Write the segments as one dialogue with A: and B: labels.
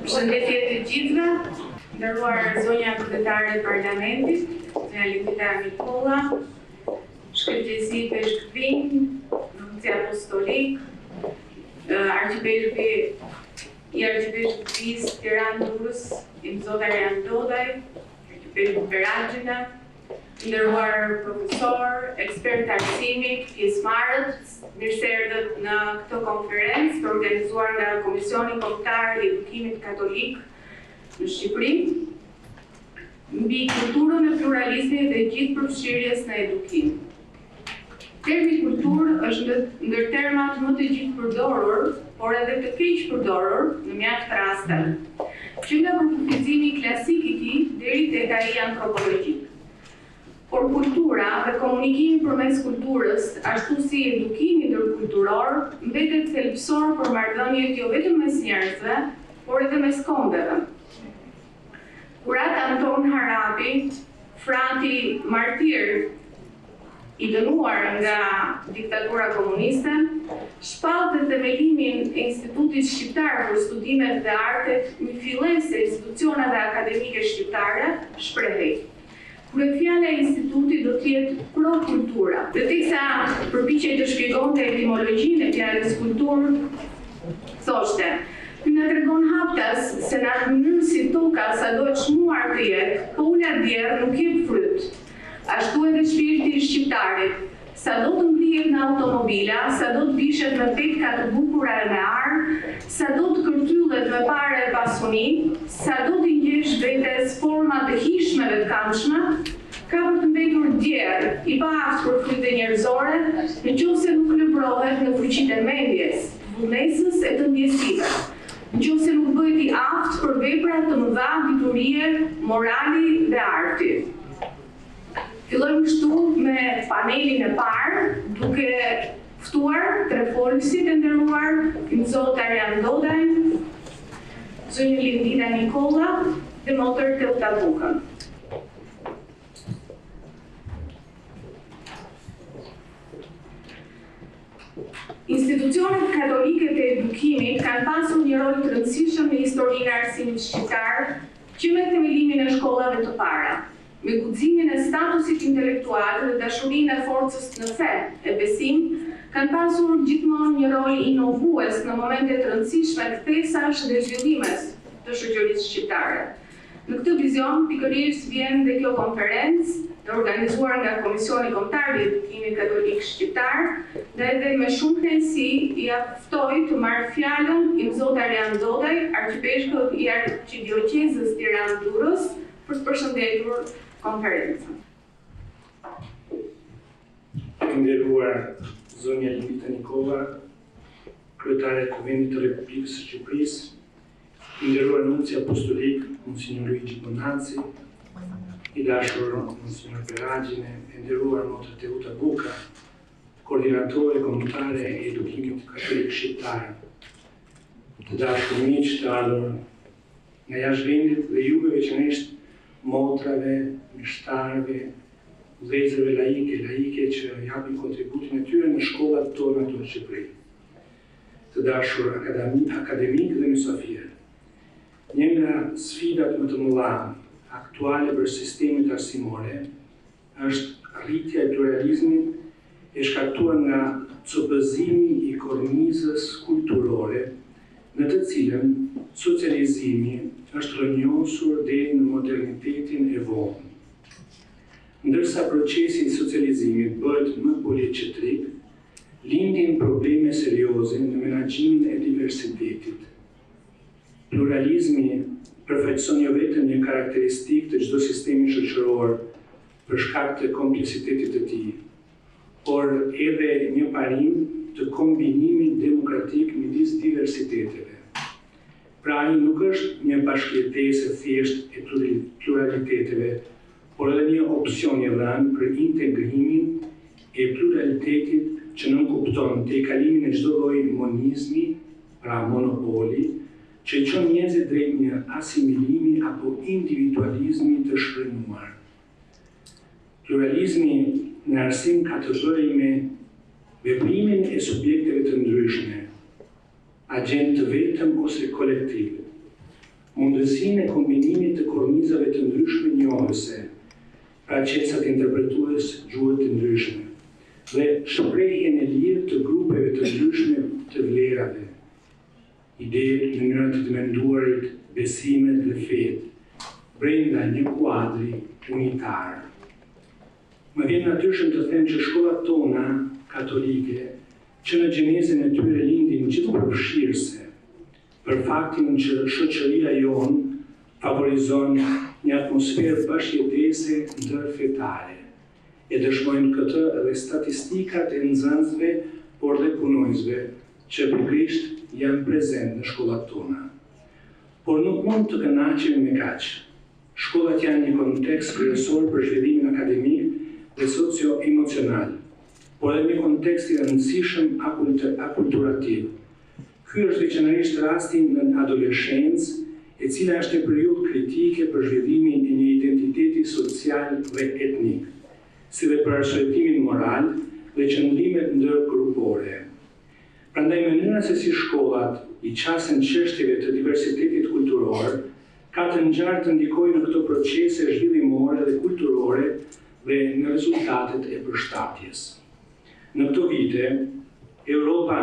A: Përshëndetje të gjithëve, nderuar zonja Konferenca e Parlamentit, zonja Lindita Nikolla, shkëlqyesi Peshkvin, nunci apostolik, arqipeshku i arqipeshkisë Tiranë-Durrës, Imzot Arian Dodaj, arqipeshku Peragjina, nderuar profesor, ekspert arsimit, pjesëmarrës, mirë se erdhët në këtë konferencë të organizuar nga Komisioni Kombëtar i Edukimit Katolik në Shqipëri, mbi kulturën e pluralizmit dhe gjithëpërfshirjes në edukim. Termi kulturë është ndër termat më të gjithëpërdorur, por edhe të keq përdorur në mjaft raste, që nga përkufizimi klasik i tij deri tek ai antropologjik. Por kultura dhe komunikimi përmes kulturës, ashtu si edukimi ndërkulturor, mbetet thelbësor për marrëdhëniet jo vetëm mes njerëzve, por edhe mes kombeve. Kurat Anton Harapi, frati martir i dënuar nga diktatura komuniste, shpallë themelimin e Institutit Shqiptar për Studimet dhe Artet me fillesë e institucioneve akademike shqiptare, shprehej: Kryefjala e institutit do të jetë pro kultura. Dhe teksa përpiqej të shpjegonte etimologjinë e fjalës kulturë, thoshte: "Ky na tregon haptas se në atë mënyrë si toka sa do të çmuar të jetë, po ula djerë nuk jep fryt. Ashtu edhe shpirti i shqiptarit, sa do të ngrihet në automobila, sa do të vishet në petka të bukura e me arë, sa do të kërtyllet me pare e pasuni, sa do të ngjesh vetes forma të hishmeve të kamshme, ka për të mbetur djerë, i paaft për fryte njerëzore, nëse nuk lëvrohet në fuqitë e mendjes, vullnesës e të ndjesive, nëse nuk bëhet i aftë për vepra të mëdha diturie, morali dhe arti." Fillojmë kështu me panelin e parë, duke ftuar tre folësit e nderuar, Imzot Arian Dodaj, zonja Lindita Nikolla dhe motër Teuta Bukën. Institucionet katolike të edukimit kanë pasur një rol të rëndësishëm në historinë e arsimit shqiptar, që me themelimin e shkollave të para, me guximin e statusit intelektual dhe dashurinë e forcës në fe e besim, kanë pasur gjithmonë një rol inovues në momente të rëndësishme kthesash dhe zhvillimes të shoqërisë shqiptare. Në këtë vizion, pikërisht vjen dhe kjo konferencë, e organizuar nga Komisioni Kombëtar i Edukimit Katolik Shqiptar, dhe edhe me shumë kënaqësi ja ftoj të marrë fjalën Imzot Arian Dodaj, arqipeshku i Arqidioqezës Tiranë-Durrës, për të përshëndetur konferencën.
B: Nderuar zonja Lindita Nikolla, kryetare e Kuvendit të Republikës së Shqipërisë, nderuar nunci apostolik, Monsignor Luigi Bonanzi, i dashur Monsignor Peragjine, nderuar motër Teuta Buka, koordinatore kombëtare e edukimit katolik shqiptar, të dashur miq të ardhur nga jashtë vendit dhe juve veçanërisht motrave, mishtarve, vëllezërve laike që japin kontributin e tyre në shkollat tona të Shqipëri. Të dashur akademik dhe mysafirë. Një nga sfidat më të mëdha aktuale për sistemin arsimore është rritja e pluralizmit e shkaktuar nga copëzimi i kornizës kulturore në të cilën socializimi është rrënjosur deri në modernitetin e vonë. Ndërsa procesi i socializimit bëhet më poliqetrik, lindin probleme serioze në menaxhimin e diversitetit. Pluralizmi përfaqëson jo vetëm një karakteristikë të çdo sistemi shoqëror për shkak të kompleksitetit të tij, por edhe një parim të kombinimit demokratik midis diversiteteve. Pra ai nuk është një bashkëjetesë thjesht e pluraliteteve, por edhe një opsion i rënd për integrimin e pluralitetit që nënkupton tejkalimin e çdo lloji monizmi, pra monopoli, që i çon njerëzit drejt një asimilimi apo individualizmi të shfrenuar. Pluralizmi në arsim ka të bëjë me veprimin e subjekteve të ndryshme, agent të vetëm ose kolektiv, mundësinë e kombinimit të kornizave të ndryshme njohëse, pra qesat interpretues gjuhë të ndryshme, dhe shprehjen e lirë të grupeve të ndryshme të vlerave, idetë, mënyrat të menduarit, besimet dhe fetë, brenda një kuadri unitar. Më vjen natyrshëm të them që shkollat tona katolike, që në gjenezën e tyre lindin gjithëpërfshirëse, për faktin që shoqëria jonë favorizon një atmosferë bashkëjetese ndërfetare, e dëshmojnë këtë edhe statistikat e nxënësve, por dhe punojësve që pikërisht janë prezent në shkollat tona. Por nuk mund të kënaqemi me kaq. Shkollat janë një kontekst kryesor për zhvillimin akademik dhe socio-emocional, por edhe një kontekst i rëndësishëm akulturativ. Ky është veçanërisht rasti në adoleshencë, e cila është një periudhë kritike për zhvillimin e një identiteti social dhe etnik, si dhe për arsyetimin moral dhe qëndrimet ndërgrupore. Prandaj mënyra se si shkollat i qasen çështjeve të diversitetit kulturor, ka të ngjarë të ndikojë në këto procese zhvillimore dhe kulturore dhe në rezultatet e përshtatjes. Në këto vite, Europa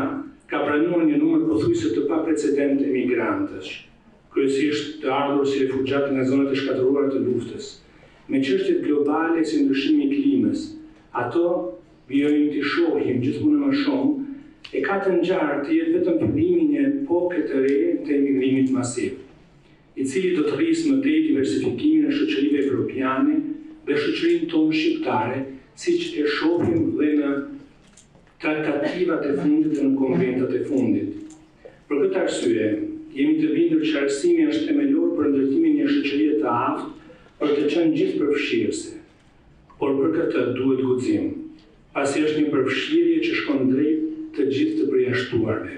B: ka pranuar një numër pothuajse të paprecedent emigrantësh, kryesisht të ardhur si refugjat nga zonat e shkatëruara të luftës, me çështjet globale si ndryshimi i klimës. Ato vijojnë të shohim gjithmonë më shumë, e ka të ngjarë të jetë vetëm fillimi një epoke të re të emigrimit masiv, i cili do të rrisë më tej diversifikimin e shoqërive evropiane dhe shoqërinë tonë shqiptare, siç e shohim dhe në traktativat e fundit dhe në konventat e fundit. Për këtë arsye, jemi të bindur që arsimi është themelor për ndërtimin e një shoqërie të aftë për të qenë gjithëpërfshirëse. Por për këtë duhet guxim, pasi është një përfshirje që shkon drejt të gjithë të përjashtuarve.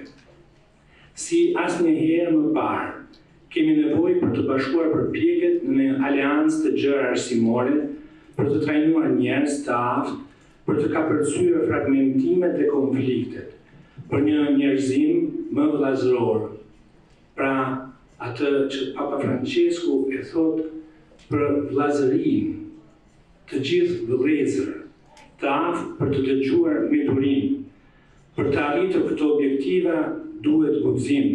B: Si asnjëherë më parë, kemi nevojë për të bashkuar përpjekjet në një aleancë të gjerë arsimore, për të trajnuar njerëz të aftë, për të kapërcyer fragmentimet dhe konfliktet, për një njerëzim më vëllazëror. Pra, atë që Papa Francesku e thot për vëllazërinë, të gjithë vëllezër, të aftë për të dëgjuar me durinë. Për të arritur këto objektiva duhet guxim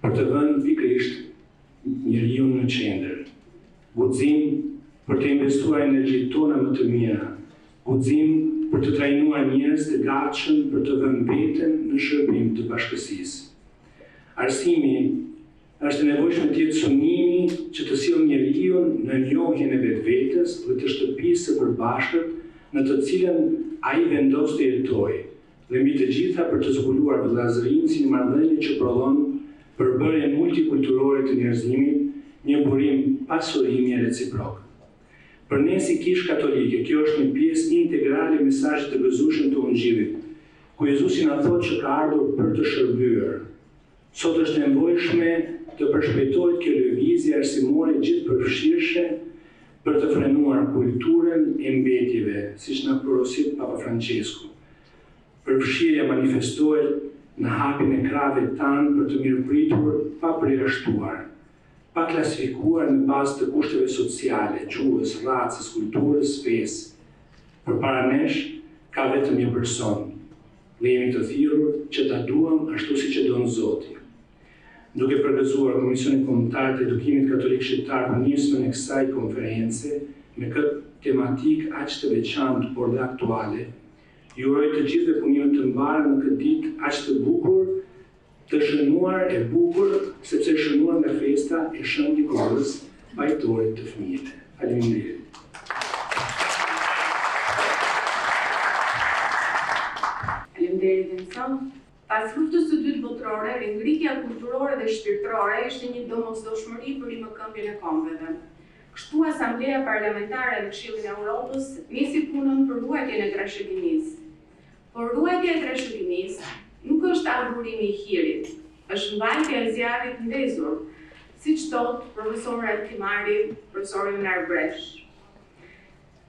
B: për të vënë pikërisht njeriu në qendër. Guxim për të investuar energjitë tona më të mira. Guxim për të trajnuar njerëz të gatshëm për të vënë veten në shërbim të bashkësisë. Arsimi është e nevojshme të jetë sunimi që të sjellë njeriu në njohjen e vetvetes dhe të shtëpisë së përbashkët në të cilën ai vendos të jetojë, dhe mbi të gjitha për të zbuluar vëllazërinë si një marrëdhënie që prodhon përbërjen multikulturore të njerëzimit, një burim pasurimi reciprok. Për ne si Kishë Katolike, kjo është një pjesë integrale e mesazhit të gëzueshëm të Ungjillit, ku Jezusi na thotë që ka ardhur për të shërbyer. Sot është e nevojshme të përshpejtohet kjo lëvizje arsimore gjithëpërfshirëse për të frenuar kulturën e mbetjeve, siç na porosit Papa Francesku. Përfshirja manifestohet në hapjen e krave tanë për të mirëpritur pa përjashtuar, pa klasifikuar në bazë të kushteve sociale, gjuhës, racës, kulturës, fesë. Përpara nesh ka vetëm një person, dhe jemi të thirrur që ta duam ashtu siç e don Zoti. Duke përgëzuar Komisionin Kombëtar të Edukimit Katolik Shqiptar për nismën e kësaj konference me këtë tematik aq të veçantë por dhe aktuale, ju uroj të gjithëve punime të mbarë në këtë ditë aq të bukur, të shënuar e bukur, sepse shënuar nga festa e Shënt Nikolës, bajtorit të fëmijëve. Faleminderit.
A: Faleminderit Enson. Pas luftës së dytë botërore, ringritja kulturore dhe shpirtërore ishte një domosdoshmëri për rimëkëmbjen e kombëve. Kështu Asambleja Parlamentare në Këshillin e Europës nisi punën për ruajtjen e trashëgimisë. Por ruajtja e trashëgimisë nuk është adhurimi i hirit, është mbajtja e zjarrit ndezur, siç thot profesori Altimari, profesori Mnar Bresh.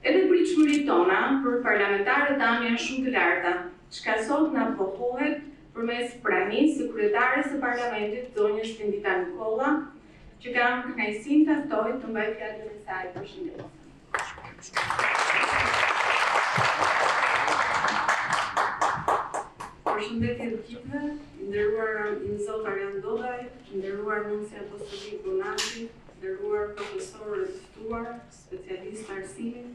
A: Edhe pritshmëritë tona për parlamentarët tanë janë shumë të larta, çka sot na pohohet përmes pranisë së kryetares së Parlamentit, zonjës Tindita Nikolla, që kam kënaqësinë të ftoj të mbaj fjalën e saj. Përshëndetje. Përshëndetje të gjithëve, nderuar Zot Arian Dodaj, nderuar Nunci Apostolik Bonanti, nderuar profesorë të ftuar, specialistë arsimit,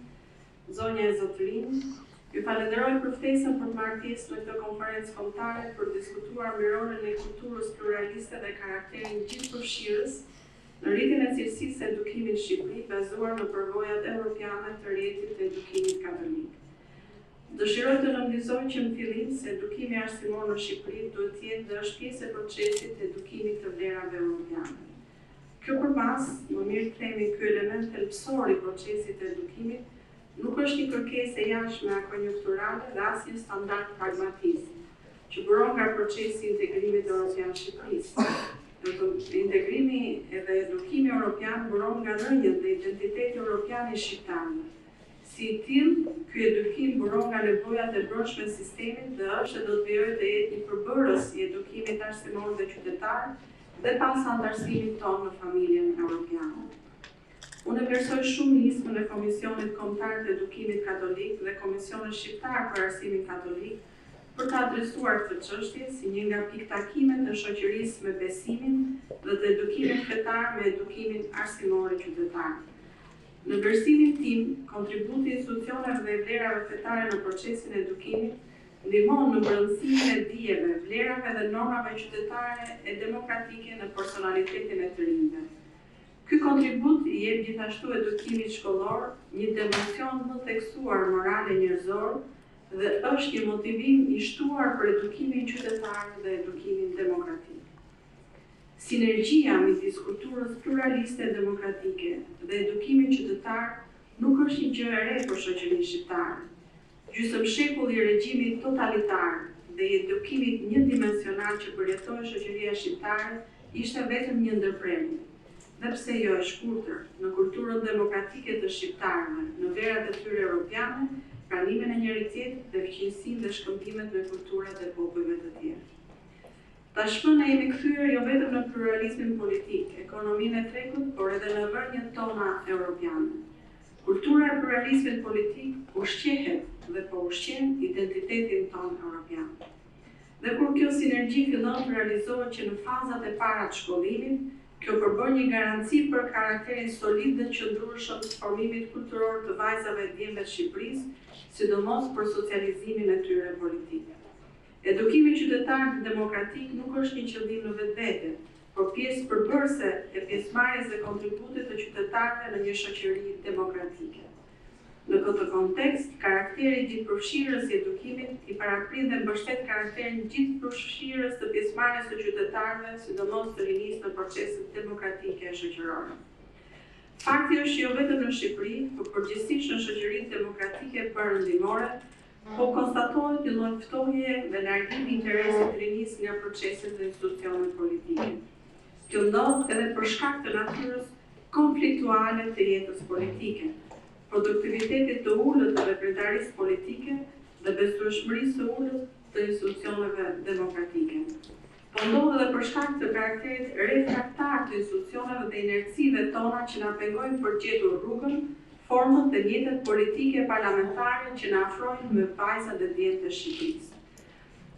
A: zonja e zotërinj. Ju falenderoj për ftesën për të marrë pjesë në këtë konferencë kombëtare për të diskutuar mbi rolin e kulturës pluraliste dhe karakterin gjithëpërfshirës në rritjen e cilësisë së edukimit në Shqipëri bazuar në përvojat evropiane të rrjetit të edukimit katolik. Dëshiroj të nënvizoj që në fillim se edukimi arsimor në Shqipëri duhet të jetë dhe është pjesë e procesit të edukimit të vlerave evropiane. Kjo përpas, më mirë të themi ky element thelbësor i procesit të edukimit nuk është një kërkesë e jashtme konjunkturale dhe as një standard pragmatist, që buron nga procesi i integrimit evropian Shqipërisë. Integrimi dhe edukimi evropian buron nga rrënjët dhe identiteti evropian i shqiptarëve. Si i tillë, ky edukim buron nga nevojat e brendshme të sistemit dhe është e do të vijojë të jetë një përbërës i edukimit arsimor dhe qytetar dhe pasandarësimit tonë në familjen evropiane. Unë vlerësoj shumë nismën e Komisionit Kombëtar të Edukimit Katolik dhe Komisionit Shqiptar për Arsimin Katolik për të adresuar këtë çështje si një nga piktakimet e shoqërisë me besimin dhe të edukimit fetar me edukimin arsimor qytetar. Në vlerësimin tim, kontributi i institucioneve dhe vlerave fetare në procesin e edukimit ndihmon në brendësimin e dijeve, vlerave dhe normave qytetare e demokratike në personalitetin e të rinjve. Ky kontribut i jep gjithashtu edukimit shkollor një dimension më theksuar morale njerëzor dhe është një motivim i shtuar për edukimin qytetar dhe edukimin demokratik. Sinergjia midis kulturës pluraliste demokratike dhe edukimit qytetar nuk është një gjë e re për shoqërinë shqiptare. Gjysmë shekull i regjimit totalitar dhe i edukimit njëdimensional që përjetoi shoqëria shqiptare ishte vetëm një ndërprerje. Dhe pse jo e shkurtër, në kulturën demokratike të shqiptarëve, në vlerat e tyre evropiane, pranimin e njëri tjetrit dhe fëqinjsinë dhe shkëmbimet me kulturat e popujve të tjerë. Tashmë ne jemi kthyer jo vetëm në pluralizmin politik, ekonominë e tregut, por edhe në vërnjët tona evropiane. Kultura e pluralizmit politik ushqehet dhe po ushqen identitetin tonë evropian. Dhe kur kjo sinergji fillon të realizohet që në fazat e para të shkollimit, kjo përbën një garanci për karakterin solid dhe qëndrueshëm të formimit kulturor të vajzave e djemve të Shqipërisë, sidomos për socializimin e tyre politik. Edukimi qytetar dhe demokratik nuk është një qëllim në vetvete, por pjesë përbërëse e pjesëmarrjes dhe kontributit të qytetarëve në një shoqëri demokratike. Në këtë kontekst, karakteri gjithëpërfshirës i edukimit i paraprin dhe mbështet karakterin gjithëpërfshirës të pjesëmarrjes së qytetarëve, sidomos të rinisë në proceset demokratike e shoqërore. Fakti është që jo vetëm në Shqipëri, por përgjithsisht në shoqëritë demokratike perëndimore, po konstatohet një lloj ftohje dhe largimi i interesit të rinisë nga proceset dhe institucionet politike. Kjo ndodh edhe për shkak të natyrës konfliktuale të jetës politike, produktivitetit të ulët të veprimtarisë politike dhe besueshmërisë së ulët të institucioneve demokratike. Po ndodh edhe për shkak të karakterit refraktar të institucioneve dhe inercive tona që na pengojnë për gjetur rrugën, formën dhe mjetet politike parlamentare që na afrojnë me vajzat dhe djemtë të Shqipërisë.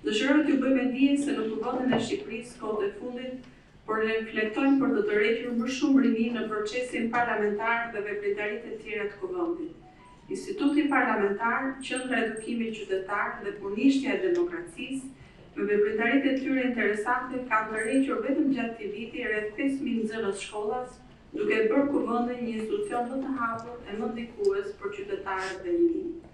A: Dëshiroj t'ju bëj mendje se në kuvendin e Shqipërisë kohët e fundit por ne reflektojmë për të tërhequr më shumë rini në procesin parlamentar dhe veprimtaritë e tjera të kuvendit. Instituti parlamentar, qendra e edukimit qytetar dhe punishtja e demokracisë, me veprimtaritë e tyre interesante kanë tërhequr vetëm gjatë këtij viti rreth 5.000 nxënës shkollas, duke bërë kuvendin një institucion më të hapur e më ndikues për qytetarët dhe rinjtë.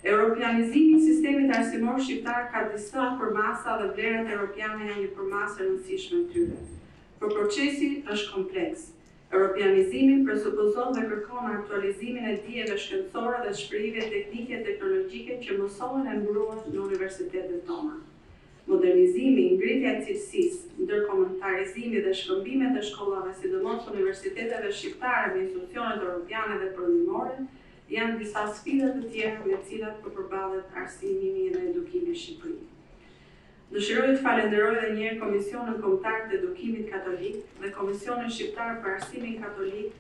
A: Europianizimi i sistemit arsimor shqiptar ka disa përmasa dhe vlerat europiane janë një përmasë e rëndësishme tyre. Por procesi është kompleks. Europianizimi presupozon dhe kërkon aktualizimin e dijeve shkencore dhe shprehjeve teknike teknologjike që mësohen e mbrohen në universitetet tona. Modernizimi, ngritja e cilësisë, ndërkombëtarizimi dhe shkëmbimet e shkollave, sidomos universiteteve shqiptare me institucionet europiane dhe perëndimore, janë disa sfida të tjera me cilat po përballet arsimi dhe edukimi në Shqipëri.
C: Dëshiroj të falenderoj edhe një herë Komisionin Kombëtar të Edukimit Katolik dhe Komisionin Shqiptar për Arsimin Katolik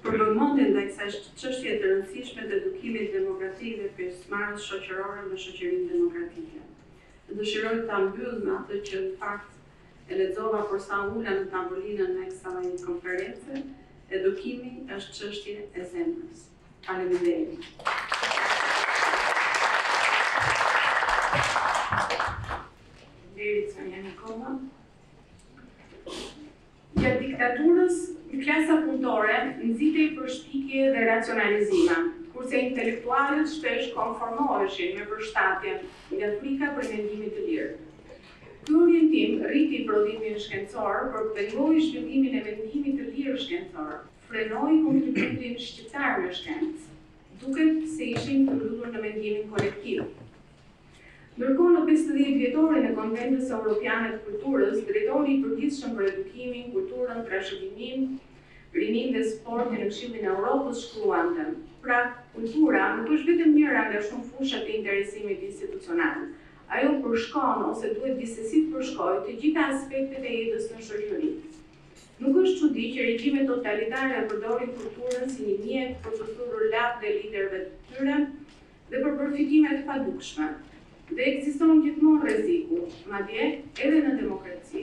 C: për vëmendjen ndaj kësaj çështje të rëndësishme të edukimit demokratik dhe pjesëmarrjes shoqërore në shoqërinë demokratike. Dëshiroj ta mbyll me atë që në fakt e lexova por sa ula në tavolinën e kësaj konference, edukimi është çështje e zemrës. Faleminderit.
A: Gjatë diktaturës, klasa punëtore nxitej për shpikje dhe racionalizime, kurse intelektualët shpesh konformoheshin me përshtatjen nga frika për mendimin të lirë. Ky orientim rriti prodhimin shkencor, por pengoi zhvillimin e mendimit të lirë shkencor, frenoi kontributin shqiptar në shkencë, duket se ishin të mbyllur në mendimin kolektiv. Ndërkohë në 50 vjetorin e Konferencës Evropiane të Kulturës, drejtori i përgjithshëm për edukimin, kulturën, trashëgiminë, rinin dhe sportin në Këshillin e Evropës shkruante: pra, kultura nuk është vetëm njëra nga shumë fushat e interesimit institucional. Ajo përshkon ose duhet gjithsesi të përshkojë të gjitha aspektet e jetës në shoqëri. Nuk është çudi që regjimet totalitare përdorin kulturën si një mjet për të thurur lap dhe liderëve të tyre dhe për përfitime të padukshme. Dhe ekziston gjithmonë rreziku, madje edhe në demokraci.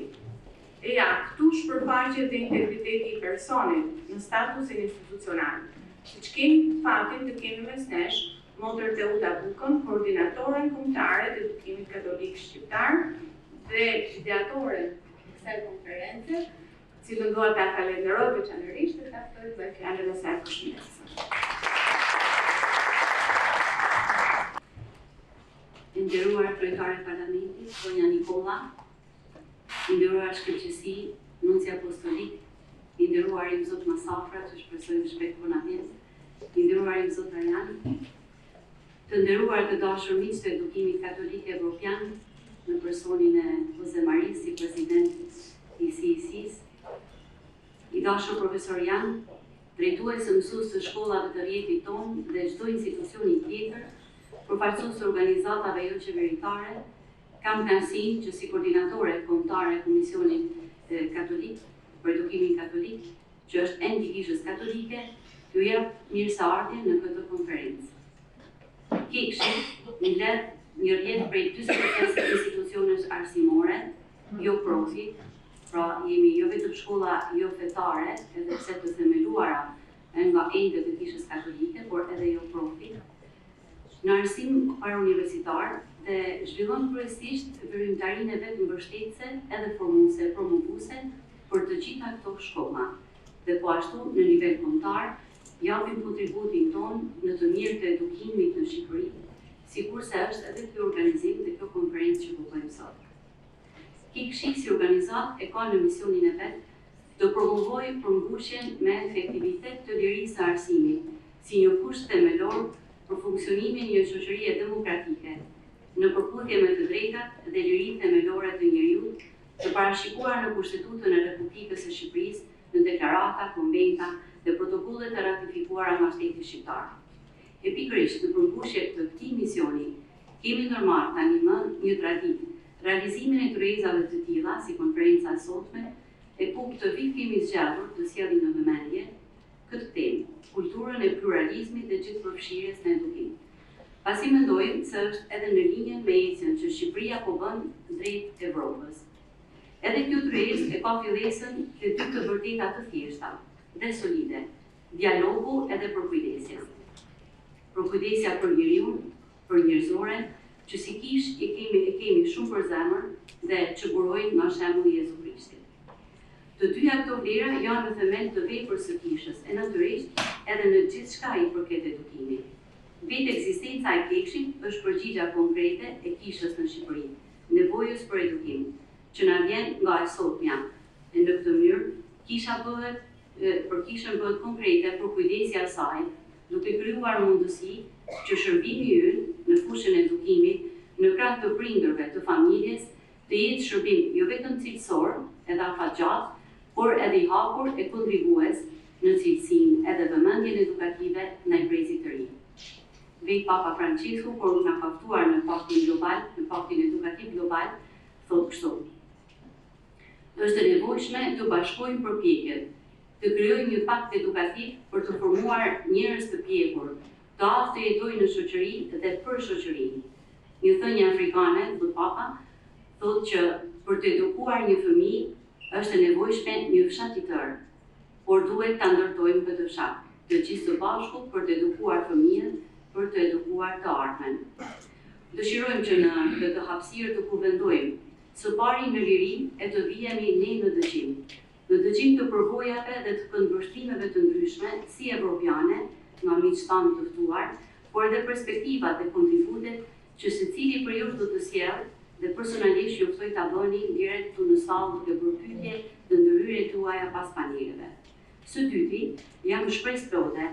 A: E ja, këtu shpërfaqet dhe integriteti i personit në statusin institucional. Siç kemi fatin të kemi mes nesh Motër Teuta Bukën, koordinatoren kombëtare të edukimit katolik shqiptar dhe ideatoren e kësaj konference, cilën dua ta falenderoj veçanërisht dhe ta ftoj me fjalën e saj përshëndetëse.
D: Nderuar kryetare e Parlamentit, Zonja Nikolla, nderuar shkëlqësi, nunci apostolik, nderuar i Zot Masafra, që shpresoj të shpejt po na vjen, nderuar i Zot Arjan, të nderuar të dashur miq të edukimit katolik evropian, në personin e Jose Maris, si president i CEC-s, i dashur profesor Jan, drejtues e mësues të shkollave të rjetit tonë dhe çdo institucioni tjetër, përfaqësues të organizatave jo qeveritare, kam kënaqësinë që si koordinatore kombëtare e Komisionit Katolik për Edukimin Katolik, që është enti i Kishës Katolike, ju jap mirëseardhjen në këtë konferencë. KKEKSH mbledh një rrjet prej 45 institucionesh arsimore, jo profi, pra jemi jo vetëm shkolla jo fetare, edhe pse të themeluara nga entet e Kishës Katolike, por edhe jo profi, në arsim parauniversitar dhe zhvillon kryesisht veprimtarinë e vet mbështetëse edhe formuese, promovuese për të gjitha këto shkolla. Dhe po ashtu në nivel kombëtar japim kontributin ton në të mirë të edukimit në Shqipëri, sikurse është edhe ky organizim dhe kjo konferencë që po bëjmë sot. KKEKSH si organizat e ka në misionin e vet të promovojë përmbushjen me efektivitet të lirisë së arsimit, si një kusht themelor për funksionimin një shoqërie demokratike, në përputhje me të drejtat dhe liritë themelore të njeriut, të parashikuar në Kushtetutën e Republikës së Shqipërisë, në deklarata, konventa dhe protokollet e ratifikuara nga Shteti Shqiptar. E pikërisht në përmbushje të këtij misioni, kemi ndërmarrë tani më një traditë, realizimin e kryezave të tilla, si konferenca e sotme, e ku këtë vit kemi zgjatur të sjellim në vëmendje këtë temë, kulturën e pluralizmit dhe gjithëpërfshirjes në edukim. Pasi mendojmë se është edhe në linjën me ecjen që Shqipëria po bën drejt Evropës. Edhe kjo kryesë e ka fillesën të dy të vërteta të thjeshta dhe solide, dialogu edhe përkujdesja. Përkujdesja për njeriun, për njerëzoren, që si kish e kemi shumë për zemër dhe që burojnë nga shembulli i Jezu Krishtit. Të dyja këto vlera janë në themel të veprës së kishës, e natyrisht edhe në gjithçka i përket edukimit. Vetë ekzistenca e KKEKSH-it është përgjigja konkrete e kishës në Shqipëri, nevojës për edukim, që na vjen nga e sotmja. E në këtë mënyrë, për kishën bëhet konkrete përkujdesja e saj, duke krijuar mundësi që shërbimi ynë në fushën e edukimit, në krah të prindërve të familjes, të jetë shërbim jo vetëm cilësor, edhe afatgjat, por edhe i hapur e kontribues në cilësinë edhe vëmendjen edukative ndaj brezit të ri. Vetë Papa Francisku, kur na ka ftuar në paktin global, në paktin edukativ global, thot kështu. Është e nevojshme të bashkojmë përpjekjet, të krijojmë një pakt edukativ për të formuar njerëz të pjekur, të aftë të jetojnë në shoqëri dhe për shoqërinë. Një thënie afrikane, thot Papa, thot që për të edukuar një fëmijë është e nevojshme një fshat i tërë, por duhet ta ndërtojmë këtë fshat, të gjithë së bashku për të edukuar fëmijën, për të edukuar të ardhmen. Dëshirojmë që në këtë hapësirë të kuvendojmë së pari në liri e të vijemi ne në dëgjim. Në dëgjim të përvojave dhe të këndvështrimeve të ndryshme, si evropiane, nga miqtë tanë të ftuar, por edhe perspektivat dhe kontributet që secili për ju do të sjellë dhe personalisht ju ftoj ta bëni direkt këtu në sallë duke bërë pyetje dhe ndërhyrjet tuaja pas paneleve. Së dyti, jam shpresë plote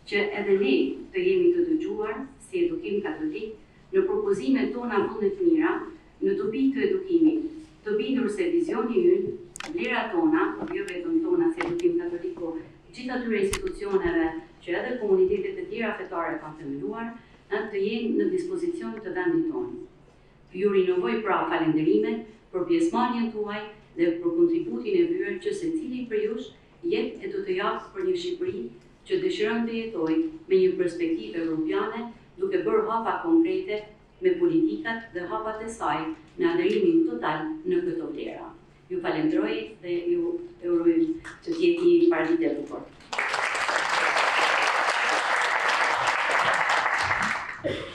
D: që edhe ne të jemi të dëgjuar si edukim katolik në propozimet tona vullnet mira, në dobi të edukimit, të bindur se vizioni ynë, vlerat tona, jo vetëm tona si edukim katolik, por gjithë atyre institucioneve që edhe komunitetet e tjera fetare kanë themeluar, të jenë në dispozicion të vendit tonë. Ju rinovoj pra falenderimet për pjesëmarrjen tuaj dhe për kontributin e byrë që secili për jush jep e do të japë për një Shqipëri që dëshiron të jetojë me një perspektivë evropiane, duke bërë hapa konkrete me politikat dhe hapat e saj në adherimin total në këto vlera. Ju falenderoj dhe ju uroj të jetë një paraditë e bukur.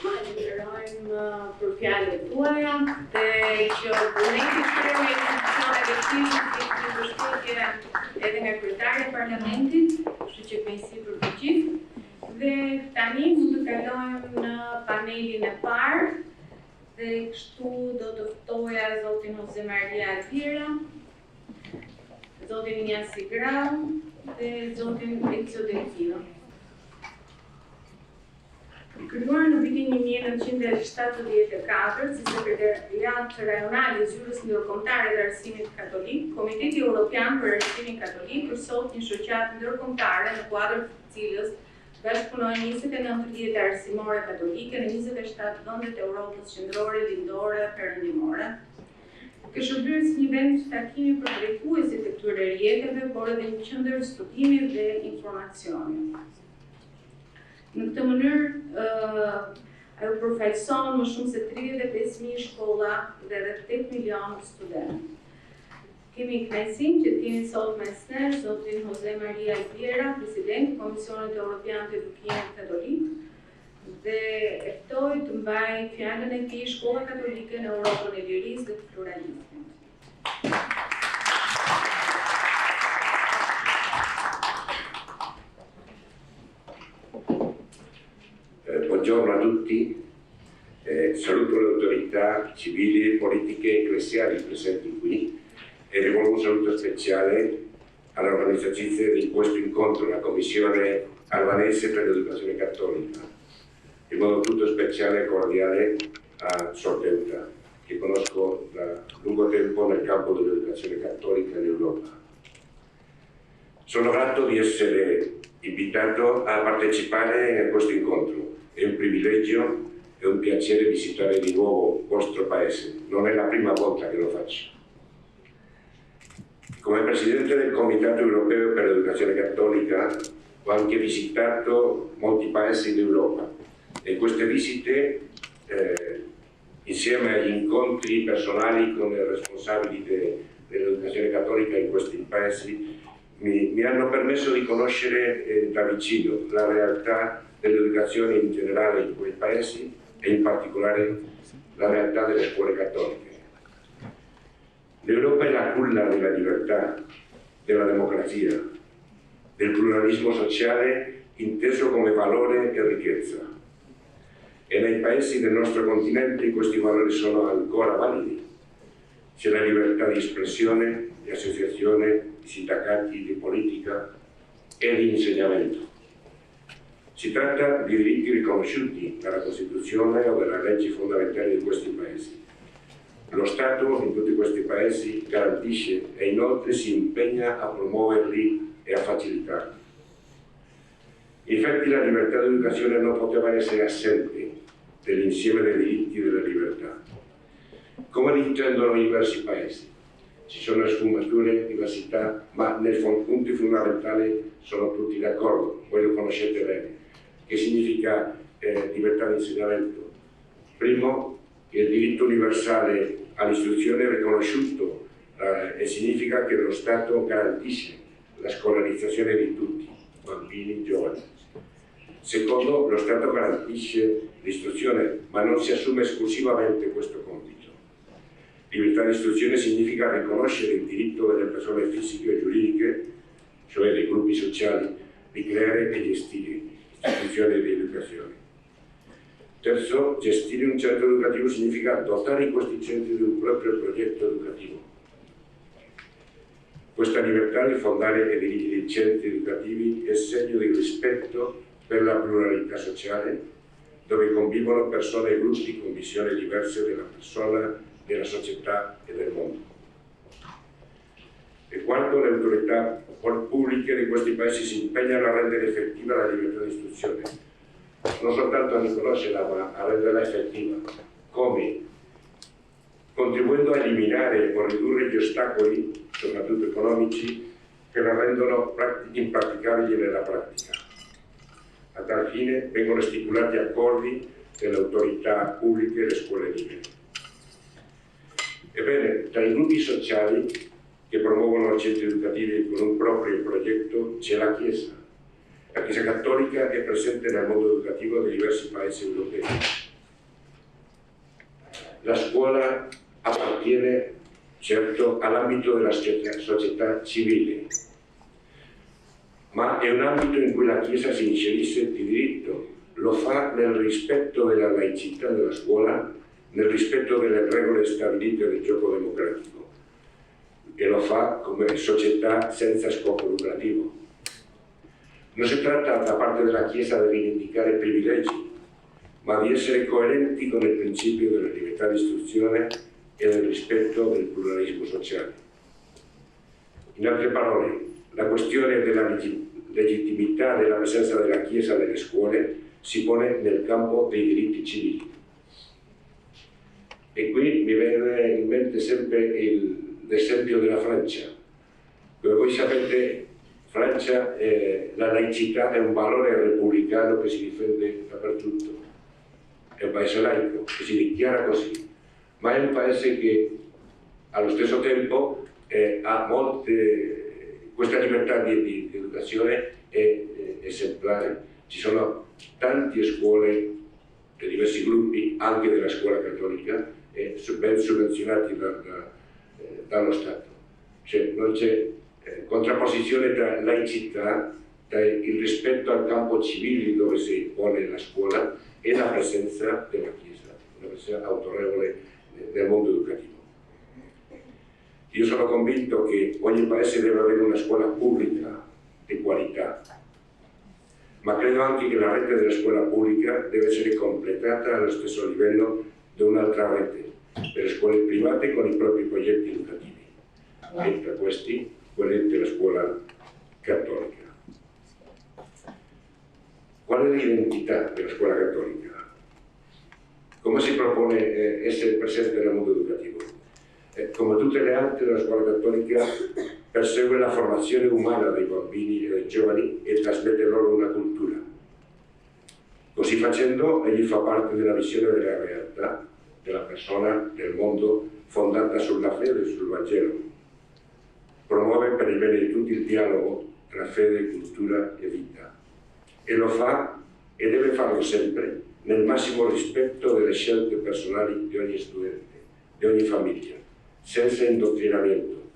A: Falenderojmë për fjalët tuaja dhe që vullneti shpreh me institucionet e këtij një përshkruajtje edhe nga kryetari i parlamentit, kështu që kënaqësi për të gjithë. Dhe tani mund të kalojmë në panelin e parë dhe kështu do të ftoja zotin Jose Maria Alvira, zotin Injasi Grau dhe zotin Ezio Delfino. Krijuar në vitin 1974 si sekretariat rajonal i Zyrës Ndërkombëtare të Arsimit Katolik, Komiteti Evropian për Arsimin Katolik përsot një shoqatë ndërkombëtare në kuadër të cilës bashkëpunojnë 29 rrjete arsimore katolike në 27 vendet e Europës qendrore, lindore, perëndimore. Kjo shërbyer si një vend takimi për drejtuesit e këtyre rrjeteve, por edhe një qendër studimi dhe informacioni. Në këtë mënyrë, ajo përfaqëson më shumë se 35.000 shkolla dhe rreth 8 milion studentë. Kemi kënaqësinë që të kemi sot mes nesh zotin Jose Maria Alvira, president i Komisionit Evropian të Edukimit Katolik, dhe e ftoj të mbaj fjalën e tij Shkolla Katolike në Europën e Lirisë dhe të Pluralizmit.
E: Buongiorno a tutti, saluto le autorità civili, politiche e ecclesiali presenti qui e rivolgo un saluto speciale all'organizzatrice di questo incontro, la Commissione albanese per l'Educazione Cattolica, in modo tutto speciale e cordiale a Sor Teuta, che conosco da lungo tempo nel campo dell'educazione cattolica in Europa. Sono grato di essere invitato a partecipare a questo incontro. È un privilegio e un piacere visitare di nuovo il vostro paese. Non è la prima volta che lo faccio. Come presidente del Comitato Europeo per l'Educazione Cattolica ho anche visitato molti paesi d'Europa e queste visite, insieme agli incontri personali con i responsabili dell'educazione cattolica in questi paesi, mi hanno permesso di conoscere da vicino la realtà dell'educazione in generale in quei paesi e in particolare la realtà delle scuole cattoliche. L'Europa è la culla della libertà, della democrazia, del pluralismo sociale inteso come valore e ricchezza. E nei paesi del nostro continente questi valori sono ancora validi. C'è la libertà di espressione, di associazione, di sindacati, di politica e di insegnamento. Si tratta di diritti riconosciuti dalla Costituzione o dalle leggi fondamentali di questi paesi. Lo Stato in tutti questi paesi garantisce e inoltre si impegna a promuoverli e a facilitarli. Infatti la libertà di educazione non poteva essere assente dell'insieme dei diritti e delle libertà. Come li intendono i diversi paesi? Ci sono sfumature, diversità, ma nei punti fondamentali sono tutti d'accordo, voi lo conoscete bene. Che significa libertà di insegnamento? Primo, che il diritto universale all'istruzione è riconosciuto e significa che lo Stato garantisce la scolarizzazione di tutti, bambini, giovani. Secondo, lo Stato garantisce l'istruzione, ma non si assume esclusivamente questo compito. Libertà di istruzione significa riconoscere il diritto delle persone fisiche e giuridiche, cioè dei gruppi sociali, di creare e gestire istituzioni di educazione. Terzo, gestire un centro educativo significa dotare i costituenti di un proprio progetto educativo. Questa libertà di fondare e dirigere i centri educativi è segno di rispetto per la pluralità sociale, dove convivono persone e gruppi con visioni diverse della persona, della società e del mondo. E quarto, le autorità pubbliche di questi paesi si impegnano a rendere effettiva la libertà di istruzione, non soltanto a riconoscerla, ma a renderla effettiva. Come? Contribuendo a eliminare o ridurre gli ostacoli, soprattutto economici, che la rendono impraticabili nella pratica. A tal fine vengono stipulati accordi delle autorità pubbliche e le scuole libere. Ebbene, tra i gruppi sociali che promuovono centri educativi con un proprio progetto c'è la Chiesa. La Chiesa cattolica è presente nel mondo educativo di diversi paesi europei. La scuola appartiene certo all'ambito della società civile, ma è un ambito in cui la Chiesa si inserisce di diritto. Lo fa nel rispetto della laicità della scuola, nel rispetto delle regole stabilite del gioco democratico, e lo fa come società senza scopo lucrativo. Non si tratta da parte della Chiesa di rivendicare privilegi, ma di essere coerenti con il principio della libertà di istruzione e del rispetto del pluralismo sociale. In altre parole, la questione della legittimità della presenza della Chiesa nelle scuole si pone nel campo dei diritti civili. E qui mi viene in mente sempre l'esempio della Francia. Come voi sapete, Francia, la laicità è un valore repubblicano che si difende dappertutto. È un paese laico, che si dichiara così, ma è un paese che allo stesso tempo ha questa libertà di educazione è esemplare. Ci sono tante scuole e diversi gruppi, anche della scuola cattolica, ben sovvenzionati dallo Stato. Cioè, non c'è contrapposizione tra laicità, tra il rispetto al campo civile dove si pone la scuola e la presenza della Chiesa, una presenza autorevole nel mondo educativo. Io sono convinto che ogni paese deve avere una scuola pubblica di qualità, ma credo anche che la rete della scuola pubblica deve essere completata allo stesso livello di un'altra rete per le scuole private con i propri progetti educativi, e tra questi quelli della scuola cattolica. Qual è l'identità della scuola cattolica? Come si propone essere presente nel mondo educativo? Come tutte le altre, la scuola cattolica persegue la formazione umana dei bambini e dei giovani e trasmette loro una cultura. Così facendo, egli fa parte della visione della realtà, della persona, del mondo, fondata sulla fede e sul Vangelo. Promuove per il bene di tutti il dialogo tra fede, cultura e vita. E lo fa, e deve farlo sempre, nel massimo rispetto delle scelte personali di ogni studente, di ogni famiglia, senza indottrinamento,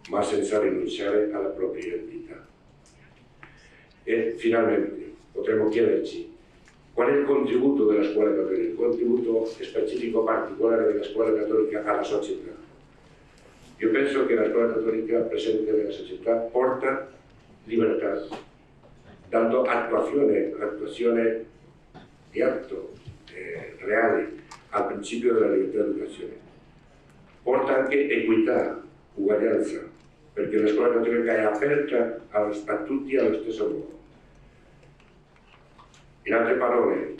E: ma senza rinunciare alla propria identità. E finalmente potremmo chiederci qual è il contributo della scuola cattolica, il contributo specifico particolare della scuola cattolica alla società. Io penso che la scuola cattolica presente nella società porta libertà, dando attuazione di atto reale al principio della libertà di educazione. Porta anche equità, uguaglianza, perché la scuola cattolica è aperta a tutti allo stesso modo. In altre parole,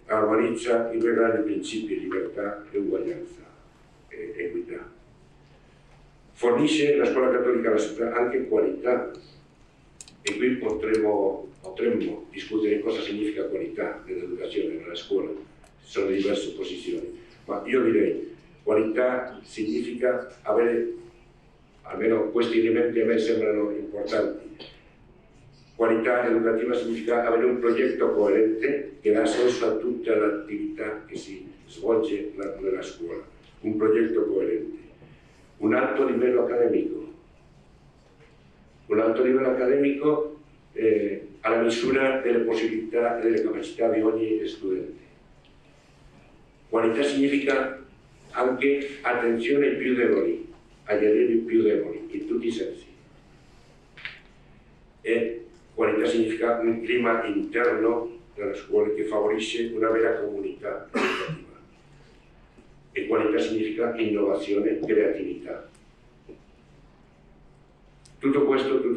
E: armonizza i due grandi principi: libertà e uguaglianza e equità. Fornisce la scuola cattolica alla società anche qualità, e qui potremmo discutere cosa significa qualità nell'educazione, nella scuola. Ci sono diverse posizioni, ma io direi qualità significa avere, almeno questi elementi a me sembrano importanti. Qualità educativa significa avere un progetto coerente che dà senso a tutta l'attività che si svolge nella scuola, un progetto coerente. Un alto livello accademico alla misura delle possibilità e delle capacità di ogni studente. Qualità significa anche attenzione ai più deboli, agli allievi più deboli, in tutti i sensi. E qualità significa un clima interno della scuola che favorisce una vera comunità educativa. E qualità significa innovazione e creatività. Tutti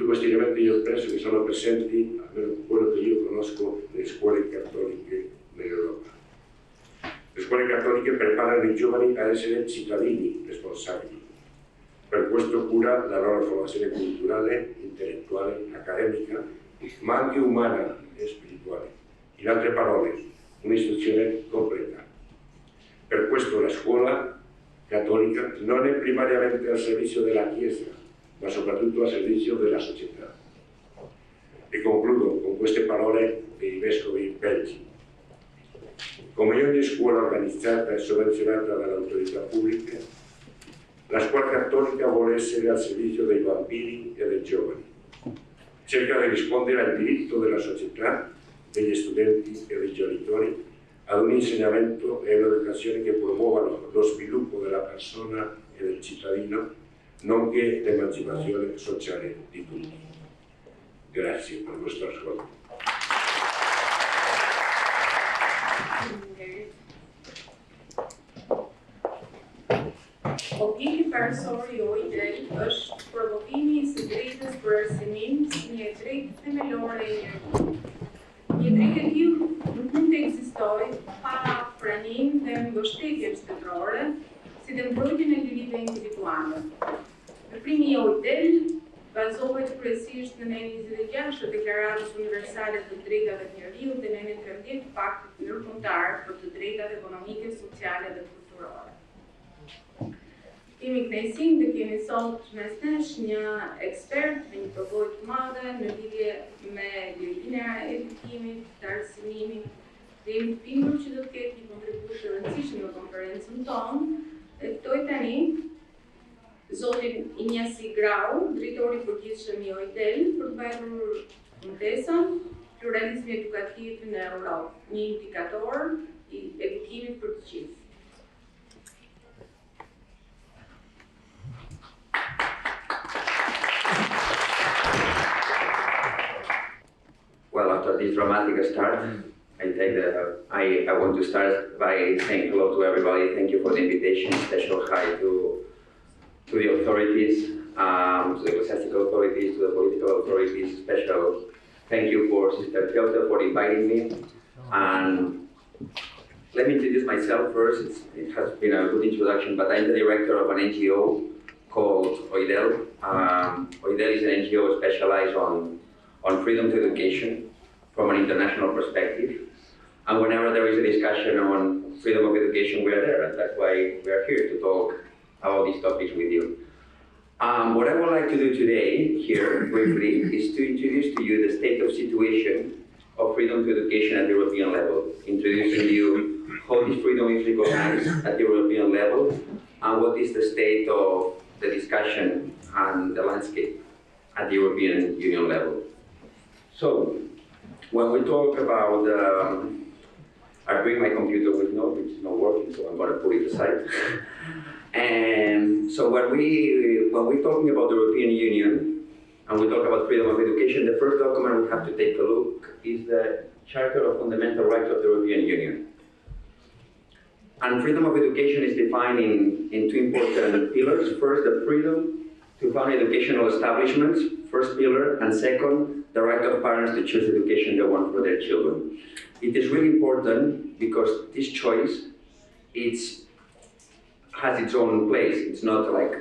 E: questi elementi io penso che sono presenti, almeno quello che io conosco, nelle scuole cattoliche nell'Europa. Le scuole cattoliche preparano i giovani a essere cittadini responsabili. Per questo cura la loro formazione culturale, intellettuale, accademica, ma anche umana e spirituale. In altre parole, un'istruzione completa. Per questo la scuola cattolica non è primariamente al servizio della Chiesa, ma soprattutto al servizio della società. E concludo con queste parole dei vescovi belgi. Come ogni scuola organizzata e sovvenzionata dalle autorità pubbliche, la scuola cattolica vuole essere al servizio dei bambini e dei giovani. Cerca di rispondere al diritto della società, degli studenti e dei genitori ad un insegnamento e un'educazione che promuovano lo sviluppo della persona e del cittadino, nonché l'emancipazione sociale di tutti. Grazie per il vostro ascolto.
A: Objekti parësor i OIDEL është provokimi i së drejtës për arsimin si një drejtë themelore e njerëzimit. Një drejtë e tillë nuk mund të ekzistojë pa pranim dhe mbështetjen shtetërore, si dhe mbrojtjen e lirive individuale. Veprimi i OIDEL bazohet kryesisht në nenin 26 të Deklaratës Universale të Drejtave të Njeriut dhe nenin 13 të Paktit Ndërkombëtar për të drejtat ekonomike, sociale dhe kulturore. Kemi kënaqësinë të kemi sot mes nesh një ekspert me një përvojë të madhe në lidhje me lirinë e edukimit, të arsimimit, dhe jemi të bindur që do të ketë një kontribut të rëndësishëm në konferencën tonë. Dhe ftoj tani zotin Injasi Grau, drejtori i përgjithshëm i OIDEL, për të bërë kontesën pluralizmi edukativ në Europë, një indikator i edukimit për të gjithë.
F: Well, after this dramatic start, I want to start by saying hello to everybody. Thank you for the invitation. Special hi to the authorities, to the ecclesiastical authorities, to the political authorities. Special thank you for Sister Dhjetor for inviting me. And let me introduce myself first. It has been a good introduction, but I'm the director of an NGO called OIDEL. OIDEL is an NGO specialized on freedom to education from an international perspective. And whenever there is a discussion on freedom of education, we are there, and that's why we are here to talk about these topics with you. What I would like to do today, here, briefly, is to introduce to you the state of situation of freedom to education at the European level, introducing you how this freedom is recognized at the European level, and what is the state of the discussion and the landscape at the European Union level. So, when we talk about, I bring my computer with me, which is not working, so I'm going to put it aside. And so when we're talking about the European Union, and we talk about freedom of education, the first document we have to take a look is the Charter of Fundamental Rights of the European Union. And freedom of education is defined in two important pillars. First, the freedom to found educational establishments, first pillar, and second, the right of parents to choose education they want for their children. It is really important because this choice has its own place. It's not like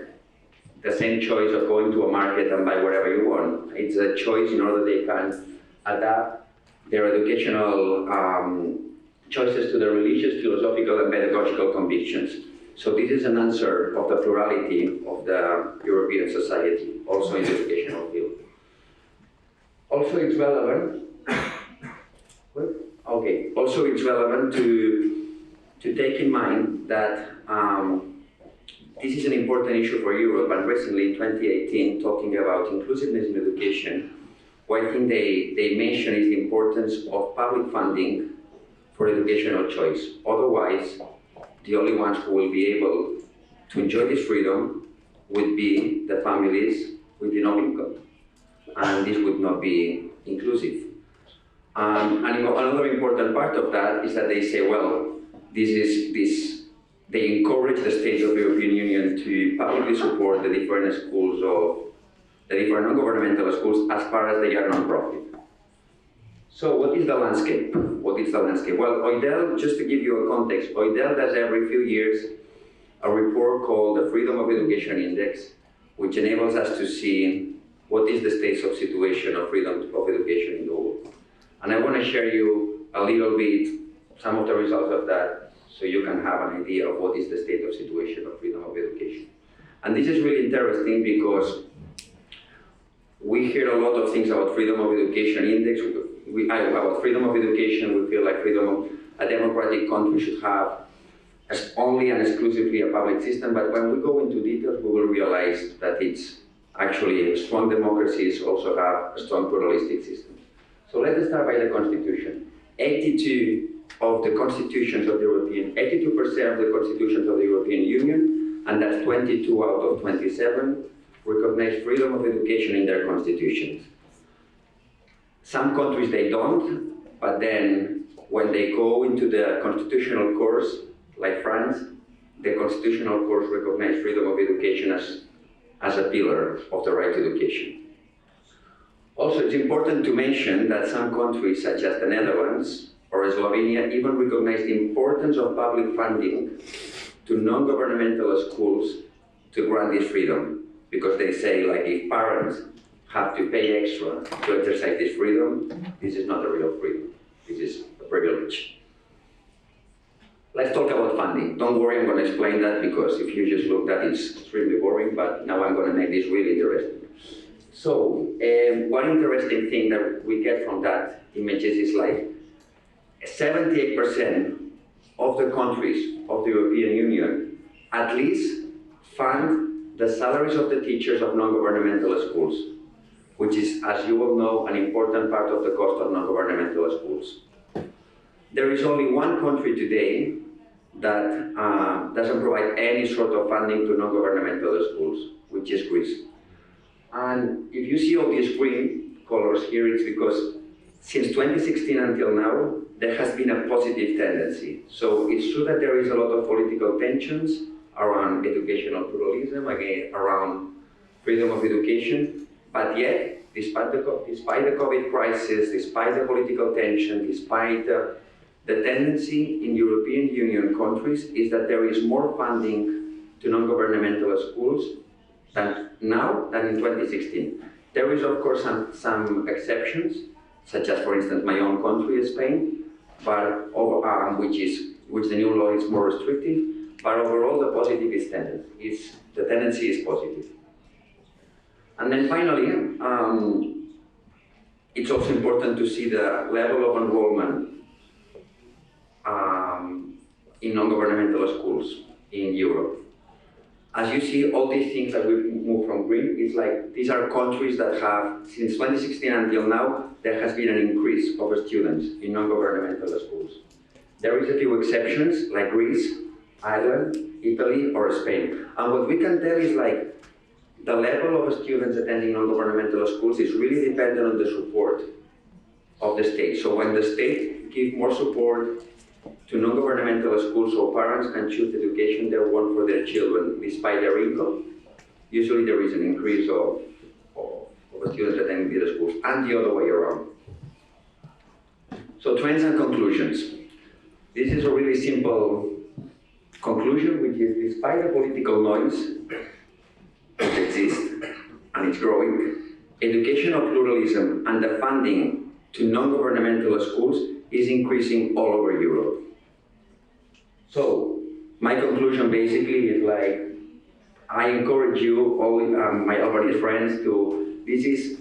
F: the same choice of going to a market and buy whatever you want. It's a choice in order they can adapt their educational choices to their religious, philosophical, and pedagogical convictions. So this is an answer of the plurality of the European society, also in the educational field. Also, it's relevant. Okay. Also, it's relevant to take in mind that this is an important issue for Europe, and recently in 2018, talking about inclusiveness in education, what I think they mention is the importance of public funding for educational choice. Otherwise, the only ones who will be able to enjoy this freedom would be the families with enough income, and this would not be inclusive. And another important part of that is that they say, well, they encourage the states of the European Union to publicly support the different schools of the different non-governmental schools as far as they are non-profit. So what is the landscape? What is the landscape? Well, OIDEL, just to give you a context, OIDEL does every few years a report called the Freedom of Education Index, which enables us to see what is the state of situation of freedom of education in the world. And I want to share you a little bit some of the results of that so you can have an idea of what is the state of situation of freedom of education. And this is really interesting because we hear a lot of things about freedom of education index. About freedom of education, we feel like a democratic country should have only and exclusively a public system, but when we go into details, we will realize that it's actually strong democracies also have a strong pluralistic system. So let us start by the Constitution. 82% of the constitutions of the European Union, and that's 22 out of 27, recognize freedom of education in their constitutions. Some countries they don't, but then when they go into the constitutional course, like France, the constitutional course recognizes freedom of education as a pillar of the right to education. Also, it's important to mention that some countries, such as the Netherlands or Slovenia, even recognize the importance of public funding to non-governmental schools to grant this freedom, because they say, like, if parents have to pay extra to exercise this freedom, this is not a real freedom. This is a privilege. Let's talk about funding. Don't worry, I'm going to explain that, because if you just look at it, it's extremely boring, but now I'm going to make this really interesting. So, one interesting thing that we get from that images is like 78% of the countries of the European Union at least fund the salaries of the teachers of non-governmental schools, which is, as you all know, an important part of the cost of non-governmental schools. There is only one country today that doesn't provide any sort of funding to non-governmental schools, which is Greece. And if you see all these green colors here, it's because since 2016 until now, there has been a positive tendency. So it's true that there is a lot of political tensions around educational pluralism, again, around freedom of education, but yet, despite the COVID crisis, despite the political tension, despite the tendency in European Union countries is that there is more funding to non-governmental schools now than in 2016. There is, of course, some exceptions, such as, for instance, my own country, Spain, but which the new law is more restrictive. But overall, the positive is the tendency is positive. And then finally, it's also important to see the level of enrollment in non-governmental schools in Europe. As you see, all these things that we move from green, it's like these are countries that have, since 2016 until now, there has been an increase of students in non-governmental schools. There is a few exceptions, like Greece, Ireland, Italy, or Spain. And what we can tell is like the level of students attending non-governmental schools is really dependent on the support of the state. So when the state gives more support to non-governmental schools so parents can choose the education they want for their children despite their income, usually there is an increase of students attending the schools, and the other way around. So trends and conclusions. This is a really simple conclusion, which is despite the political noise that exists, and it's growing, educational pluralism and the funding to non-governmental schools is increasing all over Europe. So my conclusion basically is like, I encourage you, all my Albanese friends, this is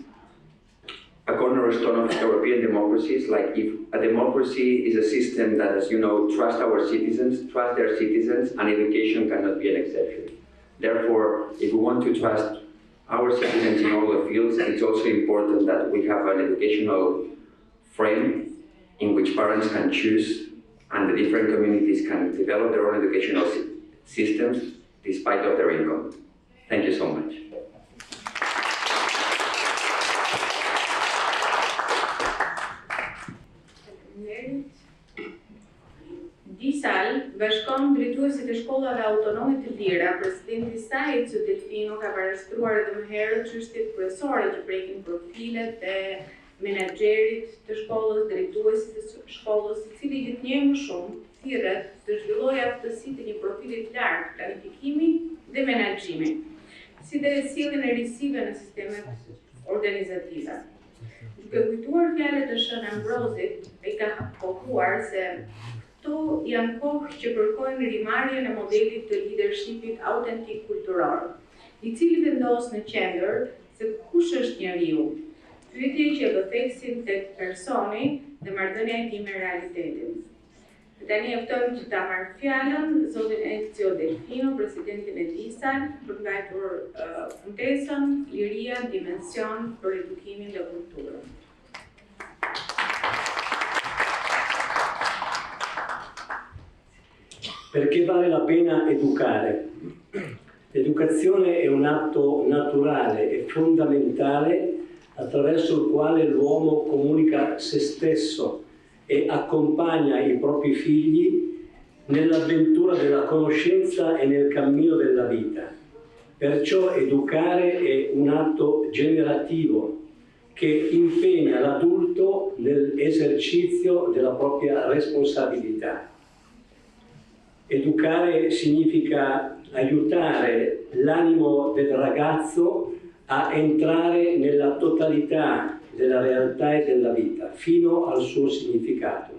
F: a cornerstone of European democracies. Like, if a democracy is a system that, as you know, trusts their citizens, and education cannot be an exception. Therefore, if we want to trust our citizens in all the fields, it's also important that we have an educational frame in which parents can choose and the different communities can develop their own educational systems despite of their income. Thank you so much.
A: Disal bashkon drejtuesit e shkollave autonome të lira, presidenti i saj, Ezio Delfino, ka parastruar edhe më herët çështjet kryesore që prekin profilet e menaxherit të shkollës, drejtuesit të shkollës, i cili gjithnjë më shumë thirret të zhvillojë aftësi të një profili të lartë planifikimi dhe menaxhimi, si dhe sjelljen e risive në sistemet organizative. Duke kujtuar fjalët e Shën Ambrozit, ai ka pohuar se këto janë kohë që kërkojnë rimarrjen e modelit të leadershipit autentik kulturor, i cili vendos në qendër se kush është njeriu, pyetje që vëthesin tek personi dhe marrëdhënia e tij me realitetin. Tani e ftojmë që ta marrë fjalën zotin Ezio Delfino, presidentin e DISAL, për mbajtur fundesën Liria Dimension për edukimin dhe kulturën.
G: Perché vale la pena educare? L'educazione è un atto naturale e fondamentale attraverso il quale l'uomo comunica se stesso e accompagna i propri figli nell'avventura della conoscenza e nel cammino della vita. Perciò educare è un atto generativo che impegna l'adulto nell'esercizio della propria responsabilità. Educare significa aiutare l'animo del ragazzo a entrare nella totalità della realtà e della vita, fino al suo significato.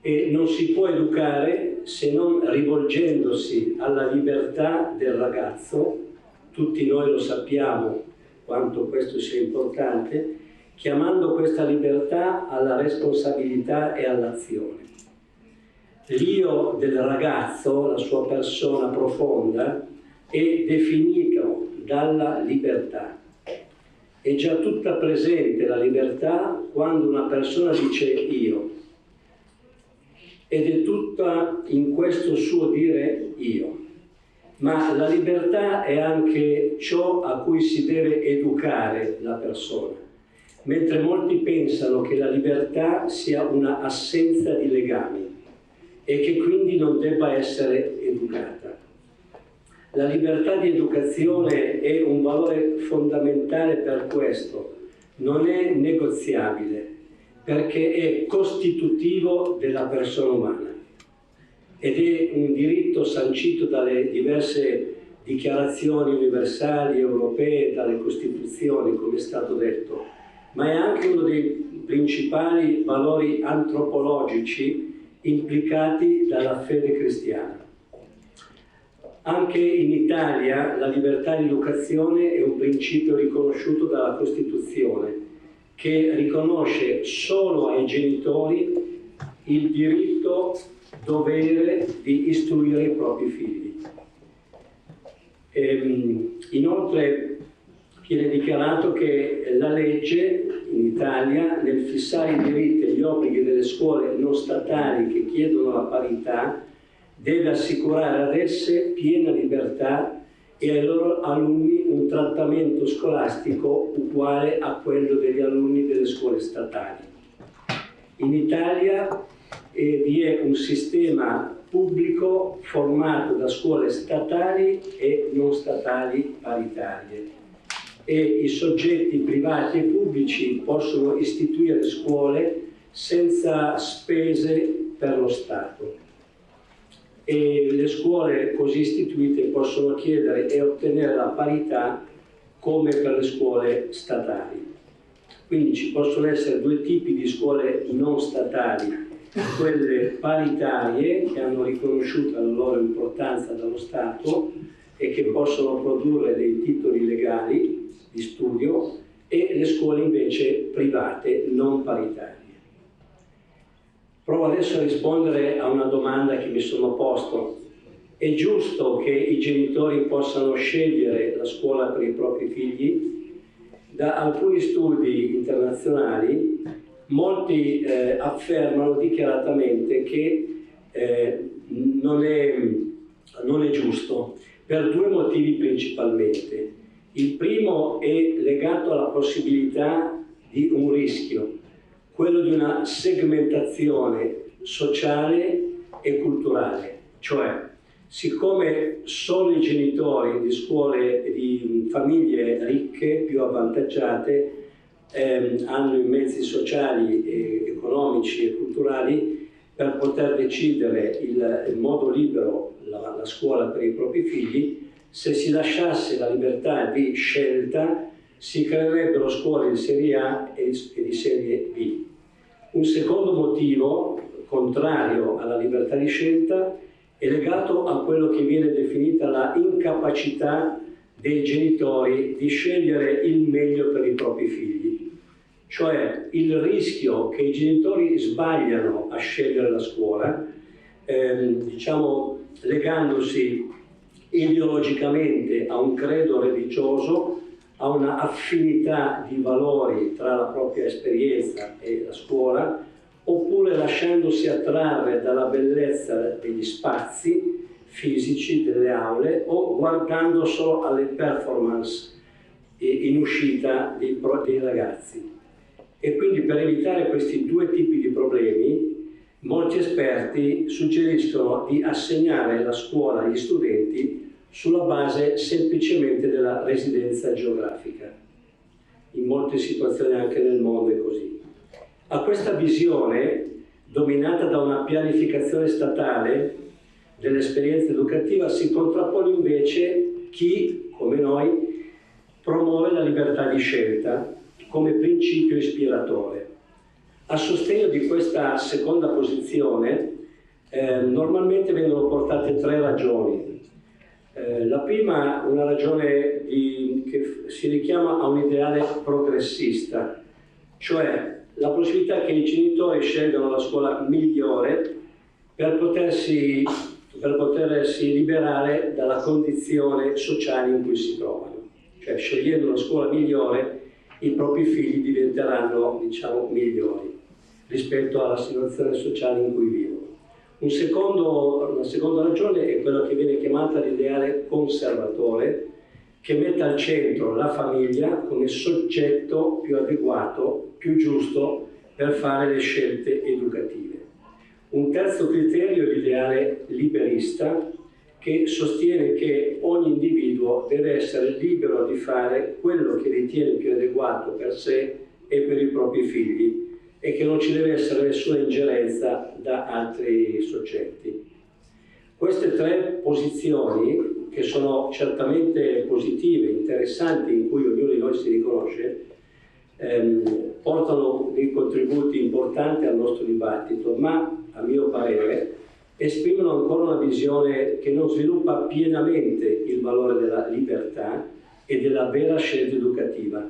G: E non si può educare se non rivolgendosi alla libertà del ragazzo, tutti noi lo sappiamo quanto questo sia importante, chiamando questa libertà alla responsabilità e all'azione. L'io del ragazzo, la sua persona profonda, è definito dalla libertà. È già tutta presente la libertà quando una persona dice io, ed è tutta in questo suo dire io. Ma la libertà è anche ciò a cui si deve educare la persona, mentre molti pensano che la libertà sia una assenza di legami e che quindi non debba essere educata. La libertà di educazione è un valore fondamentale per questo, non è negoziabile, perché è costitutivo della persona umana ed è un diritto sancito dalle diverse dichiarazioni universali, europee, dalle Costituzioni, come è stato detto, ma è anche uno dei principali valori antropologici implicati dalla fede cristiana. Anche in Italia la libertà di educazione è un principio riconosciuto dalla Costituzione, che riconosce solo ai genitori il diritto dovere di istruire i propri figli. Inoltre viene dichiarato che la legge in Italia, nel fissare i diritti e gli obblighi delle scuole non statali che chiedono la parità, deve assicurare ad esse piena libertà e ai loro alunni un trattamento scolastico uguale a quello degli alunni delle scuole statali. In Italia vi è un sistema pubblico formato da scuole statali e non statali paritarie, e i soggetti privati e pubblici possono istituire scuole senza spese per lo Stato, e le scuole così istituite possono chiedere e ottenere la parità come per le scuole statali. Quindi ci possono essere due tipi di scuole non statali: quelle paritarie, che hanno riconosciuto la loro importanza dallo Stato e che possono produrre dei titoli legali di studio, e le scuole invece private non paritarie. Provo adesso a rispondere a una domanda che mi sono posto. È giusto che i genitori possano scegliere la scuola per i propri figli? Da alcuni studi internazionali molti affermano dichiaratamente che non è giusto, per due motivi principalmente. Il primo è legato alla possibilità di un rischio, quello di una segmentazione sociale e culturale, cioè siccome solo i genitori di scuole di famiglie ricche, più avvantaggiate, hanno i mezzi sociali, economici e culturali per poter decidere in modo libero la scuola per i propri figli, se si lasciasse la libertà di scelta si creerebbero scuole di serie A e di serie B. Un secondo motivo, contrario alla libertà di scelta, è legato a quello che viene definita la incapacità dei genitori di scegliere il meglio per i propri figli. Cioè il rischio che i genitori sbagliano a scegliere la scuola, diciamo legandosi ideologicamente a un credo religioso, a una affinità di valori tra la propria esperienza e la scuola, oppure lasciandosi attrarre dalla bellezza degli spazi fisici delle aule o guardando solo alle performance in uscita dei ragazzi. E quindi per evitare questi due tipi di problemi, molti esperti suggeriscono di assegnare la scuola agli studenti sulla base semplicemente della residenza geografica. In molte situazioni anche nel mondo è così. A questa visione, dominata da una pianificazione statale dell'esperienza educativa, si contrappone invece chi, come noi, promuove la libertà di scelta come principio ispiratore. A sostegno di questa seconda posizione normalmente vengono portate tre ragioni. La prima, una ragione che si richiama a un ideale progressista, cioè la possibilità che i genitori scelgano la scuola migliore per potersi liberare dalla condizione sociale in cui si trovano. Cioè, scegliendo una scuola migliore, i propri figli diventeranno, diciamo, migliori rispetto alla situazione sociale in cui vivono. Una seconda ragione è quella che viene chiamata l'ideale conservatore, che mette al centro la famiglia come soggetto più adeguato, più giusto per fare le scelte educative. Un terzo criterio è l'ideale liberista, che sostiene che ogni individuo deve essere libero di fare quello che ritiene più adeguato per sé e per i propri figli, e che non ci deve essere nessuna ingerenza da altri soggetti. Queste tre posizioni, che sono certamente positive, interessanti, in cui ognuno di noi si riconosce, portano dei contributi importanti al nostro dibattito, ma a mio parere esprimono ancora una visione che non sviluppa pienamente il valore della libertà e della vera scelta educativa.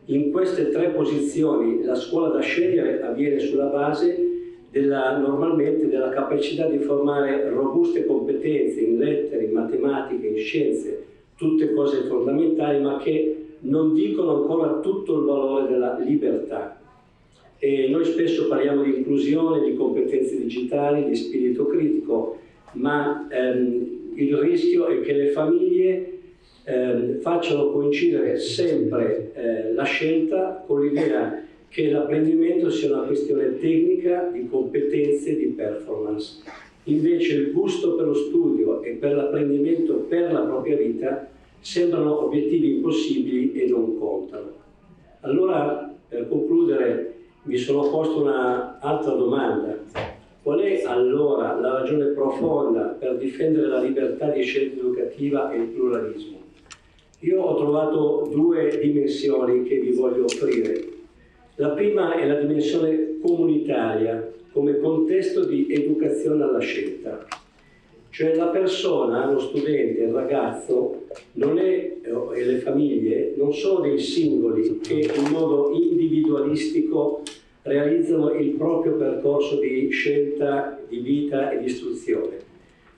G: In queste tre posizioni la scuola da scegliere avviene sulla base normalmente della capacità di formare robuste competenze in lettere, in matematica, in scienze, tutte cose fondamentali, ma che non dicono ancora tutto il valore della libertà. E noi spesso parliamo di inclusione, di competenze digitali, di spirito critico, ma il rischio è che le famiglie facciano coincidere sempre la scelta con l'idea che l'apprendimento sia una questione tecnica, di competenze, di performance, Invece il gusto per lo studio e per l'apprendimento per la propria vita sembrano obiettivi impossibili e non contano. Allora, per concludere, mi sono posto un'altra domanda. Qual è allora la ragione profonda per difendere la libertà di scelta educativa e il pluralismo? Io ho trovato due dimensioni che vi voglio offrire. La prima è la dimensione comunitaria, come contesto di educazione alla scelta. Cioè la persona, lo studente, il ragazzo, e le famiglie non sono dei singoli che in modo individualistico realizzano il proprio percorso di scelta di vita e di istruzione.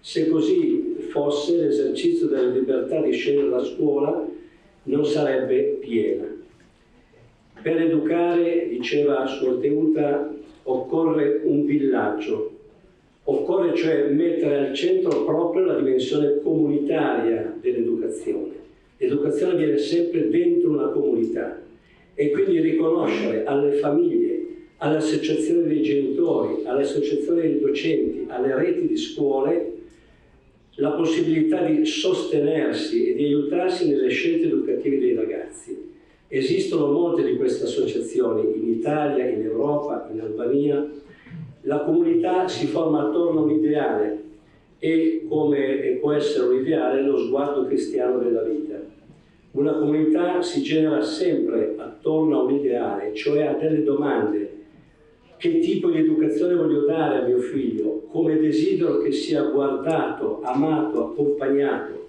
G: Se così fosse, l'esercizio della libertà di scegliere la scuola non sarebbe piena. Per educare, diceva Suor Teuta, occorre un villaggio. Occorre cioè mettere al centro proprio la dimensione comunitaria dell'educazione. L'educazione avviene sempre dentro una comunità e quindi riconoscere alle famiglie, alle associazioni dei genitori, alle associazioni dei docenti, alle reti di scuole, la possibilità di sostenersi e di aiutarsi nelle scelte educative dei ragazzi. Esistono molte di queste associazioni in Italia, in Europa, in Albania. La comunità si forma attorno a un ideale e, come può essere un ideale, lo sguardo cristiano della vita. Una comunità si genera sempre attorno a un ideale, cioè a delle domande. Che tipo di educazione voglio dare a mio figlio? Come desidero che sia guardato, amato, accompagnato?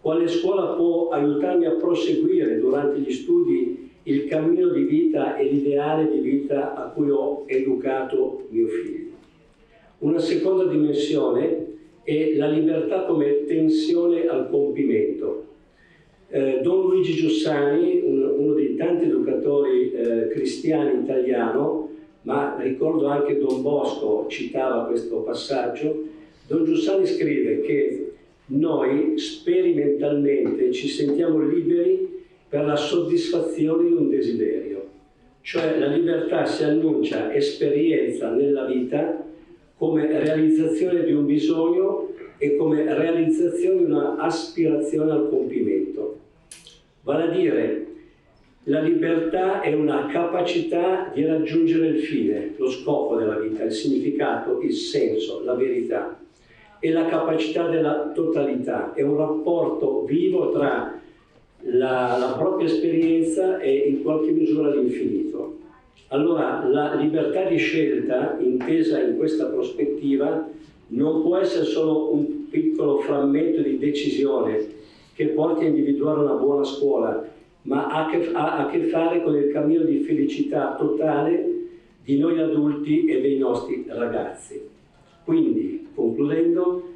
G: Quale scuola può aiutarmi a proseguire durante gli studi il cammino di vita e l'ideale di vita a cui ho educato mio figlio? Una seconda dimensione è la libertà come tensione al compimento. Don Luigi Giussani, uno dei tanti educatori cristiani italiano, ma ricordo anche Don Bosco citava questo passaggio, Don Giussani scrive che noi sperimentalmente ci sentiamo liberi per la soddisfazione di un desiderio, cioè la libertà si annuncia esperienza nella vita come realizzazione di un bisogno e come realizzazione di una aspirazione al compimento. Vale a dire, la libertà è una capacità di raggiungere il fine, lo scopo della vita, il significato, il senso, la verità. E la capacità della totalità, è un rapporto vivo tra la propria esperienza e in qualche misura l'infinito. Allora, la libertà di scelta, intesa in questa prospettiva, non può essere solo un piccolo frammento di decisione che porti a individuare una buona scuola, ma ha a che fare con il cammino di felicità totale di noi adulti e dei nostri ragazzi. Quindi, concludendo,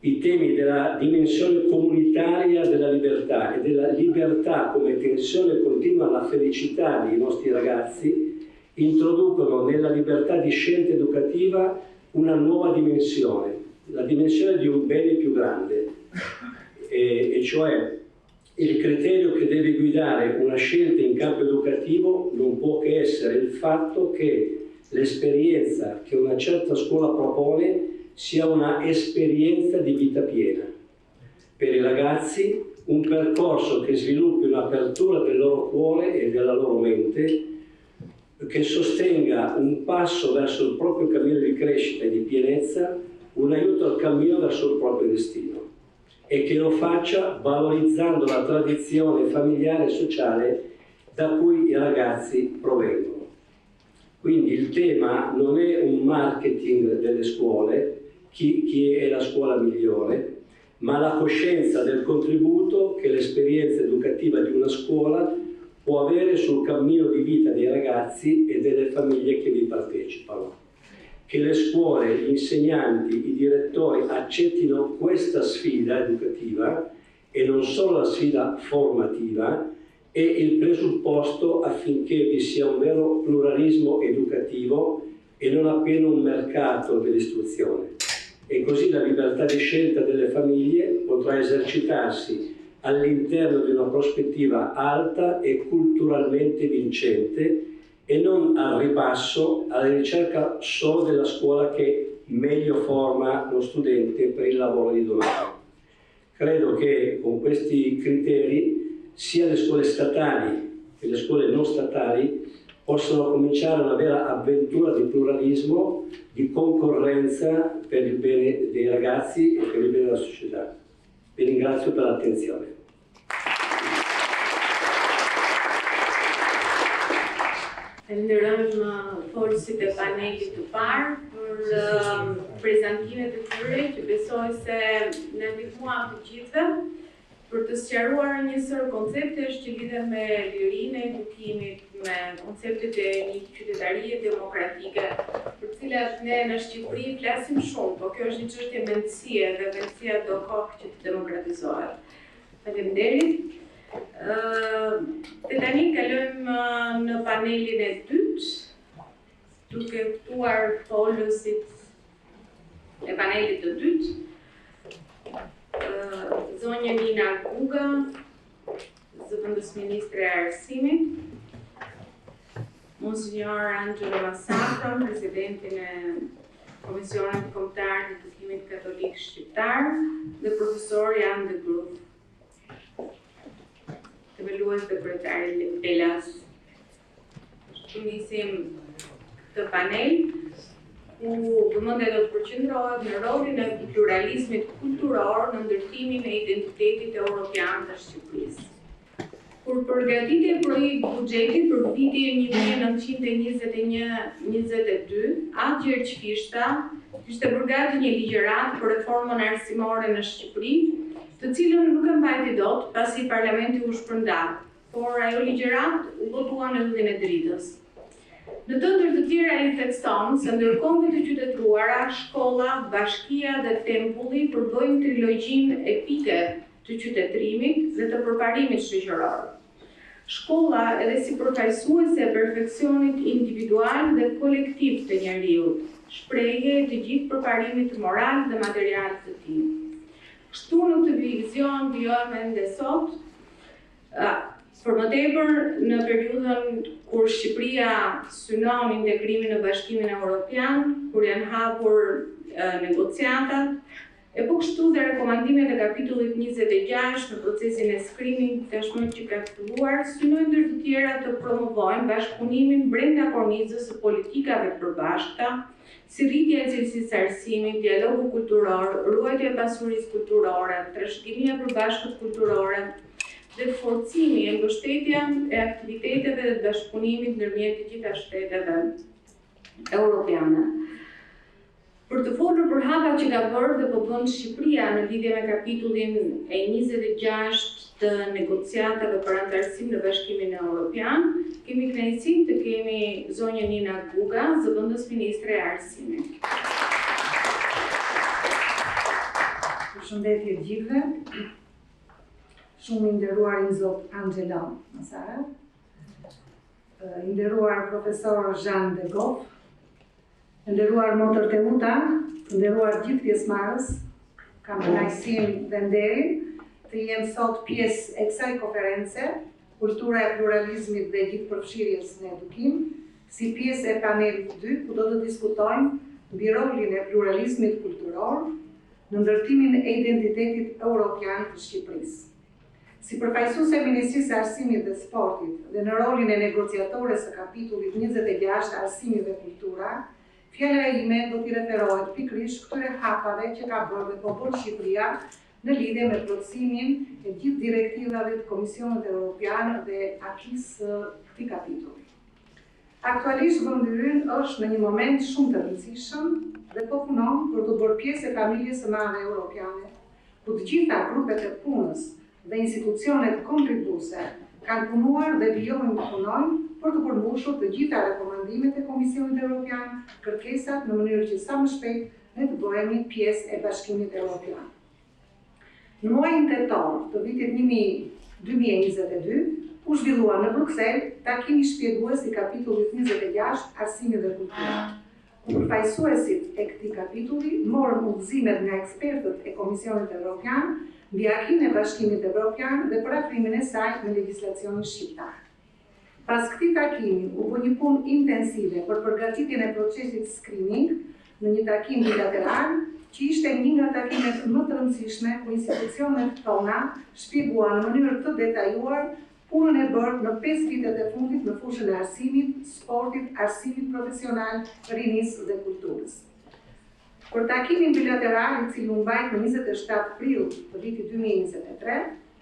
G: i temi della dimensione comunitaria della libertà e della libertà come tensione continua alla felicità dei nostri ragazzi introducono nella libertà di scelta educativa una nuova dimensione, la dimensione di un bene più grande, e cioè il criterio che deve guidare una scelta in campo educativo non può che essere il fatto che l'esperienza che una certa scuola propone sia una esperienza di vita piena. Per i ragazzi un percorso che sviluppi un'apertura del loro cuore e della loro mente, che sostenga un passo verso il proprio cammino di crescita e di pienezza, un aiuto al cammino verso il proprio destino, e che lo faccia valorizzando la tradizione familiare e sociale da cui i ragazzi provengono. Quindi il tema non è un marketing delle scuole, chi è la scuola migliore, ma la coscienza del contributo che l'esperienza educativa di una scuola può avere sul cammino di vita dei ragazzi e delle famiglie che vi partecipano. Che le scuole, gli insegnanti, i direttori accettino questa sfida educativa e non solo la sfida formativa è il presupposto affinché vi sia un vero pluralismo educativo e non appena un mercato dell'istruzione. E così la libertà di scelta delle famiglie potrà esercitarsi all'interno di una prospettiva alta e culturalmente vincente e non al ribasso alla ricerca solo della scuola che meglio forma lo studente per il lavoro di domani. Credo che con questi criteri sia le scuole statali che le scuole non statali possano cominciare una vera avventura di pluralismo, di concorrenza per il bene dei ragazzi e per il bene della società. Vi ringrazio per l'attenzione.
A: Falenderojmë folësit e panelit të parë për prezantimet e tyre që besoj se në ndihmuan të gjithëve për të sqaruar njësër konceptesh që lidhen me lirinë e edukimit, me konceptet e një qytetarie demokratike, për cilat ne në Shqipëri flasim shumë, po kjo është një çështje mendësie dhe mendësia do kohë që të demokratizohet. Faleminderit. Dhe tani kalojmë në panelin e dytë, duke ftuar folësit e panelit të dytë. Zonja Nina Guga, zëvendës ministre e arsimit, Monsignor Angelo Massafra, presidentin e Komisionit Kombëtar të Edukimit Katolik Shqiptar, dhe profesor Jan de Groot, themelues dhe kryetari Elas. Të nisim këtë panel, ku vëmendja do të përqendrohet në rolin e pluralizmit kulturor në ndërtimin e identitetit evropian të Shqipërisë. Kur përgatitej projekti buxheti për vitin 1921-22, atëherë kishte përgatitur një ligjëratë për reformën arsimore në Shqipëri, të cilën nuk e mbajti dot pasi parlamenti u shpërnda, por ajo ligjëratë u votua në Yllin e Dritës. Në të ndër të tjera i thekson se ndërkombët e qytetëruara, shkolla, bashkia dhe tempulli përbëjnë trilogjinë epike të qytetërimit dhe të përparimit shoqëror. Shkolla edhe si përfaqësuese e perfeksionit individual dhe kolektiv të njeriut, shprehje e të gjithë përparimit moral dhe material të tij. Kështu në këtë vizion vijojmë ende sot, për më tepër në periudhën kur Shqipëria synon integrimin në Bashkimin Evropian, kur janë hapur negociatat, e po kështu dhe rekomandimet e kapitullit 26 në procesin e skrimit tashmë që ka filluar, synojnë ndër të tjera të promovojnë bashkëpunimin brenda kornizës së politikave të përbashkëta, si rritja e cilësisë së arsimit, dialogu kulturor, ruajtja e pasurisë kulturore, trashëgimia e përbashkët kulturore, dhe forcimi e mbështetja e aktiviteteve dhe bashkëpunimit ndërmjet të gjitha shteteve europiane. Për të folur për hapat që ka bërë dhe po bën Shqipëria në lidhje me kapitullin e 26 të negociatave për antarësim në Bashkimin Evropian, kemi kënaqësinë të kemi zonjën Nina Guga, zëvendës ministre e arsimit.
H: Përshëndetje të gjithëve. Shumë i nderuar i zot Angelo Massara, i nderuar profesor Jean de Goff, i nderuar motër Teuta, i nderuar gjithë pjesëmarrës, kam kënaqësinë dhe nderin të jem sot pjesë e kësaj konference, Kultura e pluralizmit dhe gjithëpërfshirjes në edukim, si pjesë e panelit 2, ku do të diskutojmë mbi rolin e pluralizmit kulturor në ndërtimin e identitetit evropian të Shqipërisë. Si përfaqësuese e Ministrisë së Arsimit dhe Sportit dhe në rolin e negociatore së kapitullit 26 Arsimi dhe Kultura, fjala ime do t'i referohet pikërisht këtyre hapave që ka bërë dhe po bën Shqipëria në lidhje me plotësimin e gjithë direktivave të Komisionit Evropian dhe akisë këtij kapitulli. Aktualisht vendi ynë është në një moment shumë të rëndësishëm dhe po punon për të bërë pjesë e familjes së madhe europiane, ku të gjitha grupet e punës dhe institucionet kontribuese kanë punuar dhe vijojnë të punojnë për të përmbushur të gjitha rekomandimet e Komisionit Evropian, kërkesat në mënyrë që sa më shpejt ne të bëhemi pjesë e Bashkimit Evropian. Në muajin tetor të vitit 2022 u zhvillua në Bruksel takimi shpjegues i kapitullit 26 Arsimi dhe Kultura. Përfaqësuesit e këtij kapitulli morën udhëzimet nga ekspertët e Komisionit Evropian mbi akinë e Bashkimit Evropian dhe për afrimin e saj me legjislacionin shqiptar. Pas këtij takimi u bë një punë intensive për përgatitjen e procesit screening në një takim bilateral, që ishte një nga takimet më të rëndësishme ku institucionet tona shpjeguan në mënyrë të detajuar punën e bërë në 5 vitet e fundit në fushën e arsimit, sportit, arsimit profesional, rinisë dhe kulturës. Për takimin bilateral, i cili u mbajt në 27 prill të vitit 2023,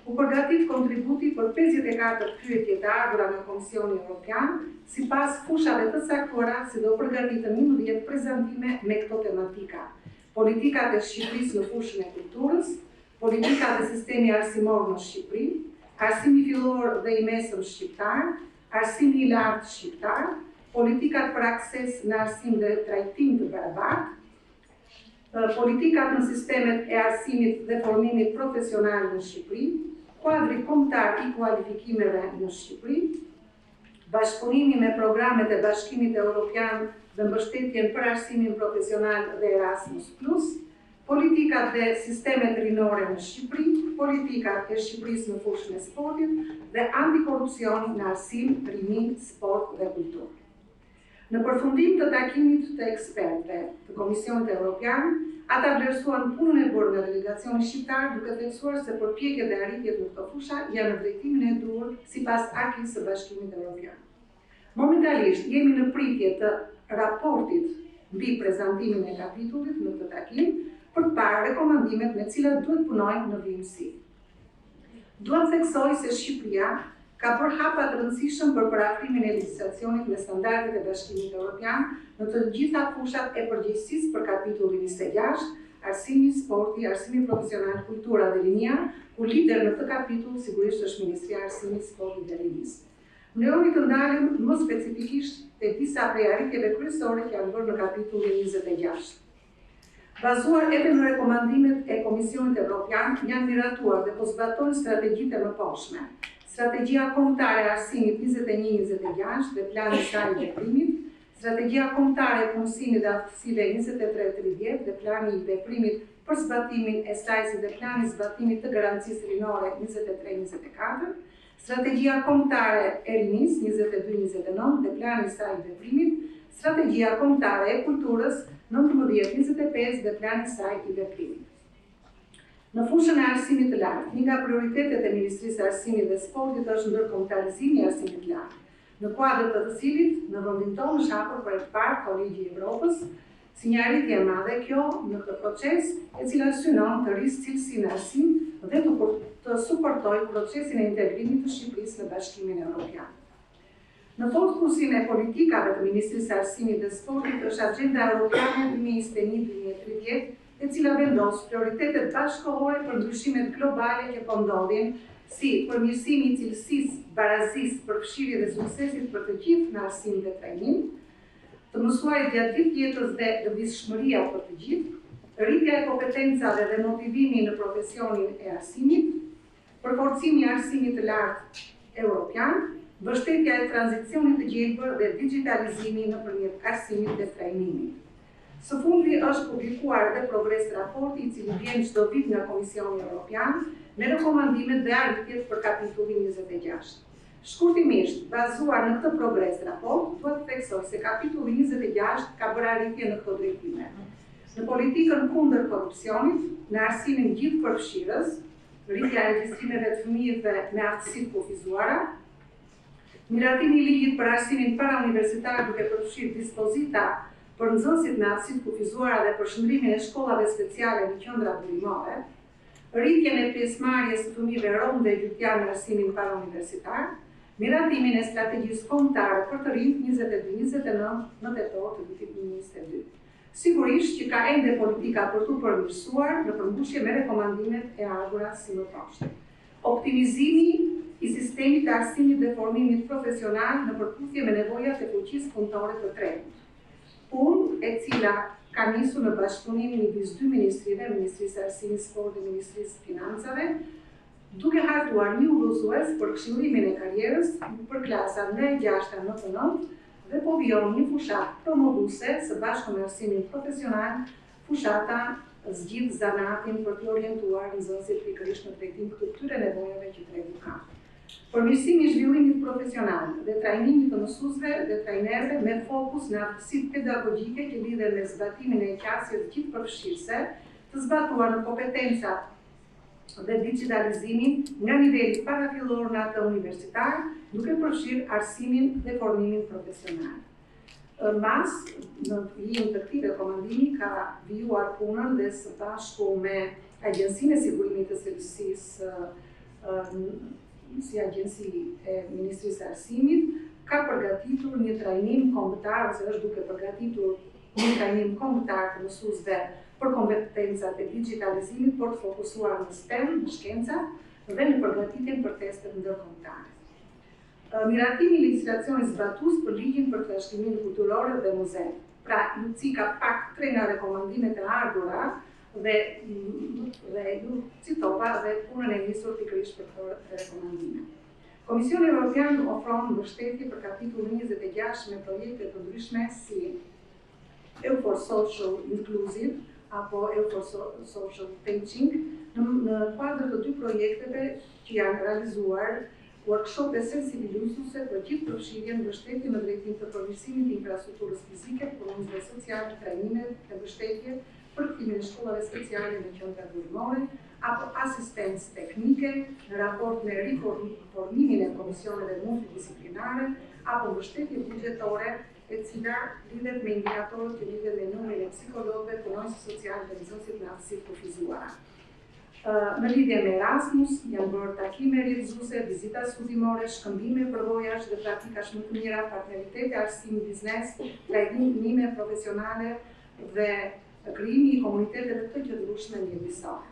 H: u përgatit kontributi për 54 pyetje të ardhura nga Komisioni Evropian, sipas fushave të caktuara se do përgatitën 11 prezantime me këto tematika: politikat e Shqipërisë në fushën e kulturës, politikat e sistemi arsimor në Shqipëri, arsimi fillor dhe i mesëm shqiptar, arsimi i lartë shqiptar, politikat për akses në arsim dhe trajtim të barabartë, politikat në sistemet e arsimit dhe formimit profesional në Shqipëri, kuadri kombëtar i kualifikimeve në Shqipëri, bashkëpunimi me programet e Bashkimit Evropian dhe mbështetjen për arsimin profesional dhe Erasmus+, politikat dhe sistemet rinore në Shqipëri, politikat e Shqipërisë në fushën e sportit dhe antikorrupsioni në arsim, rini, sport dhe kulturë. Në përfundim të takimit të ekspertëve të Komisionit Evropian, ata vlerësuan punën e bërë nga delegacioni shqiptar duke theksuar se përpjekjet dhe arritjet në këto fusha janë në drejtimin e duhur sipas akit së Bashkimit Evropian. Momentalisht jemi në pritje të raportit mbi prezantimin e kapitullit në këtë takim për të parë rekomandimet me cilat duhet punojmë në vijimësi. Dua të theksoj se Shqipëria ka bërë hapa të rëndësishëm për parafrimin e legjislacionit me standardet e Bashkimit Evropian në të gjitha fushat e përgjegjësisë për kapitullin 26, arsimi, sporti, arsimi profesional, kultura dhe rinia, ku lider në këtë kapitull sigurisht është Ministria e Arsimit, Sportit dhe Rinisë. Ndëroni të ndalem më specifikisht te disa prej arritjeve kryesore që janë bërë në kapitullin 26. Bazuar edhe në rekomandimet e Komisionit Evropian, janë miratuar dhe po zbatojnë strategjitë e mëposhme. Strategjia kombëtare e arsimit 21-26 dhe plani i saj i veprimit, strategjia kombëtare e punësimit dhe aftësive 23-30 dhe plani i veprimit për zbatimin e saj si dhe plani i zbatimit të garancisë rinore 23-24, strategjia kombëtare e rinisë 22-29 dhe plani i saj i veprimit, strategjia kombëtare e kulturës 19-25 dhe plani i saj i veprimit. Në fushën e arsimit të lartë, një nga prioritetet e Ministrisë së Arsimit dhe Sportit është ndërkombëtarizimi i arsimit të lartë, në kuadër të të cilit në vendin tonë është hapur për të parë Kolegji i Evropës, si një arritje e madhe kjo në këtë proces, e cila synon të rrisë cilësinë e arsim dhe të suportojë procesin e integrimit të Shqipërisë në Bashkimin Evropian. Në fokusin e politikave të Ministrisë së Arsimit dhe Sportit është Agenda Europiane 2021-2030, e cila vendos prioritetet bashkëkohore për ndryshimet globale që po ndodhin, si përmirësimi i cilësisë, barazisë, përfshirjes dhe suksesit për të gjithë në arsim dhe trajnim, të mësuarit gjatë gjithë jetës dhe lëvizshmëria për të gjithë, rritja e kompetencave dhe motivimi në profesionin e arsimit, përforcimi i arsimit të lartë evropian, mbështetja e tranzicionit të gjelbër dhe digitalizimi nëpërmjet arsimit dhe trajnimit. Së fundi është publikuar dhe progres raporti i cili vjen çdo vit nga Komisioni Evropian me rekomandimet dhe arritjet për kapitullin 26. Shkurtimisht, bazuar në këtë progres raport, duhet të theksoj se kapitulli 26 ka bërë arritje në këto drejtime. Në politikën kundër korrupsionit, në arsimin gjithëpërfshirjes, rritja e regjistrimeve të fëmijëve me aftësitë kufizuara, miratimi i ligjit për arsimin parauniversitar duke përfshirë dispozita për nxënësit me aftësitë kufizuara dhe përshëndrimin e shkollave speciale në qendra burimore, rritjen e pjesëmarrjes së fëmijëve rom dhe egyptian në arsimin parauniversitar, miratimin e strategjisë kombëtare për të rinjt 22-29 në tetor të vitit 2022. Sigurisht që ka ende politika për tu përmirësuar në përmbushje me rekomandimet e ardhura si më poshtë. Optimizimi i sistemit të arsimit dhe formimit profesional në përputhje me nevojat e fuqisë punëtore të tregut. Punë e cila ka nisur në bashkëpunimin midis dy ministrive, Ministrisë së Arsimit, Sportit dhe Ministrisë së Financave, duke hartuar një udhëzues për këshillimin e karrierës për klasat nga e 6-a në të 9 dhe po vijon një fushat promovuese së bashku me arsimin profesional, fushata zgjidh zanatin për të orientuar nxënësit pikërisht në trajtim të këtyre nevojave që tregu ka. Përmirësimi i zhvillimit profesional dhe trajnimit të mësuesve dhe trajnerëve me fokus në aftësitë pedagogjike që lidhen me zbatimin e qasjes gjithëpërfshirëse, të zbatuar në kompetenca dhe digitalizimin nga niveli parafillor në atë universitar, duke përfshirë arsimin dhe formimin profesional. Mbas, në vijim të këtij rekomandimi ka vijuar punën dhe së bashku me Agjencinë e Sigurimit të Sërisisë, si agjenci e Ministrisë së Arsimit, ka përgatitur një trajnim kombëtar, ose është duke përgatitur një trajnim kombëtar të mësuesve për kompetencat e digitalizimit, por të fokusuar në STEM, në shkenca, dhe në përgatitjen për testet ndërkombëtare. Miratimi i legjislacionit zbatues për ligjin për trashëgiminë kulturore dhe muze. Pra, ju cika pak 3 nga rekomandimet e ardhura dhe ju citova dhe punën e nisur pikërisht për këto rekomandime. Komisioni Evropian ofron mbështetje për kapitullin 26 me projekte të ndryshme si EU for Social Inclusive apo EU for Social Teaching në kuadër të 2 projekteve që janë realizuar workshope sensibilizuese për gjithëpërfshirjen, mbështetje në drejtim të përmirësimit të infrastrukturës fizike, punësve sociale, trajnime dhe mbështetje për kthimin e shkollave speciale në qendra burimore, apo asistencë teknike në raport me riformimin e komisioneve multidisciplinare, apo mbështetje buxhetore e cila lidhet me indikatorët që lidhen me numrin e psikologëve, punonjësve socialë dhe nxënësit me aftësi kufizuara. Në lidhje me Erasmus, janë bërë takime rrjedhësuese, vizita studimore, shkëmbime, përvojash dhe pratikash më të mira, partneritete, arsim, biznes, trajnime profesionale dhe krijimi i komuniteteve të qëndrueshme mjedisore.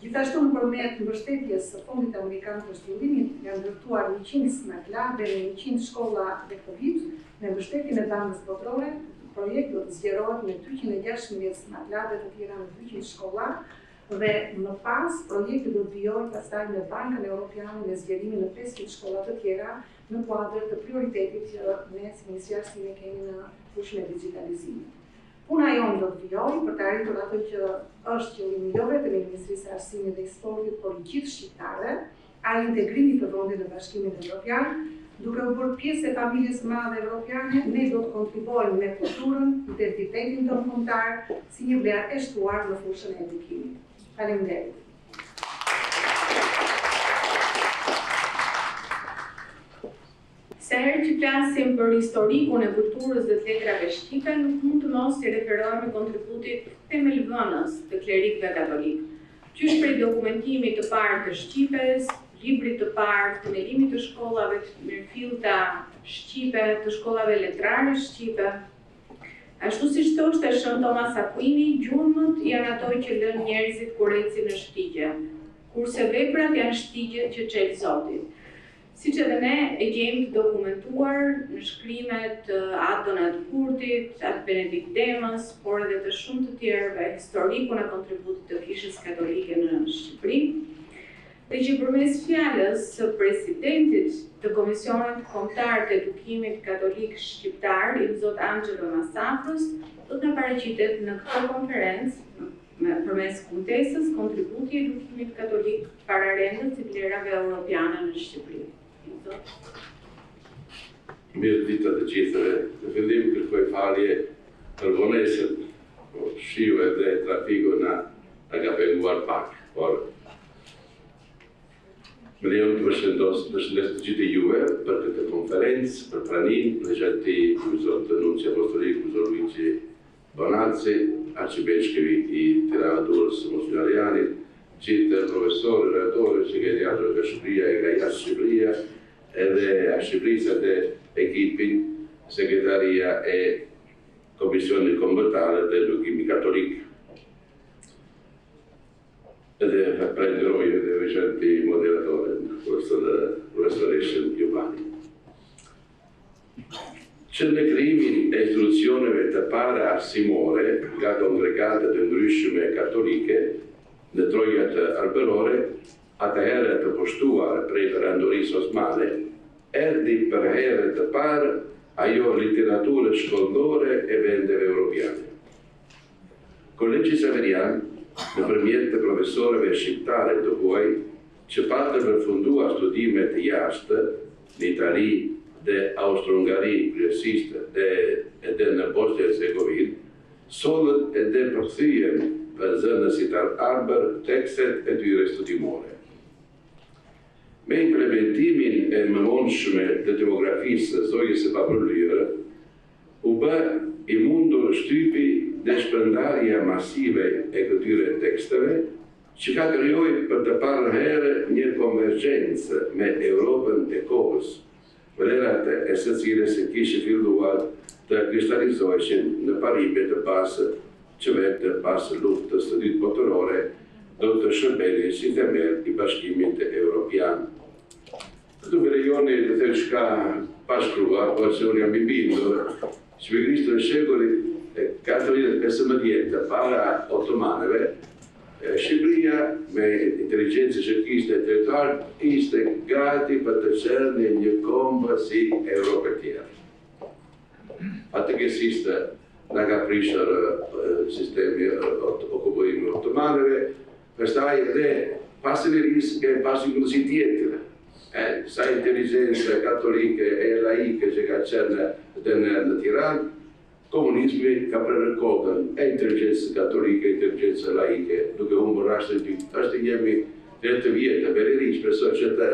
H: Gjithashtu nëpërmjet mbështetjes së Fondit Amerikan të Zhvillimit janë ndërtuar 100 smart labe në 100 shkolla dhe këtë vit, me mbështetjen e Bankës Botërore, projekti do të zgjerohet me 316 smart labe të tjera në 200 shkolla dhe më pas projekti do të vijojë pastaj me Bankën Evropiane me zgjerimin në 500 shkolla të tjera në kuadër të prioritetit që ne si Ministri i Arsimit kemi në fushën e digitalizimit. Puna jonë do të vijojë për të arritur atë që është qëllimi jo vetëm i Ministrisë së Arsimit dhe Sportit, por i gjithë shqiptarëve, ai integrimi të vendit në Bashkimin Evropian. Duke u bërë pjesë e familjes së madhe evropiane, ne do të kontribuojmë me kulturën, identitetin tonë kombëtar, si një vlerë e shtuar në fushën e edukimit. Faleminderit.
A: Se herë që flasim për historikun e kulturës dhe të letrave shqipe, nuk mund të mos i referohemi kontributit themelvënës të klerikëve katolik. Qysh prej dokumentimit të parë të shqipes, librit të parë, themelimit të shkollave të mirëfillta shqipe, të shkollave letrare shqipe. Ashtu siç thoshte Shën Thomas Aquini, gjurmët janë ato që lën njerëzit kur ecin në shtigje, kurse veprat janë shtigjet që çel Zoti. Siç edhe ne e gjejmë të dokumentuar në shkrimet të atë Donat Kurtit, atë Benedikt Demës, por edhe të shumë të tjerëve historikun e kontributit të Kishës Katolike në Shqipëri, dhe që përmes fjalës së presidentit të Komisionit Kombëtar të Edukimit Katolik Shqiptar, i Zot Angelo Masafros, do të na paraqitet në këtë konferencë përmes kuntesës kontributi i edukimit katolik para rendës së vlerave evropiane në Shqipëri.
E: Mirë ditë të gjithëve. Në fillim kërkoj falje për vonesën, po shiu edhe trafiku na ka penguar pak, por më lejon të përshëndes të gjithë juve për këtë konferencë, për pranin, preżenti Zot Nunci Apostolik, Zot Luigi Bonazzi, arcivescovi i Tiranadurës Mosnarianit, gjithë profesorë, relatorë që keni ardhur nga Shqipëria e nga jashtë Shqipëria, edhe a Shqipërisë dhe ekipin, sekretaria e Komisionit Kombëtare të Edukimit Katolik. Edhe prenderò io dei recenti moderatori in questa restoration Giovanni. Që në krijimin e institucioneve të para arsimore nga kongregate të ndryshme katolike në trojat arbërore, atëherë të poshtuar prej perandorisë osmane, erdhi për herë të parë ajo literaturë shkollore e vendeve europiane. Kollegji Severian, nëpërmjet të profesorëve shqiptare të huaj, që pa të përfundua studimet e jashtë në Itali dhe Austro-Ungari kryesisht edhe në Bosnjë-Hercegovinë, sollët edhe përkthyen për zënësit arbër tekstet e tyre studimore. Me implementimin e mëmonshme të demografisë së zojës së papërlyre, u bë i mundur shtypi dhe shpërndarja masive e këtyre teksteve, që ka krijoj për të parë herë një konvergjencë me Europën e kohës, vlerat e së cilës e kishte filluar të kristalizoheshin në parimet të pasë që vetë pas luftës së dytë botërore do të shërbenin si themel i bashkimit evropian. Këtu me lejoni të them çka pa shkruar, por se unë jam i bindur, që në shekullit e 14-15 para otomanëve, Shqipëria me inteligencë që kishte territor ishte gati për të qenë një kombë si Europë tjerë. Fatkeqësisht na ka prishur sistemi okupimi otomanëve, pastaj edhe pasërisht e pasi mundësi tjetër. Sa inteligencë katolike e laike që ka qenë në Tiranë, komunizmi ka prerë kokën e inteligencë katolike, inteligencë laike, duke humbur rastin e dytë. Ashtë jemi 30 vjetë, veri shpresoj që të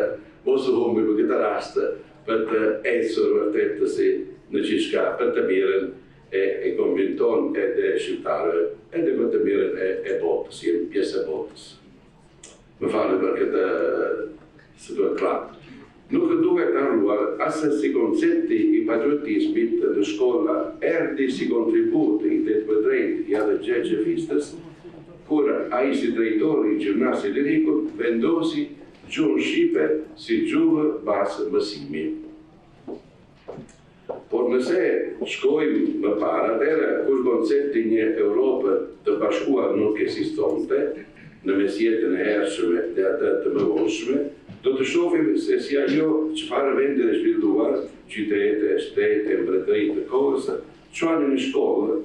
E: mos u humbim në këtë rast për të ecur vërtetësi në gjithçka, për të mirën e kombin ton edhe shqiptarëve, edhe për të mirën e botës, jemi pjesë e botës. Më falë për këtë së duhet klapë. Nuk duhet harruar asë si koncepti i patriotismit në shkolla erdhi si kontribut i të drejt i adhe gjegje-fistës, kur a i si drejtori i gjimnasi lirikut vendosi gjuhën shqipe si gjuhë basë mësimi. Por nëse shkojmë më parë, atëherë kur koncepti një Europë të bashkuar nuk ekzistonte, në mesjetën e hershme dhe atë të mëvonshme, do të shohim se si ajo çfarë vende e zhvilluar, qytete, shtete, mbretëri të kohës, çuani në shkollë,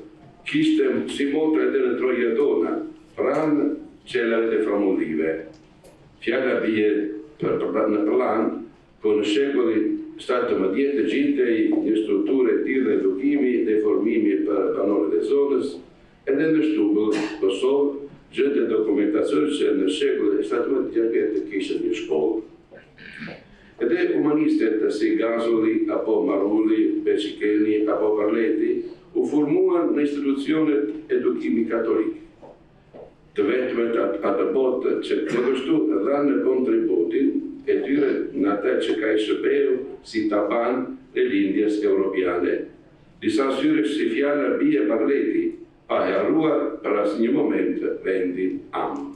E: kishte si moto edhe në troja tona, pranë qelave të famullive. Fjala bie në plan, po në shekullin 17 gjintej një strukturë e tillë edukimi dhe formimi për banorët e zonës, edhe në Shtubull, Kosovë, gjënde dokumentacion që në shekullin 17 kishte një shkollë. Edhe humanistet si Gazoli, apo Marulli, Becikeni, apo Barleti, u formuan në institucionet edukimi katolik. Të vetëmet atë botë që këtështu dhanë në kontributin e tyre në atë që ka i shërbeu si taban e lindjes europiane. Disa syre si fjala bie Barleti, pa harruar për asë një moment vendin amë.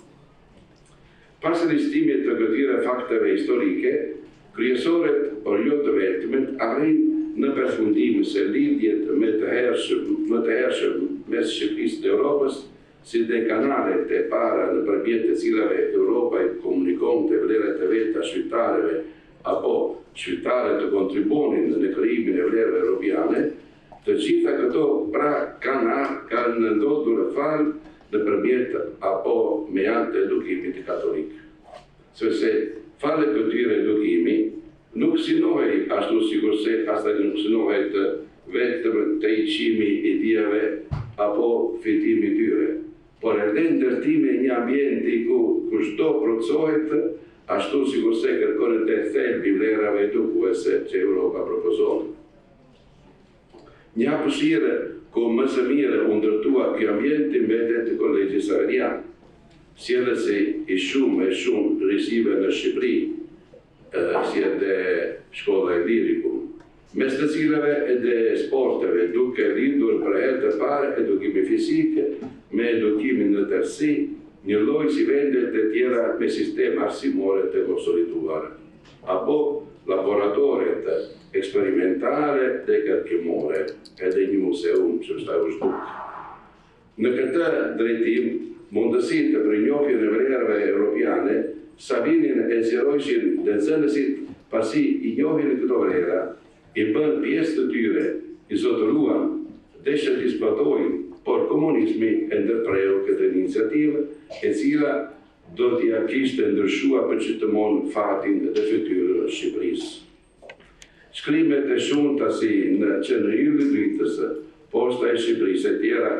E: Pas listimit të këtyre fakteve historike, kryesoret por jo të vetëmet arrin në përfundim se lidhjet më të hershëm mes Shqipërisë dhe Europës, si dhe kanalet e para nëpërmjet të cilave Europa i komunikonte vlerat e veta shqiptarëve apo shqiptarët të kontribuonin në krijimin e vlerave evropiane, të gjitha këto pra kanë ndodhur fal nëpërmjet apo me anë të edukimit katolik. Sepse fale këtyre edukimi nuk synohej ashtu sikurse asaj nuk synohet vetëm të iqimi i dijave apo fitimi tyre, por edhe ndërtimi i një ambienti ku çdo procohet ashtu sikurse kërkon të thelbi vlerave edukuese që Europa propozon. Një hapësirë ku më së mire u ndërtua ky ambienti mbetet të Kolegji Saverian, sjellësi i shumë rrisive në Shqipëri, si edhe shkolla e lirikum, mes të cilave edhe sporteve, duke lindur për herë të parë edukimi fizik me edukimin në tërësi, një lloj si vendet e tjera me sistem arsimore të konsoliduar, apo laboratoret eksperimentale dhe kërkimore, edhe një museum që është zhduk. Në këtë drejtim, mundësit të përnjohjen e vlerave europiane, Savinin e zjerojshin dhe nxënësit pasi i njohin këto vlera, i bën pjesë të tyre, i zotëruan dhe që të zbatojnë, por komunizmi e ndërpreu këtë iniciativë, e cila do t'ia kishte ndryshua për që të mon fatin dhe fytyrën e Shqipërisë. Shkrimet e shumta që në hyrje dritës, posta e Shqipërisë e tjera,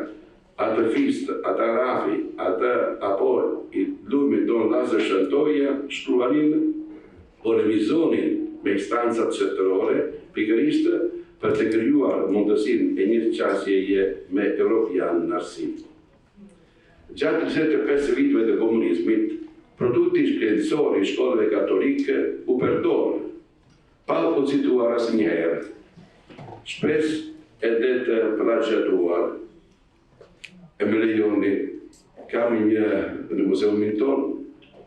E: atë Fistë, atë Arafi, atë apo i lumit Don Lazar Shëntoja, shkruanin o revizonin me instancat shtetërore, pikërisht për të krijuar mundësinë e një qasjeje me evropian në arsim. Gjatë 25 viteve të komunizmit, produkti shkencor i shkollave katolike u përdorë, pa u cituar asnjëherë, shpesh edhe të plagiatuar. E më lejoni, kam në muzeumin ton,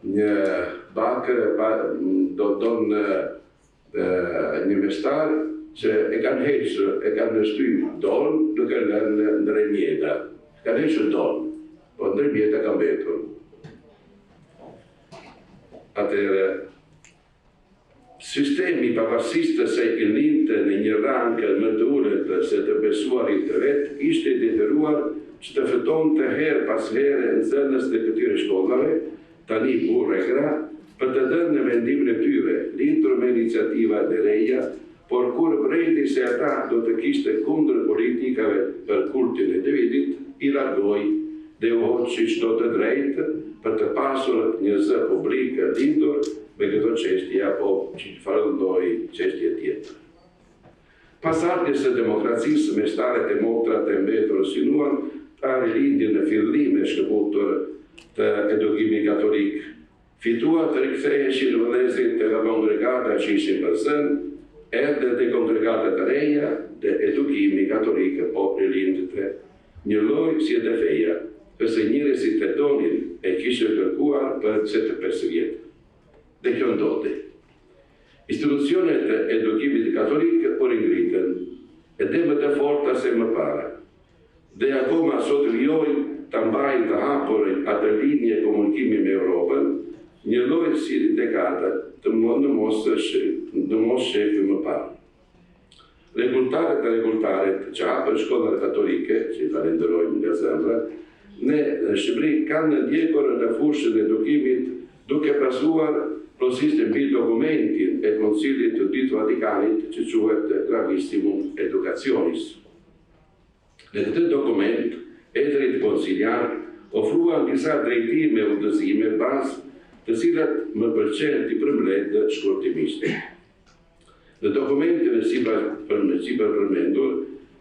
E: një bakë, do tonë një mestar, që e kanë heqë, e kanë shtyr dorën, duke lënë në remjeta. Kanë heqë dorën, po në remjeta ka mbetur. Atëherë, sistemi pavarësisht se i lindte në një rang më të ulët se të besuarit të vetë, ishte detyruar që të fitonte herë pas here nxënës të këtyre shkollave, tani burra e gra, për të dhënë në vendimin e tyre, lindur me iniciativa të reja, por kur vrejti se ata do të kishte kundër politikave për kultin e Davidit, i largoi dhe u hoqi çdo të drejtë për të pasur një zë publike lindur me këto çështje apo që farëndoi çështje tjetër. Pas ardhjes së demokracisë, mestarët e motrat e mbetur synuan ta rilindjen në fillim e shkëputur të edukimit katolik. Fitua të riktheheshin vëllezërit të kongregata që ishin për zën, edhe dhe kongregata të reja dhe edukimi katolik po rilindte. Një lloj si edhe feja, përse njerëzit e donin e kishin kërkuar për 75 vjet. Dhe kjo ndodhi. Institucionet e edukimit katolik po ringritën, edhe më të forta se më para. Dhe akoma sot vjojnë të mbajnë të hapur atë linje komunikimi me Europën, një lloj si dekada të mos shefi më parë. Regulltarët që hapën shkollat katolike, që i falenderojmë nga zemra, ne në Shqipëri kanë ndjekur në fushën e edukimit duke pasuar plotësisht mbi dokumentin e Koncilit të Dytë Vatikanit që quhet Gravissimum Educationis. Në këtë dokument, etrit konciliar ofruan disa drejtime e udhëzime bazë të cilat më pëlqen t'i përmbledh shkurtimisht. Në dokumentin e sipër përmendur,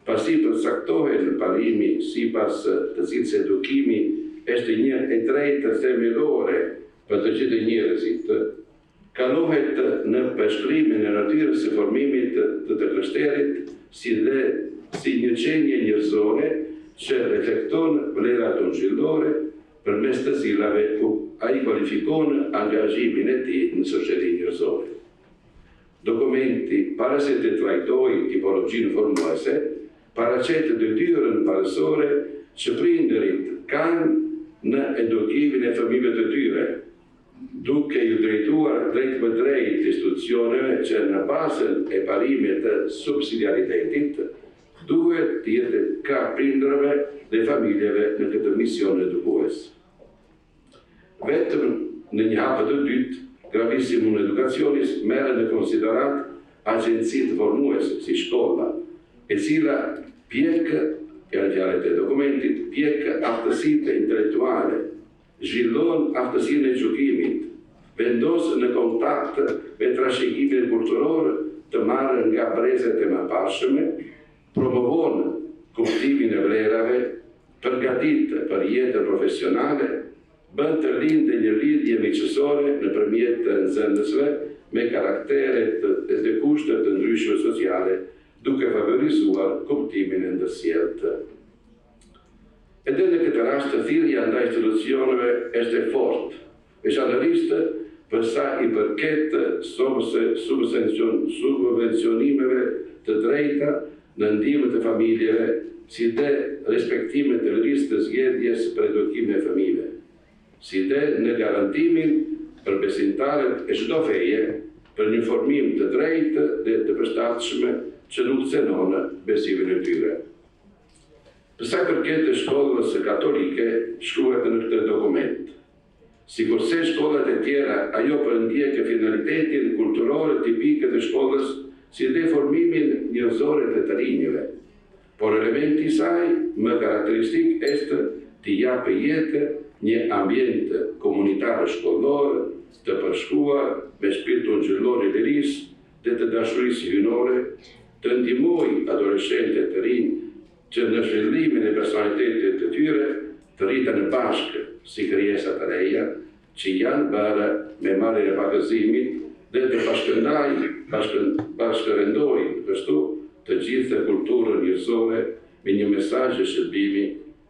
E: pasi përcaktohen parimi sipas të cilës edukimi është një e drejtë themelore për të gjithë njerëzit, kalohet në përshkrimin e natyrës së formimit të krishterët si një qenie njerëzore që reflekton vlerat ungjillore përmes të cilave ku ai kualifikon angazhimin e tij në shoqërinë njerëzore. Dokumenti, para se të trajtojë tipologjinë formuese, paraqet detyrën parësore që prindërit kanë në edukimin e fëmijëve të tyre, duke ju drejtuar drejt më drejt institucioneve që në bazën e parimit të subsidiaritetit duhet të jetë ka prindërve dhe familjeve në këtë mision edukues. Vetëm në një hapë të dytë, Gravissimum Educationis merret në konsiderat agjencitë formuese si shkolla, e cila pjek, janë fjalët e dokumentit, pjek aftësitë intelektuale, zhvillon aftësinë e gjykimit, vendos në kontakt me trashëgimin kulturor të marrë nga brezet e mëparshme, promovon kuptimin e vlerave, përgatit për jetën profesionale, bën të lindë një lidhje miqësore nëpërmjet të nxënësve me karakteret dhe kushtet të ndryshme sociale, duke favorizuar kuptimin e ndërsjelltë. Edhe në këtë rast thirrja ndaj institucioneve është e fortë, veçanërisht për sa i përket subvencionimeve të drejta në ndihmë të familjeve, si dhe respektimit të lirisë të zgjedhjes për edukimin e fëmijëve, si dhe në garantimin për besimtarët e çdo feje për një formim të drejtë dhe të përshtatshme që nuk cënon besimin e tyre. Për sa i përket të shkollës katolike, shkruhet në këtë dokument. Sikurse shkollat e tjera, ajo përndjek finalitetin kulturore tipike të shkollës si dhe formimin njerëzore të të rinjve. Por elementi i saj më karakteristik është të japë jetë një ambient komunitar shkollor të përshkuar me shpirtun gjellor i liris dhe të dashurisë hynore, të ndihmoj adoleshente të rinj që në zhvillimin e personalitetit të tyre të rritën bashkë si krijesa të reja, që janë bërë me marrjen e pagëzimit dhe të bashkërendojnë kështu të gjithë kulturën njerëzore me një mesazh shërbimi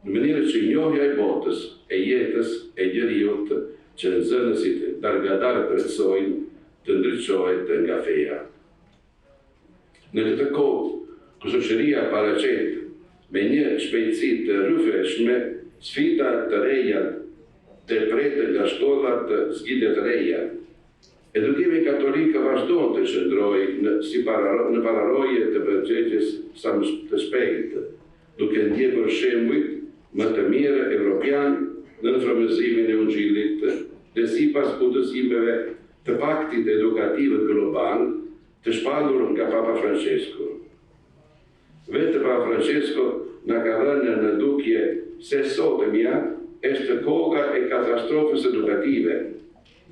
E: në mënyrë që njohja e botës, e jetës, e njeriut që nxënësit dargadar përcojnë të ndriçohet nga feja. Në këtë kohë, ku shoqëria paraqet me një shpejtësi të rrëfeshme sfida të reja të pretë nga shkollat zgjidhje të reja, edukimi katolik vazhdon të qëndrojë në pararoje të përgjegjes sa më të shpejtë, duke ndjekur shembujt më të mirë evropian në frymëzimin e Ungjillit dhe sipas udhëzimeve të paktit edukativ global të shpallur nga Papa Francesco. Vetë Papa Francesco na ka rënë në dukje se sotëmja është koha e katastrofës edukative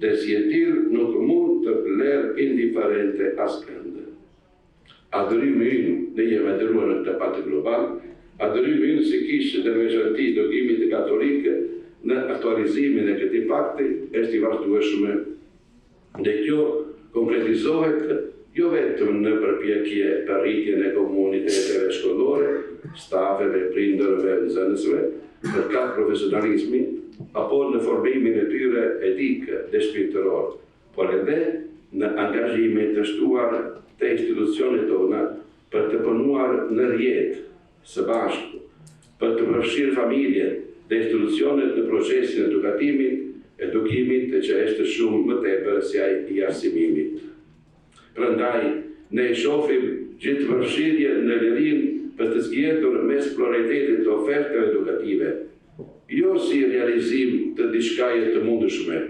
E: dhe si e tillë nuk mund të vlerë indiferente askënd. Adhërimi ynë, ne jemi adhëruar në këtë pakt global, adhërimi ynë si kishë dhe veçanti edukimit katolik në aktualizimin e këtij pakti është i vazhdueshëm dhe kjo konkretizohet jo vetëm në përpjekje për rritjen e komuniteteve shkollore, stafeve, prindërve, nxënësve, për ka profesionalizmi, apo në formimin e tyre etik dhe shpirtëror, por edhe në angazhimin të shtuar të institucionet tona për të punuar në rrjet së bashku, për të përfshirë familjen dhe institucionet në procesin edukimit që është shumë më tepër se ai i arsimimit. Prandaj, ne shohim gjithëpërfshirje në lirin për të zgjedhur mes pluralitetit të ofertave edukative, jo si realizim të diçkaje të mundshme,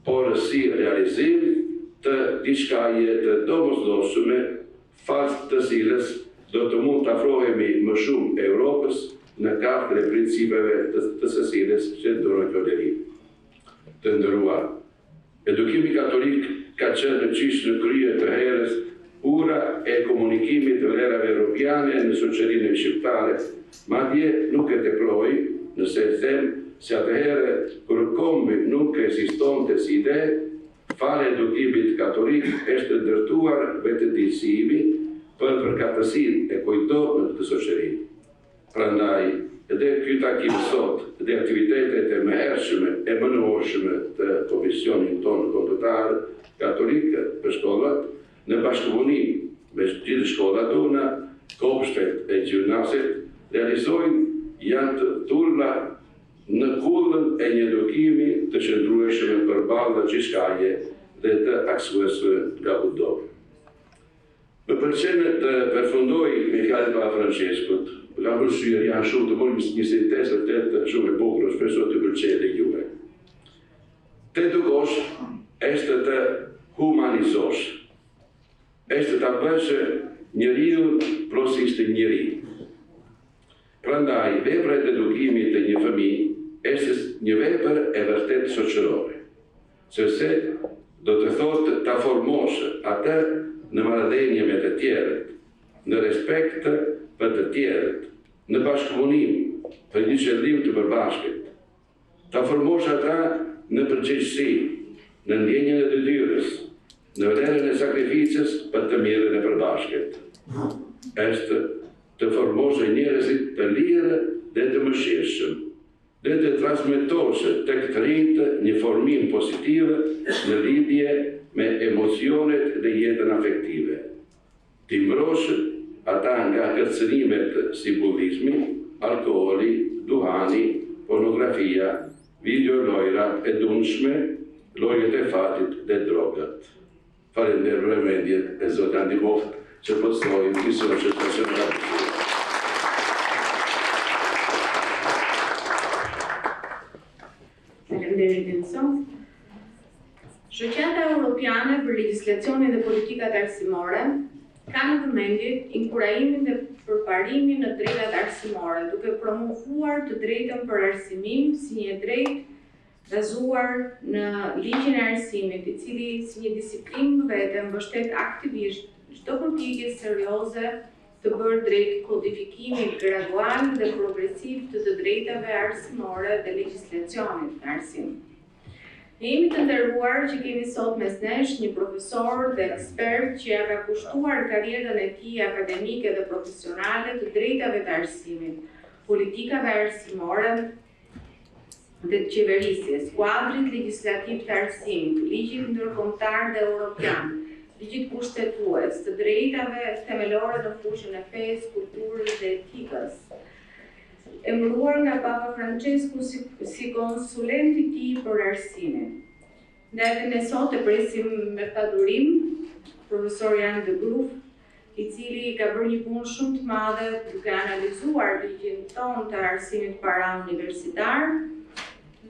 E: por si realizim të diçkaje të domosdoshme, fat të cilës do të mund të afrohemi më shumë Europës në kapën e principeve të së cilës që ndronë kjo deri. Të nderuar, edukimi katolik ka qenë qysh në krye të herës ura e komunikimit të vlerave evropiane në shoqërinë shqiptare, madje nuk e teproi nëse e them se atëherë kur kombi nuk ekzistonte si ide, fare edukimit katolik është ndërtuar vetëdijësimi për përkatësinë e kujto në këtë shoqëri. Prandaj, edhe ky takim sot dhe aktivitetet e mëhershme e mënueshme të komisionit tonë kombëtar katolik për shkollat në bashkëpunim me gjithë shkollat tona, kopshtet e gjimnazit realizojnë janë të tulla në kullën e një edukimi të qëndrueshëm përballë gjithçkaje dhe të aksueshëm nga kudo. Më pëlqen të përfundoj me fjalët e Papa Franceskut. Kam përshtyr janë shumë të bëjmë një sintezë të shumë e bukur, shpesh të pëlqejë dhe juve. Të edukosh është të humanizosh. Është ta bësh njeriu plotësisht njeri. Prandaj, vepra e edukimit të një fëmijë është një vepër e vërtet shoqërore, sepse do të thotë ta formosh atë në marrëdhënie me të tjerët, në respekt për të tjerët, në bashkëpunim për një qëllim të përbashkët. Ta formosh ata në përgjegjësi, në ndjenjën e detyrës, në vlerën e sakrificës për të mirën e përbashkët. Është të formosh njerëzit të lirë dhe të mëshirshëm, dhe të transmetosh tek të rinjtë një formim pozitiv në lidhje me emocionet dhe jetën afektive. T'i mbrosh ata nga kërcënimet si bullizmi, alkooli, duhani, pornografia, videolojrat e dunshme, lojët e fatit dhe drogat. Falenderoj vëmendjen e Zotit na ndihmoft që përsojmë misionin që të shërbejmë.
A: Faleminderit Nelson. Evropiane për Legjislacionin dhe Politikat Arsimore ka në vëmendje inkurajimin dhe përparimin në drejtat arsimore, duke promovuar të drejtën për arsimim si një drejtë bazuar në ligjin e arsimit, I cili si një disiplinë vetë mbështet aktivisht çdo politikë serioze të bërë drejt kodifikimit gradual dhe progresiv të drejtave arsimore dhe legjislacionit të arsimit. Ne jemi të nderuar që kemi sot mes nesh një profesor dhe ekspert që ja ka kushtuar karrierën e tij akademike dhe profesionale të drejtave të arsimit, politikave arsimore dhe të qeverisjes, kuadrit legjislativ të arsimit, ligjit ndërkombëtar dhe evropian, ligjit kushtetues, të drejtave themelore në fushën e fesë, kulturës dhe etikës. Emëruar nga Papa Francesku si konsulent I tij për arsimin. Ndërtën e sot e presim me padurim profesor Jan de Groef, I cili ka bërë një punë shumë të madhe duke analizuar ligjin tonë të arsimit para-universitar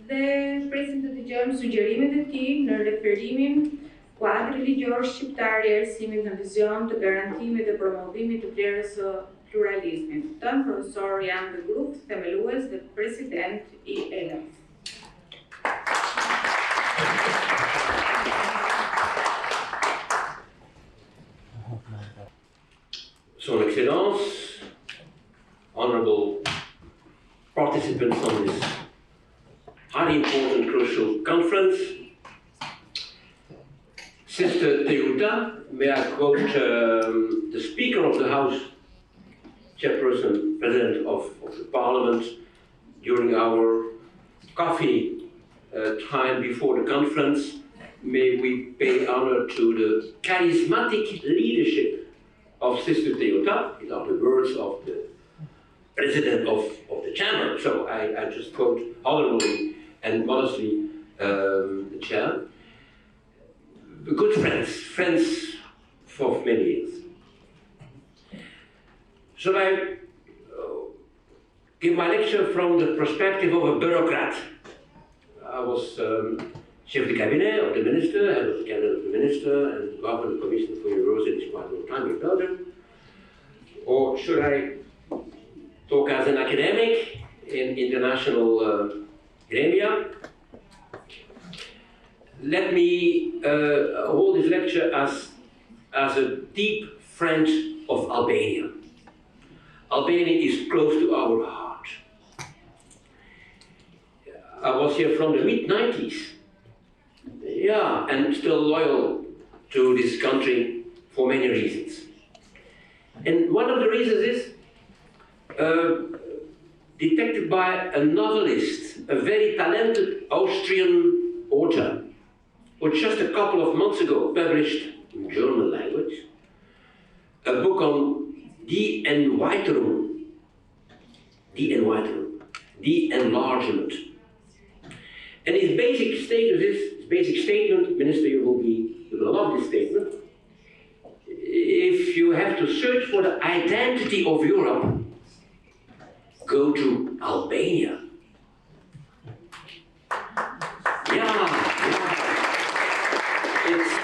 A: dhe presim të dëgjojmë sugjerimet e tij në referimin kuadri ligjor shqiptar I arsimit në vizion të garantimit dhe promovimit të vlerës së pluralizmit. Tën profesor Jan de Groef, themelues dhe president I ELA.
I: Son Excellence, honorable participants on this highly important, crucial conference, Sister Teuta, may I quote the Speaker of the House, Chairperson, President of the Parliament, during our coffee time before the conference. May we pay honor to the charismatic leadership of Sister Teuta. These are the words of the President of the Chamber. So I just quote honorably and modestly the Chair. Good friends for many years. Shall I give my lecture from the perspective of a bureaucrat? I was Chef de Cabinet of the Minister, head of the Cabinet of the Minister, and governed the Commission for Universities quite a long time in Belgium. Or should I talk as an academic in international gremia? Let me hold this lecture as a deep friend of Albania. Albania is close to our heart. I was here from the mid-90s. Yeah, and still loyal to this country for many reasons. And one of the reasons is detected by a novelist, a very talented Austrian author, who just a couple of months ago published in German language a book on die Erweiterung, the enlargement. And his basic statement, Minister, you will love this statement. If you have to search for the identity of Europe, go to Albania.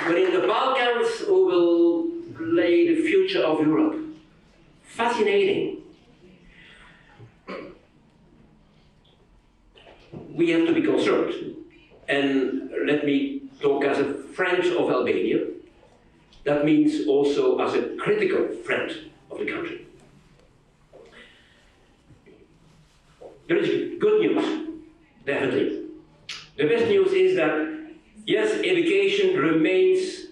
I: But in the Balkans, we will lay the future of Europe. Fascinating. We have to be concerned. And let me talk as a friend of Albania. That means also as a critical friend of the country. There is good news, definitely. The best news is that, yes, education remains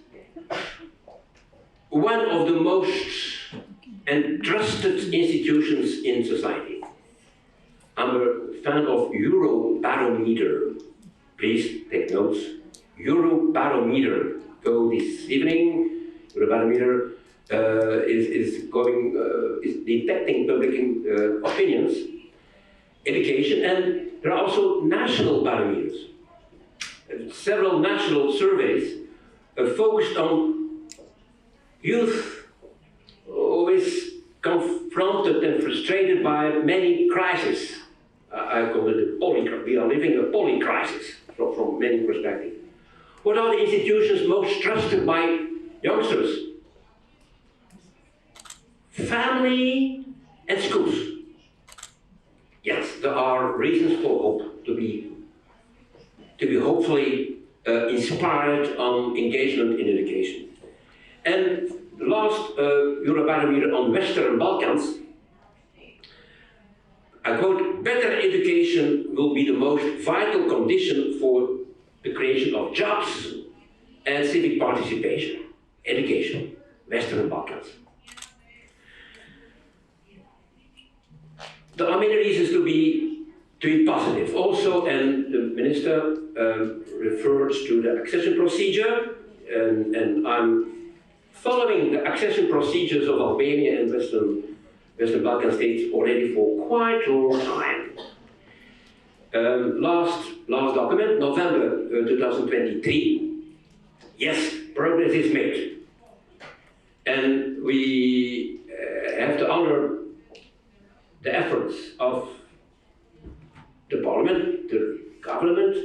I: one of the most trusted institutions in society. I'm a fan of Eurobarometer. Please take notes. Eurobarometer. Go this evening. Eurobarometer is detecting public opinions, education, and there are also national barometers. Several national surveys focused on youth who is confronted and frustrated by many crises. I call it a polycrisis. We are living a polycrisis from many perspectives. What are the institutions most trusted by youngsters? Family and schools. Yes, there are reasons for hope to be hopefully inspired on engagement in education. And the last Eurobarometer on Western Balkans, I quote, better education will be the most vital condition for the creation of jobs and civic participation. Education, Western Balkans. There are many reasons to be positive. Also, and the minister refers to the accession procedure, and I'm following the accession procedures of Albania and Western Balkan states already for quite a long time. Last document, November 2023. Yes, progress is made, and we have to honor the efforts of the parliament, the government,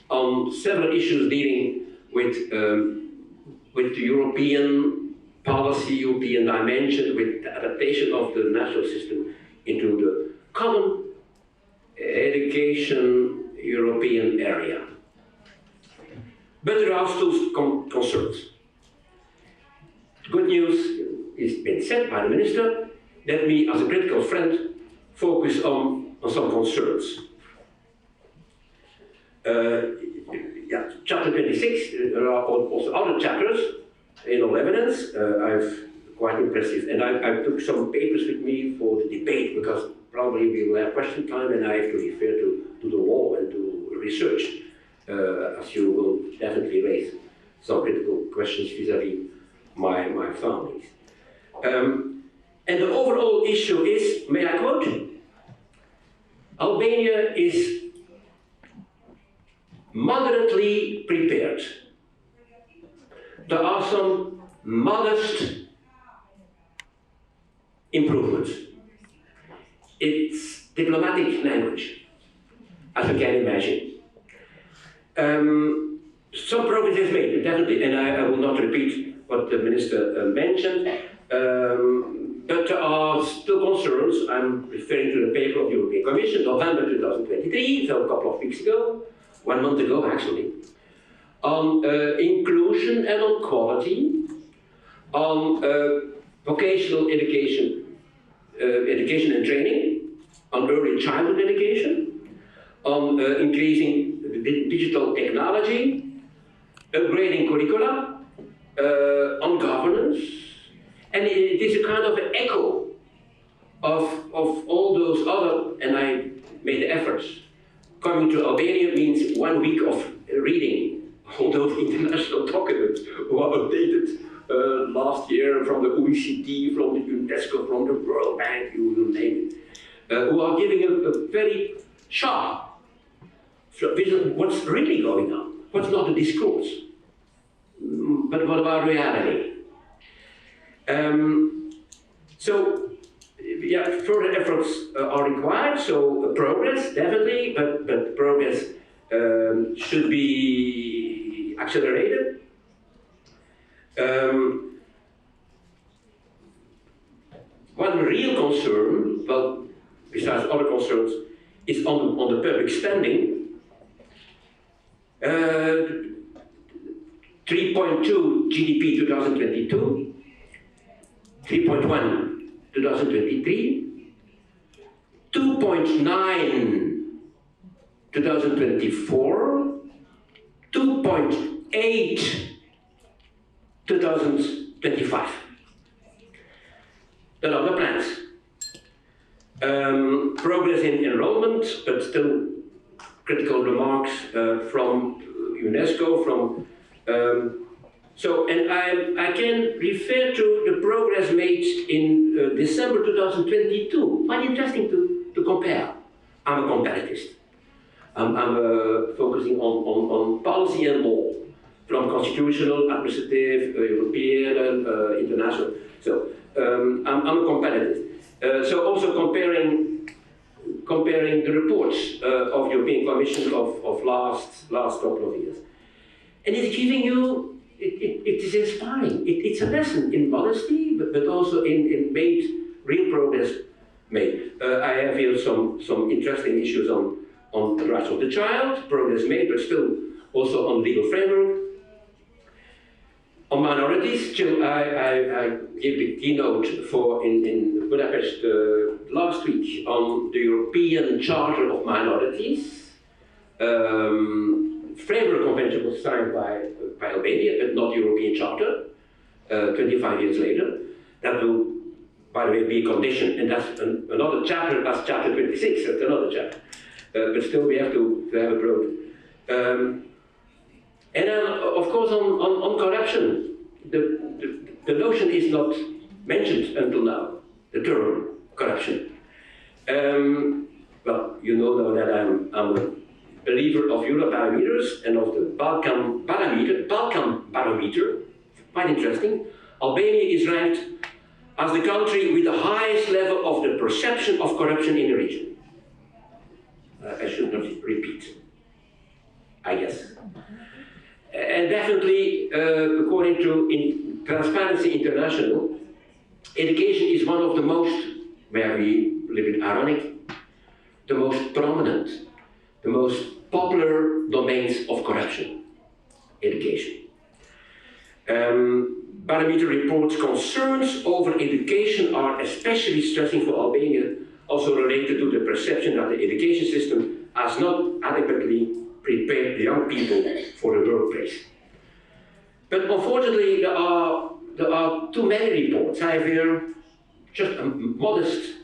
I: on several issues dealing with the European policy, European dimension, with the adaptation of the national system into the common education European area. But there are still concerns. Good news is been said by the minister. Let me, as a critical friend, focus on some concerns. Chapter 26, there are also other chapters in all evidence. I've quite impressive, and I took some papers with me for the debate, because probably we will have question time and I have to refer to the law and to research, as you will definitely raise some critical questions vis-à-vis my findings. And the overall issue is, may I quote, Albania is moderately prepared. There are some modest improvements. It's diplomatic language, as you can imagine. Some progress is made, definitely, and I will not repeat what the minister mentioned, but there are still concerns. I'm referring to the paper of the European Commission, November 2023, so a couple of weeks ago, 1 month ago actually, on inclusion and on quality, on vocational education, education and training, on early childhood education, on increasing digital technology, upgrading curricula, on governance, and it is a kind of an echo of all those other, and I made the efforts. Coming to Albania means 1 week of reading all those international documents who are updated last year from the OECD, from the UNESCO, from the World Bank, you name it, who are giving a very sharp vision of what's really going on, what's not the discourse, but what about reality. So, yeah, further efforts are required, so progress, definitely, but progress should be accelerated. One real concern, well, besides other concerns, is on the public spending. 3.2 GDP 2022, 3.1 2023, 2.9 2024, 2.8 2025. There are the plans. Progress in enrollment, but still critical remarks from UNESCO, from and I can refer to the progress made in December 2022. Quite interesting to compare. I'm a comparativist. I'm focusing on policy and law, from constitutional, administrative, European, international. So I'm a comparativist. So also comparing the reports of European Commission of last couple of years. And it's giving you, it is inspiring. It's a lesson in modesty, but also in made real progress made. I have here some interesting issues on the rights of the child, progress made, but still also on legal framework. On minorities, I gave the keynote in Budapest last week on the European Charter of Minorities. Framework Convention was signed by Albania, but not the European Charter, 25 years later. That will, by the way, be a condition, and that's another chapter, that's chapter 26, that's another chapter. But still we have to have a broad. And then, of course, on corruption, the notion is not mentioned until now, the term corruption. Well, you know that I'm a believer of Eurobarometers and of the Balkan Barometer, quite interesting. Albania is ranked as the country with the highest level of the perception of corruption in the region. I should not repeat, I guess. And definitely, according to Transparency International, education is one of the most, very a little bit ironic, the most prominent, the most popular domains of corruption, education. Barometer reports concerns over education are especially stressing for Albania, also related to the perception that the education system has not adequately prepared the young people for the workplace. But unfortunately, there are too many reports. I have here just a modest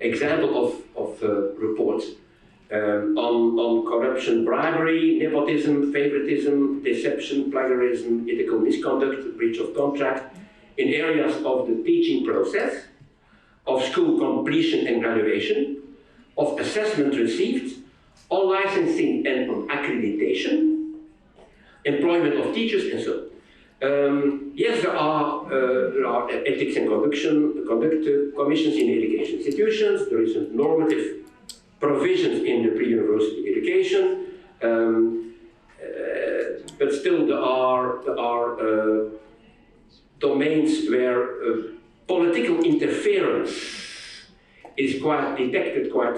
I: example of reports on corruption, bribery, nepotism, favoritism, deception, plagiarism, ethical misconduct, breach of contract in areas of the teaching process, of school completion and graduation, of assessment received, on licensing and on accreditation, employment of teachers, and so on. Yes, there are ethics and conduct commissions in education institutions. There is a normative provisions in the pre-university education, but still there are domains where political interference is detected quite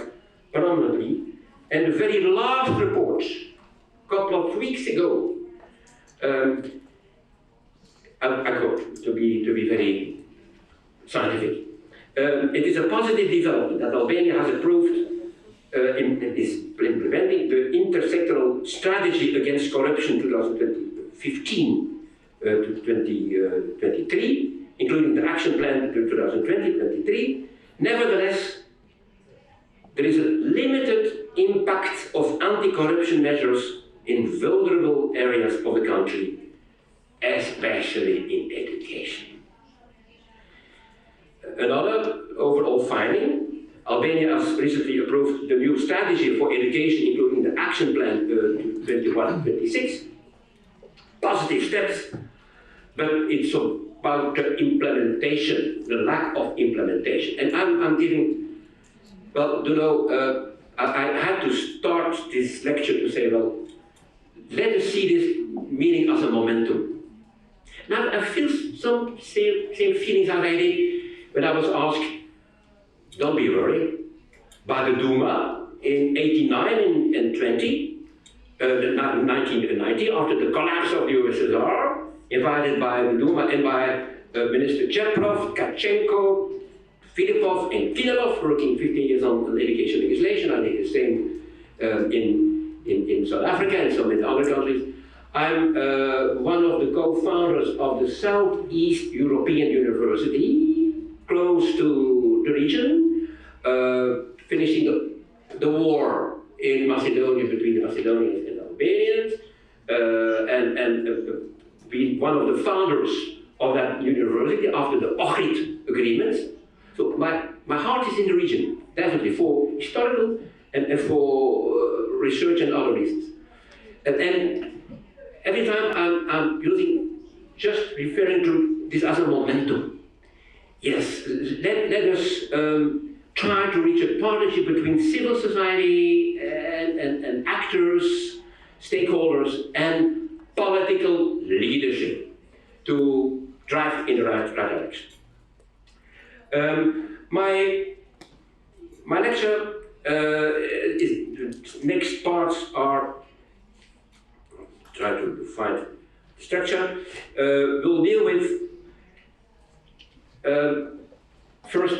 I: prominently. And the very last report, a couple of weeks ago, I quote, to be very scientific. It is a positive development that Albania has approved is implementing the intersectoral strategy against corruption 2015 to 2023, including the action plan to 2020-23. Nevertheless, there is a limited impact of anti-corruption measures in vulnerable areas of the country, especially in education. Another overall finding, Albania has recently approved the new strategy for education, including the action plan 21-26. Positive steps, but it's about the implementation, the lack of implementation. And I'm giving, well, you know, I had to start this lecture to say, well, let us see this meeting as a momentum. Now, I feel some same feelings already when I was asked, don't be worried, by the Duma in 89 and 20, 1990, after the collapse of the USSR, invited by the Duma and by Minister Cheprov, Katchenko, Filipov, and Kinelov, working 15 years on education legislation. I did the same in South Africa and some in other countries. I'm one of the co-founders of the Southeast European University, close to the region, finishing the war in Macedonia between the Macedonians and Albanians, and being one of the founders of that university after the Ohrid agreements. So my heart is in the region, definitely, for historical and for research and other reasons. And every time I'm using, just referring to this as a momentum. Yes, let us try to reach a partnership between civil society and actors, stakeholders, and political leadership to drive in the right direction. My lecture, the next parts are, try to find structure, will deal with first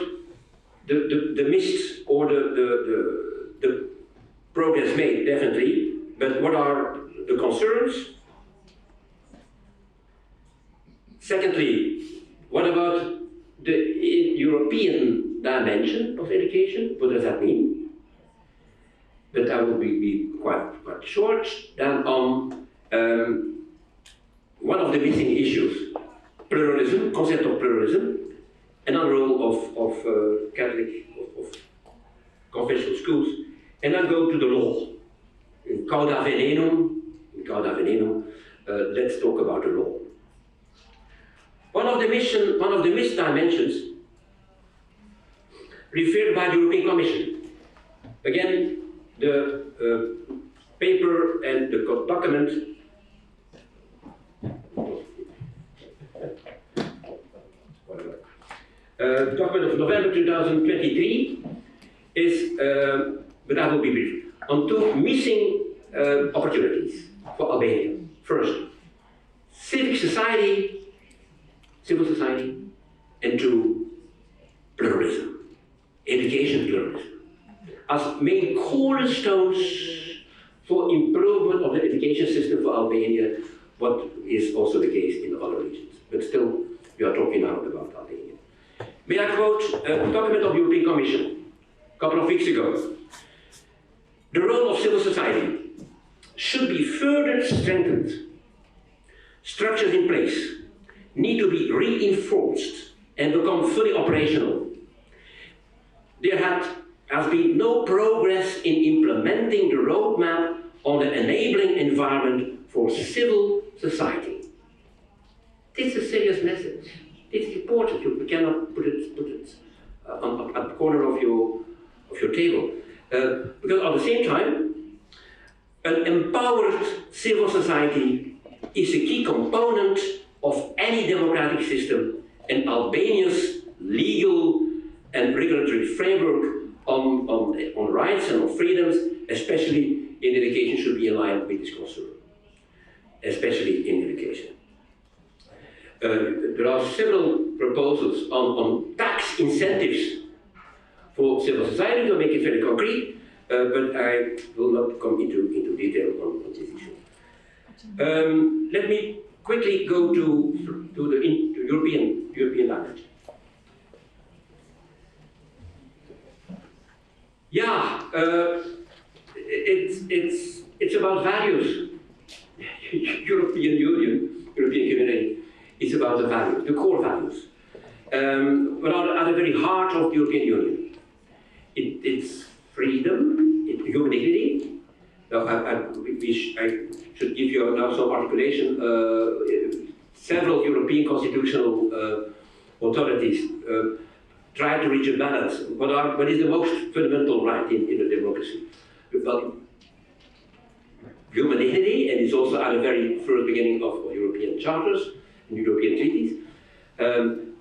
I: the missed or the progress made, definitely, but what are the concerns? Secondly, what about the European dimension of education? What does that mean? But I will be quite short. Then on one of the missing issues, pluralism, concept of pluralism, another role of Catholic, of confessional schools, and then go to the law. In cauda venenum, let's talk about the law. One of the missed dimensions referred by the European Commission. Again, the paper and the document document of November 2023 is, but I will be brief, on two missing opportunities for Albania. First, civil society, and two, pluralism, education pluralism, as main cornerstones for improvement of the education system for Albania, what is also the case in other regions. But still, we are talking now about Albania. May I quote a document of the European Commission a couple of weeks ago? The role of civil society should be further strengthened. Structures in place need to be reinforced and become fully operational. There has been no progress in implementing the roadmap on the enabling environment for civil society. This is a serious message. It's important. You cannot put it on the corner of your table. Because at the same time, an empowered civil society is a key component of any democratic system, and Albania's legal and regulatory framework on rights and on freedoms, especially in education, should be in line with this concern, especially in education. There are several proposals on tax incentives for civil society to make it very concrete, but I will not come into detail on this issue. Let me quickly go to the European dimension. Yeah, it's about values. European Union, European Community, is about the values, the core values. But at the very heart of the European Union. It's freedom, it's human dignity. Now, I should give you now some articulation. Several European constitutional authorities try to reach a balance. What is the most fundamental right in a democracy? Well, human dignity, and it's also at the very first beginning of European charters and European treaties.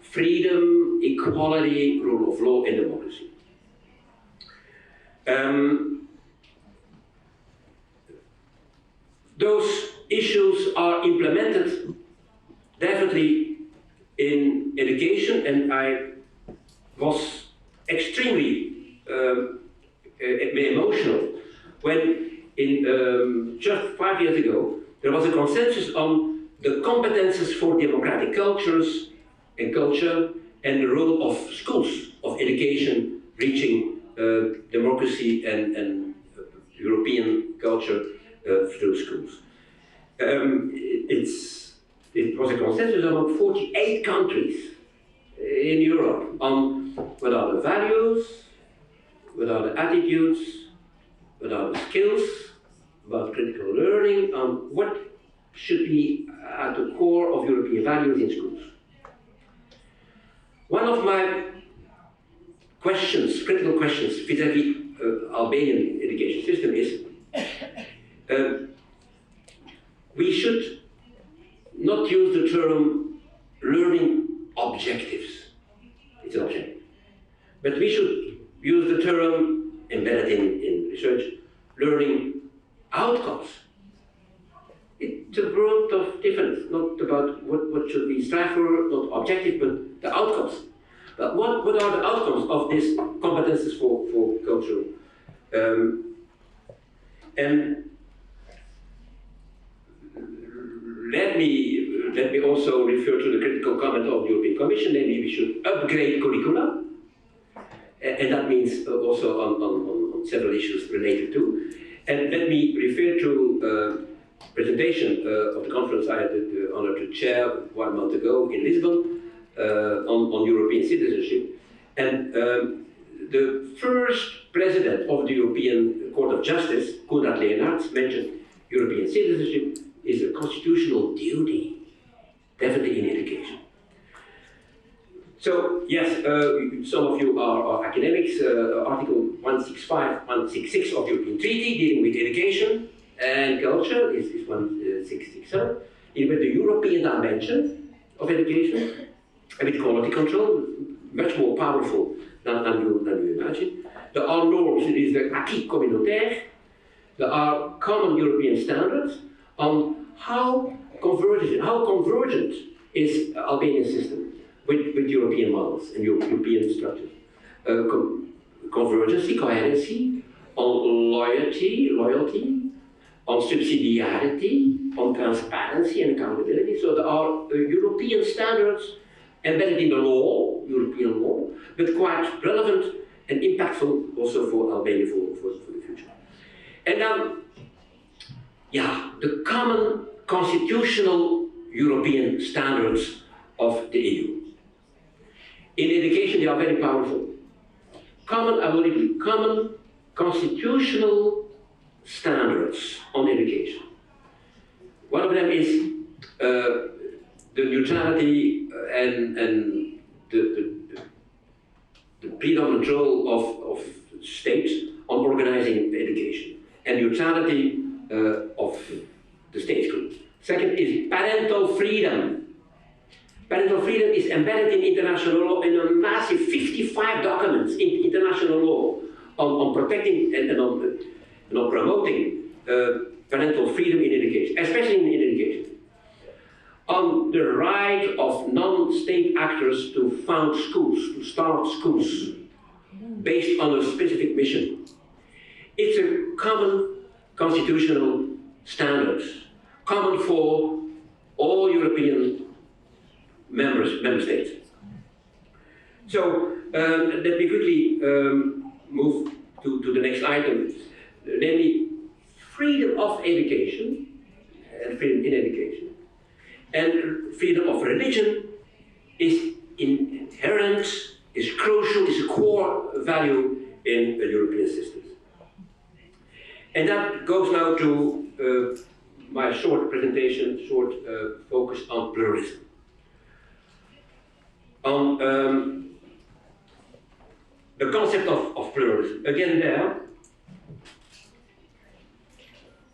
I: Freedom, equality, rule of law, and democracy. Those issues are implemented definitely in education, and I was extremely emotional when just 5 years ago there was a consensus on the competences for democratic cultures and culture and the role of schools, of education, reaching democracy and European culture through schools. It was a consensus among 48 countries in Europe on what are the values, what are the attitudes, what are the skills, about critical learning, on what should be at the core of European values in schools. One of my questions, critical questions vis-à-vis Albanian education system is, we should not use the term learning objectives. It's an objective. But we should use the term, embedded in research, learning outcomes. It's a world of difference, not about what should we strive for, not objective, but the outcomes. But what are the outcomes of these competences for culture? And let me also refer to the critical comment of the European Commission, namely we should upgrade curricula, and that means also on several issues related to. And let me refer to a presentation of the conference I had the honor to chair 1 month ago in Lisbon on European citizenship. And the first president of the European Court of Justice, Konrad Leonards, mentioned European citizenship is a constitutional duty, definitely in education. So, yes, some of you are academics. Article 165, 166 of the European Treaty dealing with education and culture is 1667. With the European dimension of education and with quality control, much more powerful than you imagine. There are norms, it is the acquis communautaire. There are common European standards on how convergent is Albanian system with European models and European structures. Convergency, coherency, on loyalty, on subsidiarity, on transparency and accountability. So there are European standards embedded in the law, European law, but quite relevant and impactful also for Albania for the future. And then, the common constitutional European standards of the EU. In education, they are very powerful. Common constitutional standards on education. One of them is the neutrality and the predominant role of states on organizing education, and neutrality of the state group. Second is parental freedom. Parental freedom is embedded in international law in a massive 55 documents in international law on protecting and on promoting parental freedom in education, especially in education. On the right of non-state actors to found schools, to start schools, based on a specific mission. It's a common constitutional standards, common for all European member states. So let me quickly move to the next item, namely freedom of education and freedom in education. And freedom of religion is inherent, is crucial, is a core value in European systems. And that goes now to my short presentation, focus on pluralism. On the concept of pluralism. Again there,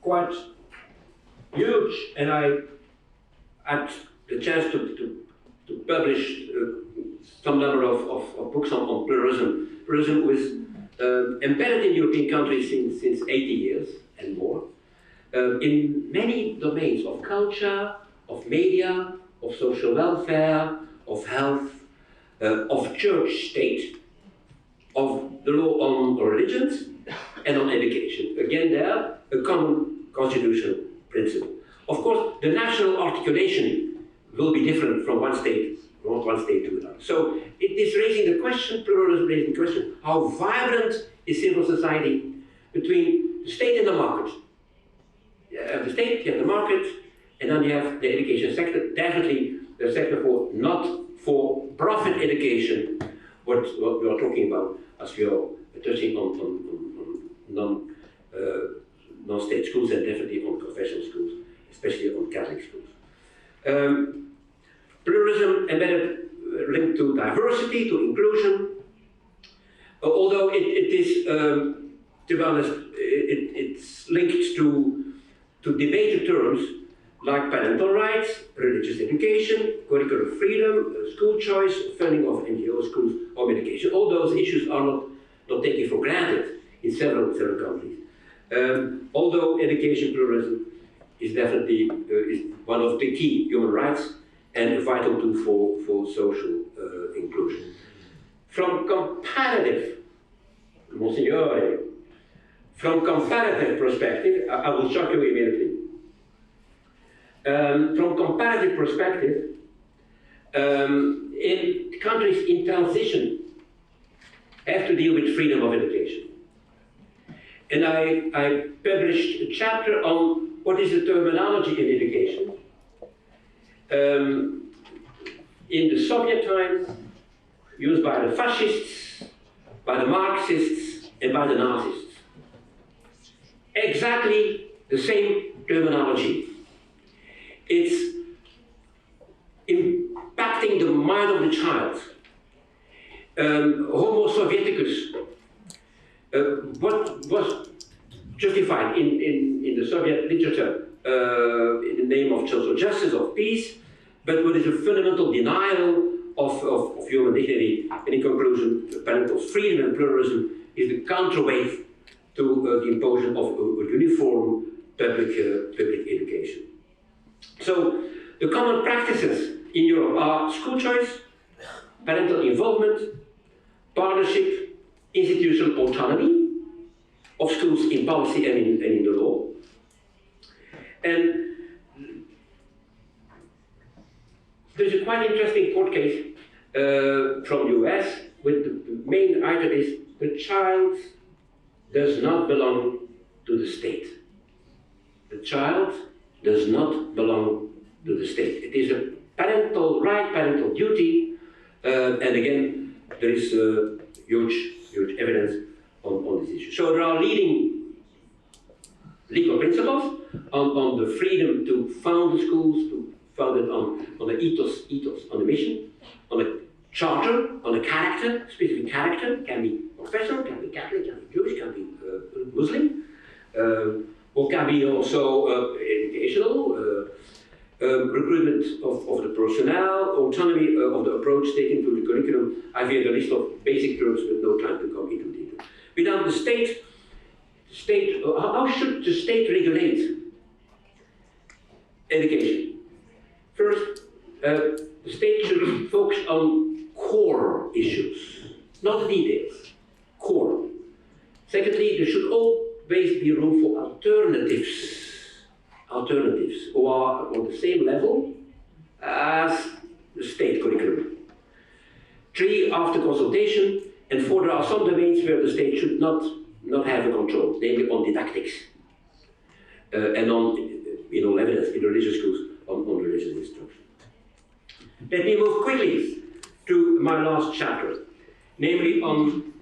I: quite huge, and I had the chance to publish some number of books on pluralism. Pluralism was embedded in European countries since 80 years and more, in many domains of culture, of media, of social welfare, of health, of church-state, of the law on religions, and on education. Again there, a common constitutional principle. Of course, the national articulation will be different from one state to another. So it is raising the question, pluralism raising the question, how vibrant is civil society between the state and the market? You have the state, you have the market, and then you have the education sector, definitely the sector for not-for-profit education, what we are talking about as we are touching on non-state schools and definitely on confessional schools, especially on Catholic schools. Pluralism embedded, linked to diversity, to inclusion, although it is, to be honest, it's linked to debated terms like parental rights, religious education, curricular freedom, school choice, funding of NGO schools, or medication. All those issues are not taken for granted in several countries. Although education pluralism is definitely is one of the key human rights and a vital tool for social inclusion. From comparative, Monsignore, from comparative perspective, I will shock you immediately. From comparative perspective, in countries in transition have to deal with freedom of education. And I published a chapter on what is the terminology in education. In the Soviet times, used by the fascists, by the Marxists, and by the Nazis. Exactly the same terminology. It's impacting the mind of the child. Homo Sovieticus, what was justified in the Soviet literature in the name of social justice, of peace, but what is a fundamental denial of human dignity, and in conclusion, parental freedom and pluralism is the counterweight to the imposition of a uniform public education. So, the common practices in Europe are school choice, parental involvement, partnership, institutional autonomy of schools in policy and in the law. And there's a quite interesting court case from the US with the main item is the child does not belong to the state. The child does not belong to the state. It is a parental right, parental duty, and again, there is huge evidence on this issue. So there are leading legal principles on the freedom to found the schools, to found it on the ethos, on the mission, on the charter, on the character, specific character, can be professional, can be Catholic, can be Jewish, can be Muslim, or can be also educational, recruitment of the personnel, autonomy of the approach taken to the curriculum. I've here the list of basic terms with no time to come into detail. Without the state, how should the state regulate education? First, the state should focus on core issues, not the details, core. Secondly, there should always be room for alternatives who are on the same level as the state curriculum. 3, after consultation, and 4, there are some domains where the state should not have a control, namely on didactics and on evidence in religious schools on religious instruction. Let me move quickly to my last chapter, namely on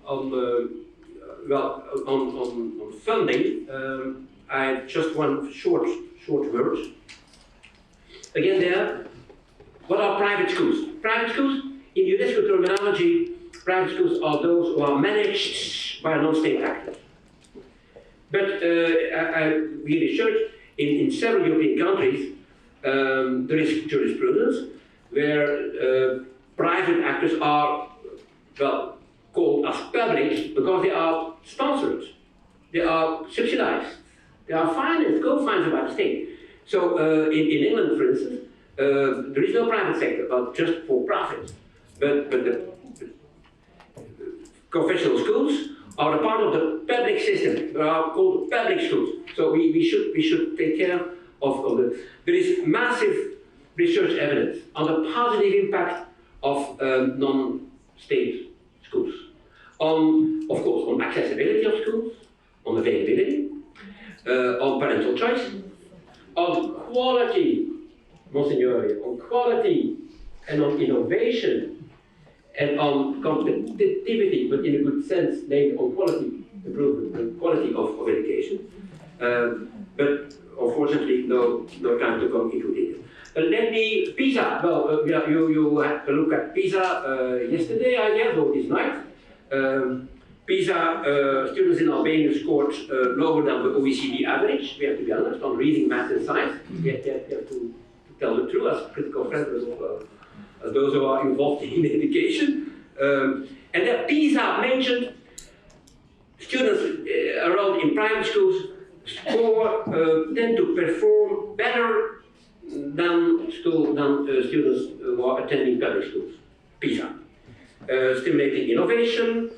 I: funding. I have just one short word. Again there, what are private schools? Private schools, in UNESCO terminology, private schools are those who are managed by a non-state actor. But we researched in several European countries, there is jurisprudence where private actors are, called as public because they are sponsored, they are subsidized, they are financed, co-financed by the state. So in England, for instance, there is no private sector, but just for profit. But the confessional schools are a part of the public system. They are called public schools. So we should take care of the. There is massive research evidence on the positive impact of non-state schools. Of course, on accessibility of schools, on availability, on parental choice, on quality, Monsignore, on quality and on innovation and on competitivity, but in a good sense, namely on quality improvement and quality of education. But unfortunately, no time to come into detail. Let me, PISA, you had a look at PISA yesterday, I guess, or this night. PISA students in Albania scored lower than the OECD average, we have to be honest, on reading, math and science. We have to tell the truth as critical friends as those who are involved in education. And that PISA mentioned students around in private schools tend to perform better than students who are attending public schools. PISA. Stimulating innovation,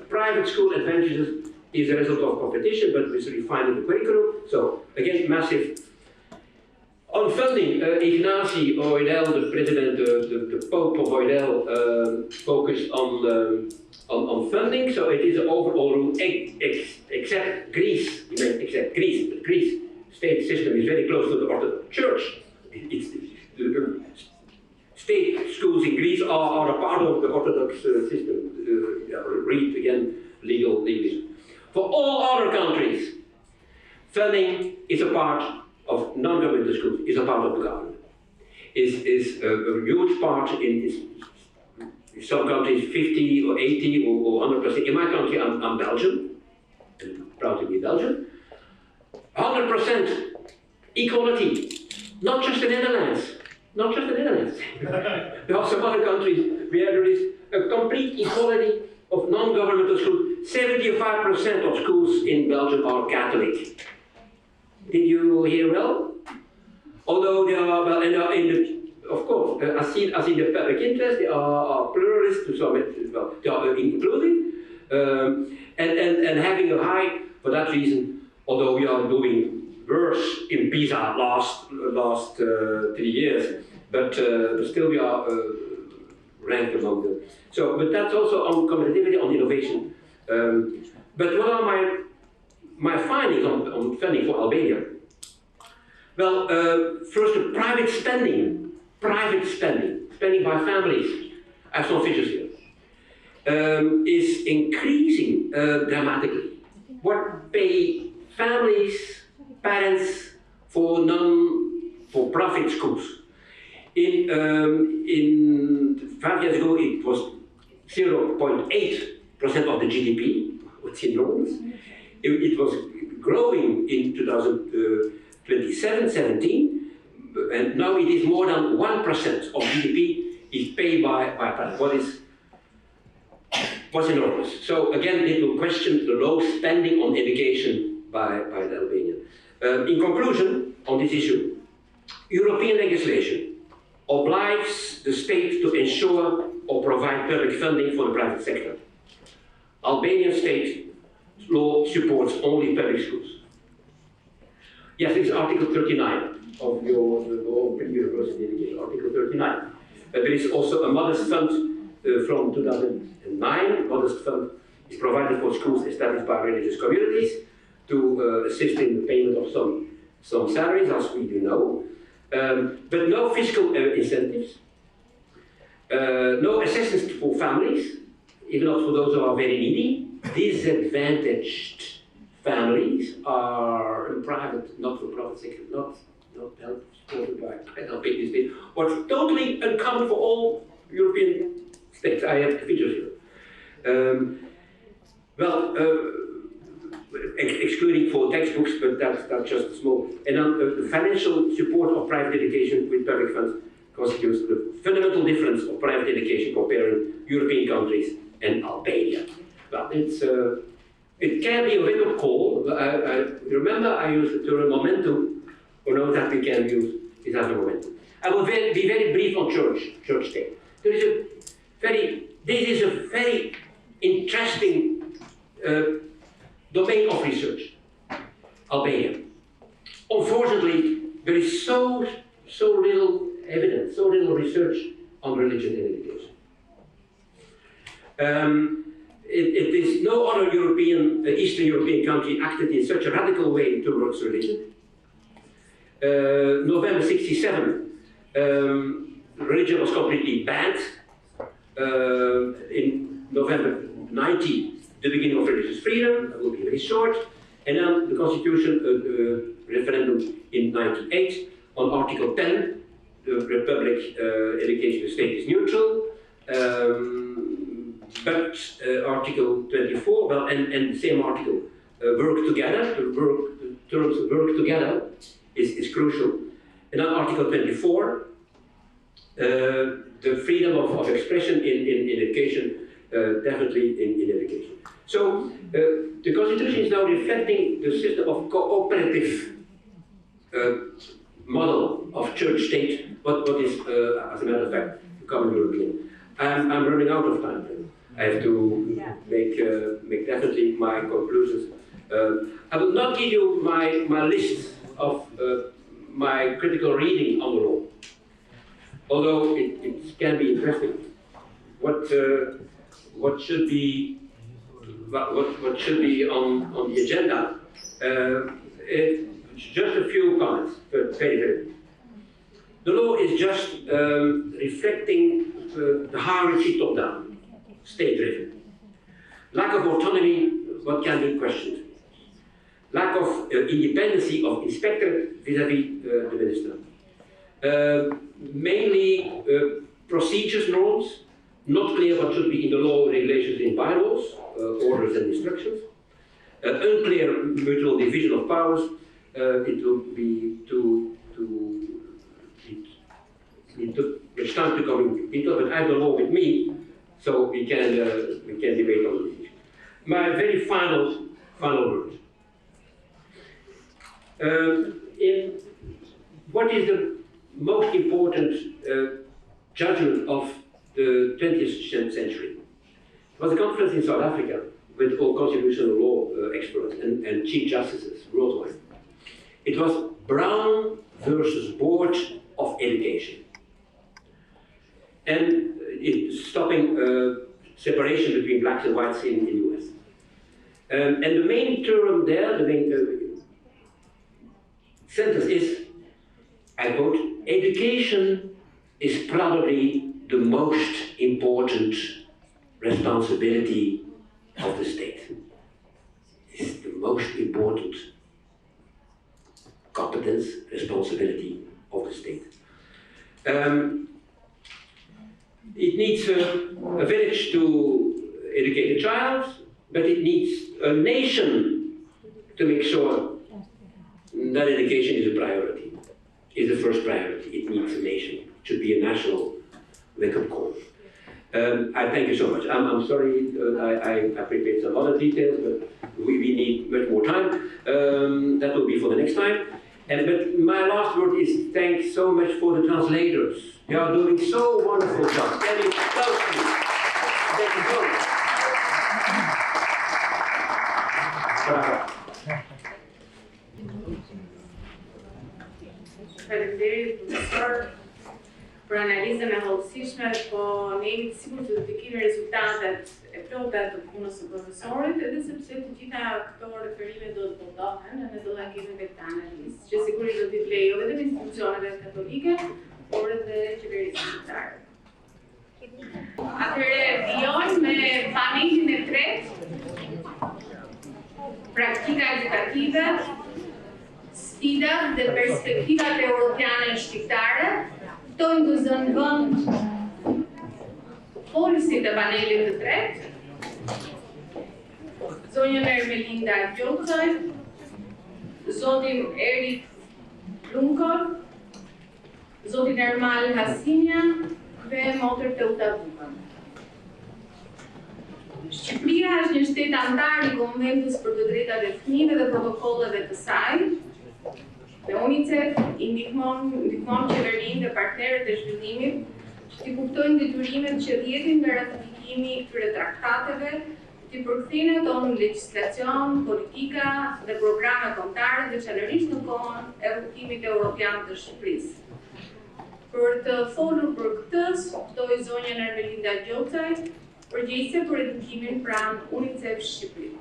I: private school advantages is a result of competition, but with refining the curriculum. So again, massive. On funding, Ignacy Oidel, the president, the Pope of Oidel, focused on funding. So it is an overall rule, except Greece. Except Greece, but Greece state system is very close to the Orthodox Church. The state schools in Greece are a part of the Orthodox system. Read again, legalism. For all other countries, funding is a part of non-governmental schools, is a part of the government. Is a huge part in some countries 50 or 80 or 100%. In my country, I'm Belgian, I'm proud to be Belgian. 100% equality, not just the Netherlands. Not just the Netherlands. There are some other countries where there is a complete equality of non-governmental schools. 75% of schools in Belgium are Catholic. Did you hear well? Although they are, well, and of course, as in the public interest, they are pluralist to some extent, well, they are inclusive, and having a high, for that reason, although we are doing worse in PISA last 3 years, but still we are ranked among them. So, but that's also on competitivity, on innovation. But what are my findings on funding for Albania? Well, first, the private spending by families, I have some figures here, is increasing dramatically. What pay families, parents for non-for-profit schools? In 5 years ago, it was 0.8% of the GDP, which is enormous. It was growing in 2017, and now it is more than 1% of GDP is paid by parents. What's enormous. So again, it will question the low spending on education by the Albanian. In conclusion, on this issue, European legislation obliges the state to ensure or provide public funding for the private sector. Albanian state law supports only public schools. Yes, it's Article 39 of your Open University Education, Article 39. There is also a modest fund from 2009. Modest fund is provided for schools established by religious communities to assist in the payment of some salaries, as we do know. But no fiscal incentives, no assistance for families, even not for those who are very needy. Disadvantaged families are in private, not-for-profit sector, not help supported by the state, or totally uncommon for all European states. I have figures here. Excluding for textbooks, but that's just small. And the financial support of private education with public funds constitutes the fundamental difference of private education comparing European countries and Albania. Well, it can be a wake-up call. I remember I used the term momentum, or know that we can use it as a momentum. I will be very brief on church state. This is a very interesting domain of research, Albania. Unfortunately, there is so little evidence, so little research on religion in education. It is no other Eastern European country acted in such a radical way towards religion. November '67, religion was completely banned. In November '90, the beginning of religious freedom, that will be very short. And then the constitution referendum in '98 on Article 10, the Republic education state is neutral. But Article 24, well, and the same article, work together, the terms work together is crucial. And then Article 24, the freedom of expression in education, definitely in education. So the Constitution is now reflecting the system of cooperative model of church-state, what is, as a matter of fact, the common European. I'm running out of time. I have to make definitely my conclusions. I will not give you my list of my critical reading on the law, although it can be interesting. What should be on the agenda? Just a few comments, but very, very. The law is just reflecting the hierarchy top-down, state-driven. Lack of autonomy, what can be questioned? Lack of independency of inspector vis-à-vis the minister. Mainly procedures norms, not clear what should be in the law, regulations, in bylaws, orders and instructions. Unclear mutual division of powers. It will be too much time to come in detail, but I have the law with me, so we can debate on this issue. My very final word. In what is the most important judgment of the 20th century? It was a conference in South Africa with all constitutional law experts and chief justices worldwide. It was Brown versus Board of Education. And it's stopping separation between blacks and whites in the US. And the main term there, the main sentence is, I quote, education is probably the most important responsibility of the state. It's the most important competence, responsibility of the state. It needs a village to educate a child, but it needs a nation to make sure that education is a priority, is the first priority. It needs a nation. It should be a national wake-up call. I thank you so much. I'm sorry, I prepared a lot of details, but we need much more time. That will be for the next time. But my last word is thanks so much for the translators. You are doing so wonderful job. Can you close me? Thank you so much.
A: Faleminderit, profesor, për analizën e hollësishme, po ne jemi të sigurt që do të kemi rezultatet e plota të punës së profesorit, edhe sepse të gjitha këto referime do të votohen dhe ne do ta kemi me këtë analizë, që sigurisht do t'i vlejë jo vetëm institucioneve katolike, por edhe qeverisë shqiptare. Atëherë vijojmë me panelin e tretë, praktika edukative, sfidat dhe perspektivat evropiane shqiptare. Këto induzën vënd polisit e panelit të tretë, zonjën Ermelinda Gjokaj, zotin Erik Lunkor, zotin Ermal Hasinja dhe motër Teuta Bukën. Shqipëria është një shtet antar i Konventës për të drejtat e fëmijëve dhe protokolleve të saj. Me UNICEF i ndihmon qeverinë dhe partnerët e zhvillimit që t'i kuptojnë detyrimet që rrjedhin nga ratifikimi i këtyre traktateve, t'i përkthejnë ato në legjislacion, politika dhe programe kombëtare, veçanërisht në kohën e rrugtimit evropian të Shqipërisë. Për të folur për këtë, ftoj zonjën Ermelinda Gjokaj, përgjegjëse për edukimin pranë UNICEF Shqipëri.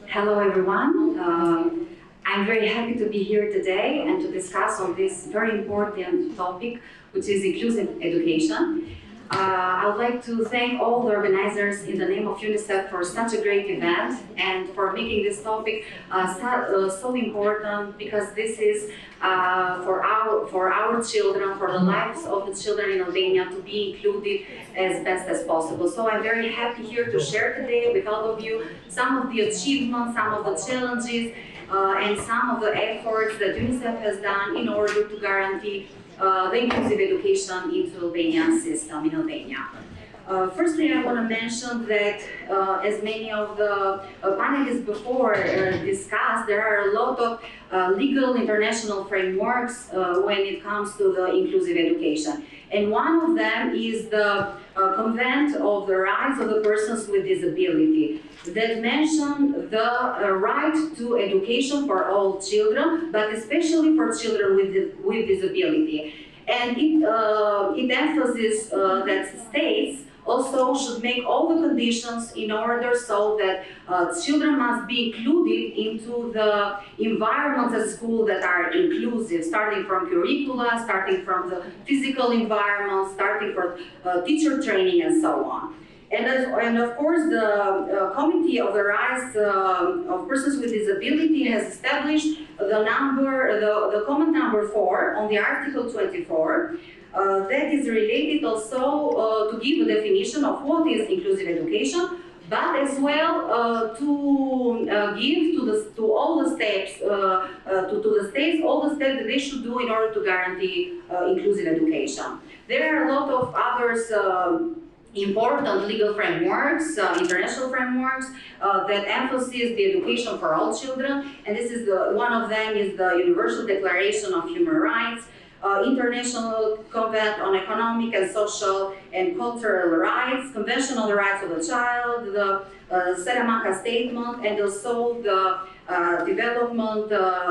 J: Hello everyone. I'm very happy to be here today and to discuss on this very important topic, which is inclusive education. I would like to thank all the organizers in the name of UNICEF for such a great event and for making this topic so important, because this is for our children, for the lives of the children in Albania to be included as best as possible. So I'm very happy here to share today with all of you some of the achievements, some of the challenges, and some of the efforts that UNICEF has done in order to guarantee the inclusive education into Albanian system in Albania. Firstly, I want to mention that, as many of the panelists before discussed, there are a lot of legal international frameworks when it comes to the inclusive education. And one of them is the Convention of the Rights of the Persons with Disability, that mention the right to education for all children, but especially for children with disability. And it emphasizes that states also should make all the conditions in order so that children must be included into the environments at school that are inclusive, starting from curricula, starting from the physical environment, starting from teacher training and so on. And of course, the Committee of the Rights of Persons with Disability has established the comment number 4 on the Article 24, that is related also to give a definition of what is inclusive education, but as well to give to all the steps, to the states, all the steps that they should do in order to guarantee inclusive education. There are a lot of others important legal frameworks, international frameworks that emphasize the education for all children, and this is one of them is the Universal Declaration of Human Rights, International Convention on Economic and Social and Cultural Rights, Convention on the Rights of the Child, the Salamanca Statement, and also the Development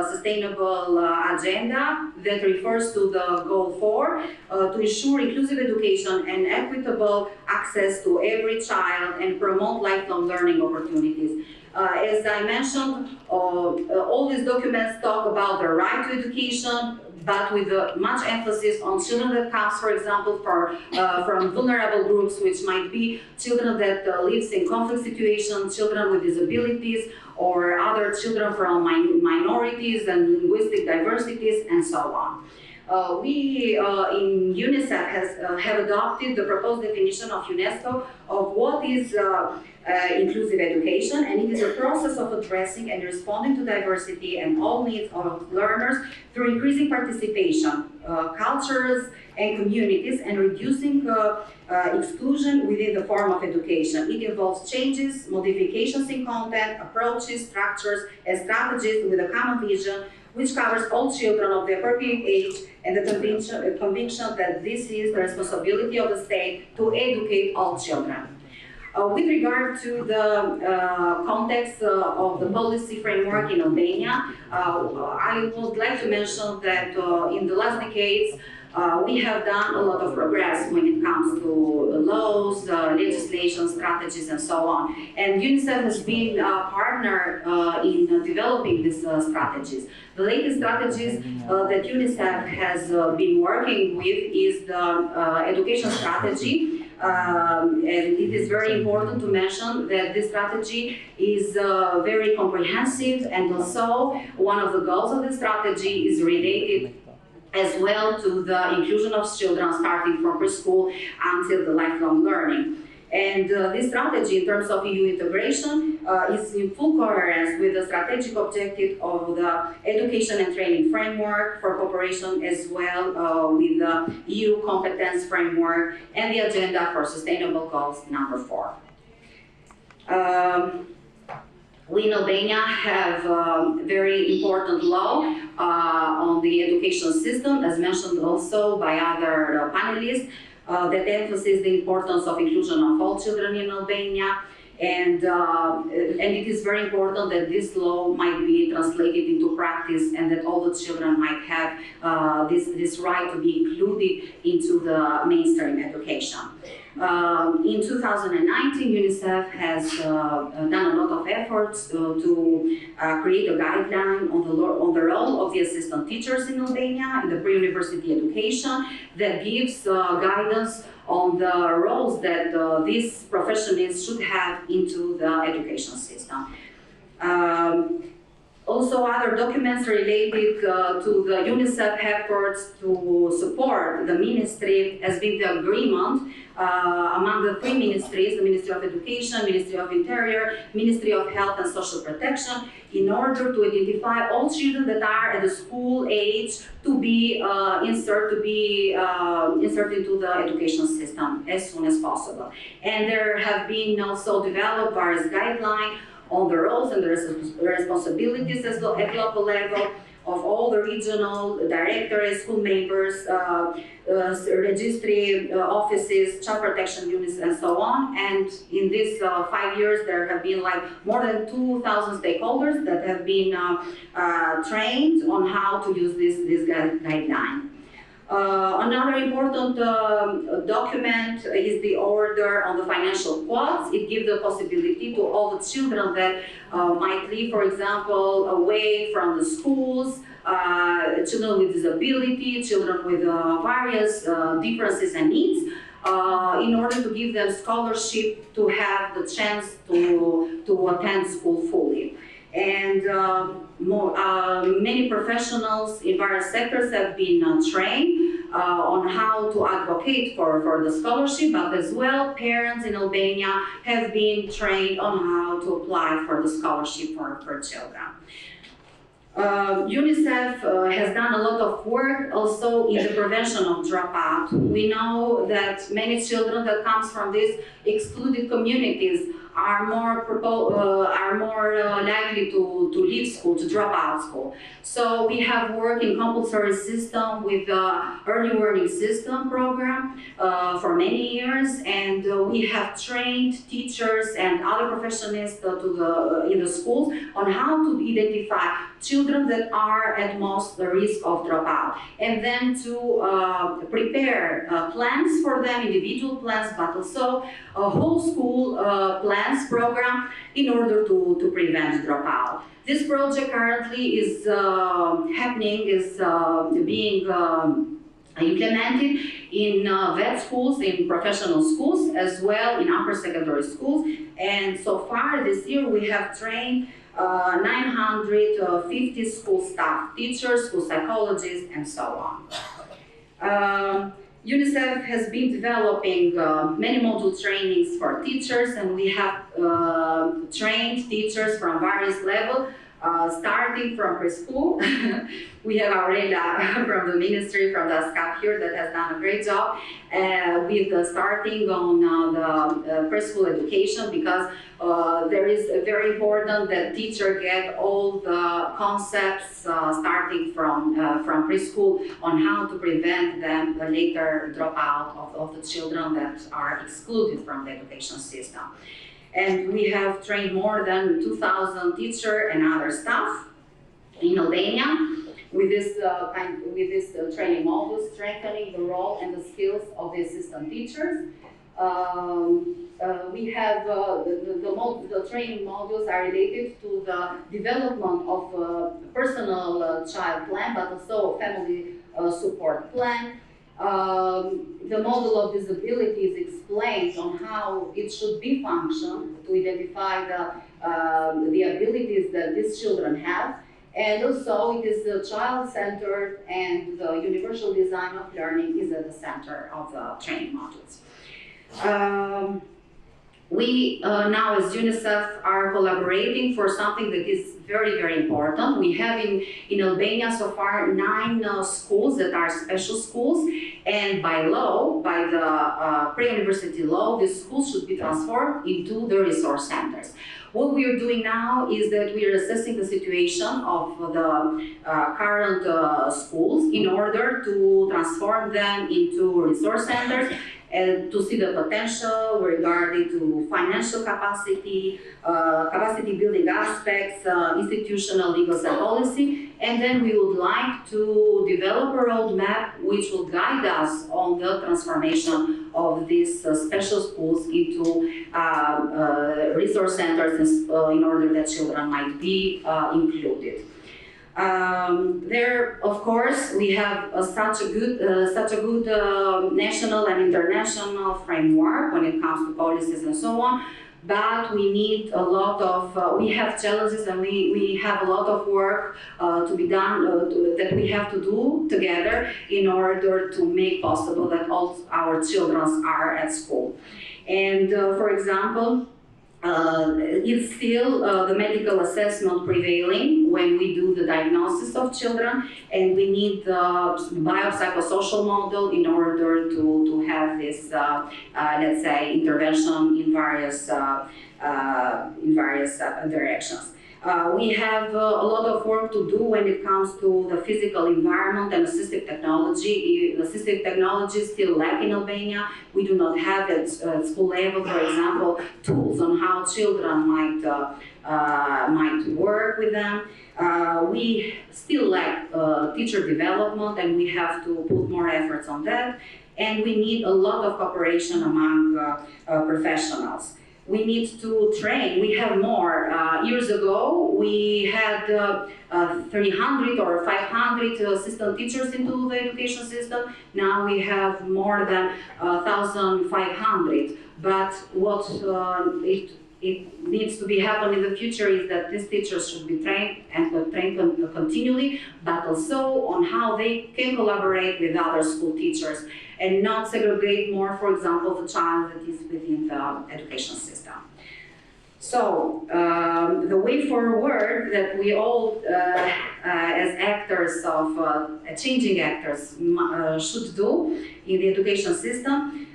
J: Sustainable Agenda that refers to the Goal 4 to ensure inclusive education and equitable access to every child and promote lifelong learning opportunities. As I mentioned, all these documents talk about the right to education, but with much emphasis on children that comes, for example, from vulnerable groups, which might be children that lives in conflict situations, children with disabilities, or other children from minorities and linguistic diversities, and so on. We in UNICEF have adopted the proposed definition of UNESCO of what is inclusive education, and it is a process of addressing and responding to diversity and all needs of learners through increasing participation, cultures and communities, and reducing exclusion within the form of education. It involves changes, modifications in content, approaches, structures, and strategies with a common vision which covers all children of the appropriate age, and the conviction that this is the responsibility of the state to educate all children. With regard to the context of the policy framework in Albania, I would like to mention that in the last decades, we have done a lot of progress when it comes to laws, legislation, strategies, and so on. And UNICEF has been a partner in developing these strategies. The latest strategies that UNICEF has been working with is the education strategy. And it is very important to mention that this strategy is very comprehensive, and also one of the goals of the strategy is related as well to the inclusion of children starting from preschool until the lifelong learning. And this strategy in terms of EU integration is in full coherence with the strategic objective of the education and training framework for cooperation, as well with the EU competence framework and the agenda for sustainable goals number 4. We in Albania have a very important law on the education system, as mentioned also by other panelists, that emphasizes the importance of inclusion of all children in Albania, and it is very important that this law might be translated into practice, and that all the children might have this right to be included into the mainstream education. In 2019, UNICEF has done a lot of efforts to create a guideline on the role of the assistant teachers in Albania in the pre-university education that gives guidance on the roles that these professionals should have into the education system. Also, other documents related to the UNICEF efforts to support the ministry has been the agreement among the three ministries, the Ministry of Education, Ministry of Interior, Ministry of Health and Social Protection, in order to identify all children that are at the school age to be inserted into the education system as soon as possible. And there have been also developed various guidelines on the roles and the responsibilities at local level of all the regional directors, school members, registry offices, child protection units, and so on. And in these 5 years, there have been like more than 2,000 stakeholders that have been trained on how to use this guideline. Another important document is the order on the financial quotas. It gives the possibility to all the children that might live, for example, away from the schools, children with disability, children with various differences and needs, in order to give them scholarship to have the chance to attend school fully. And many professionals in various sectors have been trained on how to advocate for the scholarship, but as well parents in Albania have been trained on how to apply for the scholarship for children. UNICEF has done a lot of work also in the prevention of dropout. We know that many children that comes from these excluded communities are more likely to leave school, to drop out school. So we have worked in compulsory system with the early warning system program for many years, and we have trained teachers and other professionals in the schools on how to identify children that are at most the risk of dropout, and then to prepare plans for them, individual plans, but also a whole school plans program in order to prevent dropout. This project currently is being implemented in vet schools, in professional schools, as well in upper secondary schools. And so far this year we have trained 950 school staff, teachers, school psychologists, and so on. UNICEF has been developing many module trainings for teachers, and we have trained teachers from various levels, starting from preschool. We have Aurelia from the ministry, from the SCAP here, that has done a great job with starting on the preschool education, because there is very important that teacher get all the concepts starting from preschool on how to prevent them the later dropout of the children that are excluded from the education system. And we have trained more than 2,000 teachers and other staff in Albania with this training module, strengthening the role and the skills of the assistant teachers. We have the training modules are related to the development of a personal child plan, but also a family support plan. The model of disability is explained on how it should be functioned to identify the abilities that these children have. And also it is child-centered, and the universal design of learning is at the center of the training modules. We now as UNICEF are collaborating for something that is very, very important. We have in Albania so far 9 schools that are special schools, and by law, by the pre-university law, these schools should be transformed into the resource centers. What we are doing now is that we are assessing the situation of the current schools in order to transform them into resource centers and to see the potential regarding to financial capacity, capacity building aspects, institutional, legal and policy. And then we would like to develop a roadmap which will guide us on the transformation of these special schools into resource centers in order that children might be included. There, of course, we have such a good national and international framework when it comes to policies and so on. But we need a lot of, we have challenges and we have a lot of work to be done, that we have to do together in order to make possible that all our children are at school. And for example, it's still the medical assessment prevailing when we do the diagnosis of children, and we need the biopsychosocial model in order to have this, let's say, intervention in various directions. We have a lot of work to do when it comes to the physical environment and assistive technology. The assistive technology is still lacking in Albania. We do not have at school level, for example, tools on how children might work with them. We still lack teacher development, and we have to put more efforts on that. And we need a lot of cooperation among professionals. We need to train. We have more. Years ago, we had 300 or 500 assistant teachers into the education system. Now we have more than 1,500. But what it needs to be happen in the future is that these teachers should be trained and trained continually, but also on how they can collaborate with other school teachers and not segregate more, for example, the child that is within the education system. So, the way forward that we all, as actors of, changing actors, should do in the education system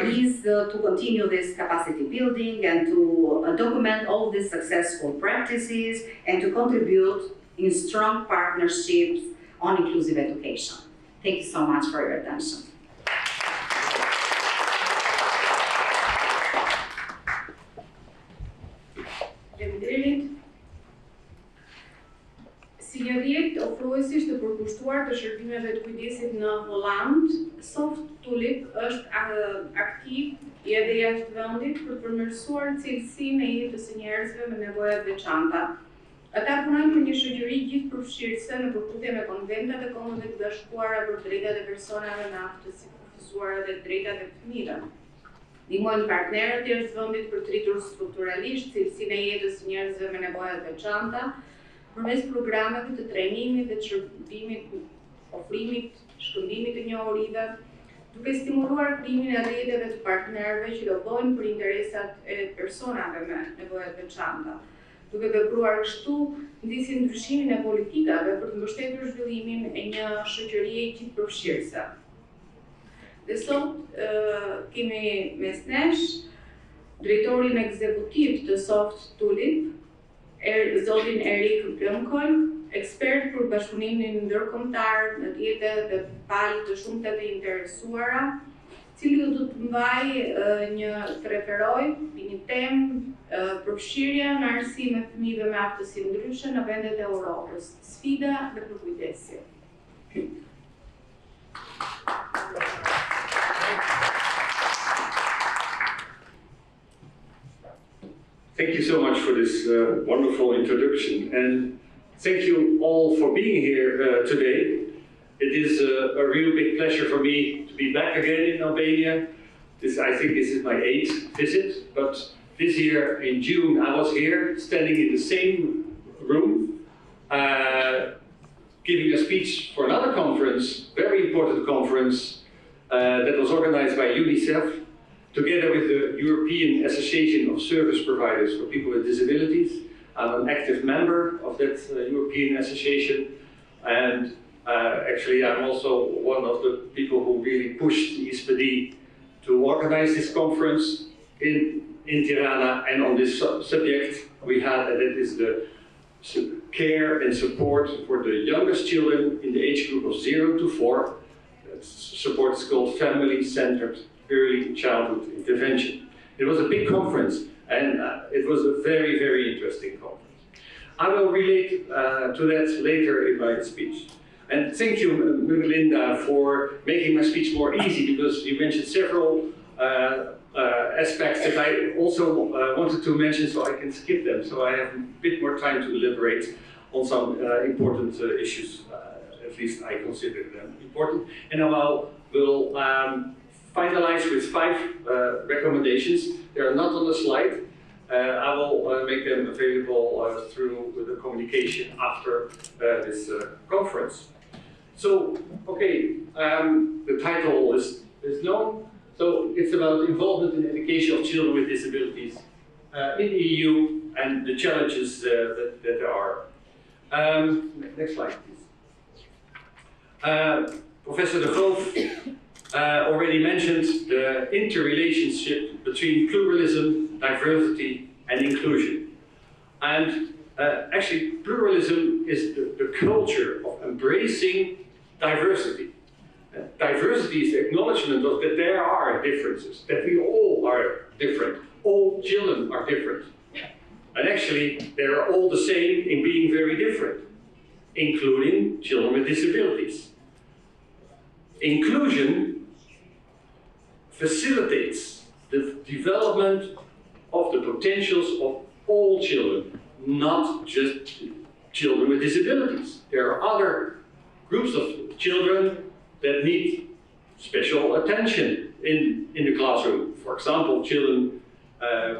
J: is to continue this capacity building and to document all these successful practices and to contribute in strong partnerships on inclusive education. Thank you so much for your attention.
A: Si një rrjet ofruesish të përkushtuar të shërbimeve të kujdesit në Holland, Soft Tulip është aktiv edhe jashtë vendit për të përmirësuar cilësinë e jetës së njerëzve me nevoja të veçanta. Ata punojnë për një shoqëri gjithëpërfshirëse në përputhje me konventat e kombëve të bashkuara për drejtat e personave me aftësi të kufizuara dhe drejtat e fëmijëve. Ndihmojnë partnerët e jashtë vendit për të rritur strukturalisht cilësinë e jetës së njerëzve me nevoja të veçanta, përmes programeve të trajnimit dhe të shërbimit, ofrimit, shkëmbimit të njohurive, duke stimuluar krijimin e rrjeteve të partnerëve që lobojnë për interesat e personave me nevoja të veçanta, duke vepruar kështu ndisin ndryshimin e politikave për të mbështetur zhvillimin e një shoqërie gjithëpërfshirëse. Dhe sot kemi mes nesh drejtorin ekzekutiv të Soft Tulip, zotin Erik Grønkol, ekspert për bashkëpunimin ndërkombëtar në rrjete dhe palë të shumta të interesuara, cili do të mbajë të referoj një temë përfshirja në arsim e fëmijëve me aftësi ndryshe në vendet e Europës, sfida dhe përkujdesje.
K: Thank you so much for this wonderful introduction, and thank you all for being here today. It is a real big pleasure for me to be back again in Albania. I think this is my 8th visit, but this year in June I was here, standing in the same room, giving a speech for another conference, very important conference, that was organized by UNICEF, together with the European Association of Service Providers for People with Disabilities. I'm an active member of that European association, and actually I'm also one of the people who really pushed the ISPD to organize this conference in Tirana, and on this subject we had, and it is the care and support for the youngest children in the age group of 0 to 4. That support is called family-centered early childhood intervention. It was a big conference, and it was a very, very interesting conference. I will relate to that later in my speech. And thank you, Linda, for making my speech more easy, because you mentioned several aspects that I also wanted to mention, so I can skip them, so I have a bit more time to elaborate on some important issues. At least I consider them important. And I will finalize with 5 recommendations. They are not on the slide. I will make them available through the communication after this conference. So, okay, the title is known. So it's about involvement in education of children with disabilities in the EU and the challenges that there are. Next slide, please. Professor De Groof already mentioned the interrelationship between pluralism, diversity, and inclusion. And actually, pluralism is the culture of embracing diversity. Diversity is the acknowledgement of that there are differences, that we all are different. All children are different. And actually, they are all the same in being very different, including children with disabilities. Inclusion facilitates the development of the potentials of all children, not just children with disabilities. There are other groups of children that need special attention in the classroom. For example, children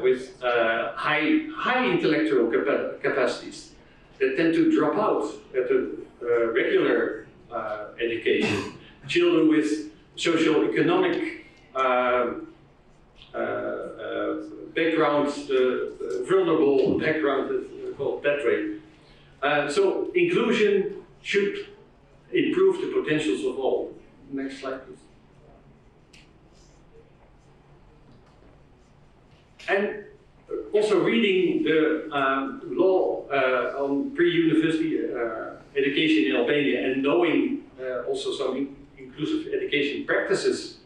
K: with high intellectual capacities that tend to drop out at the regular education. Children with socio-economic background, vulnerable background, called that way. So inclusion should improve the potentials of all. Next slide, please. And also reading the law on pre-university education in Albania, and knowing also some inclusive education practices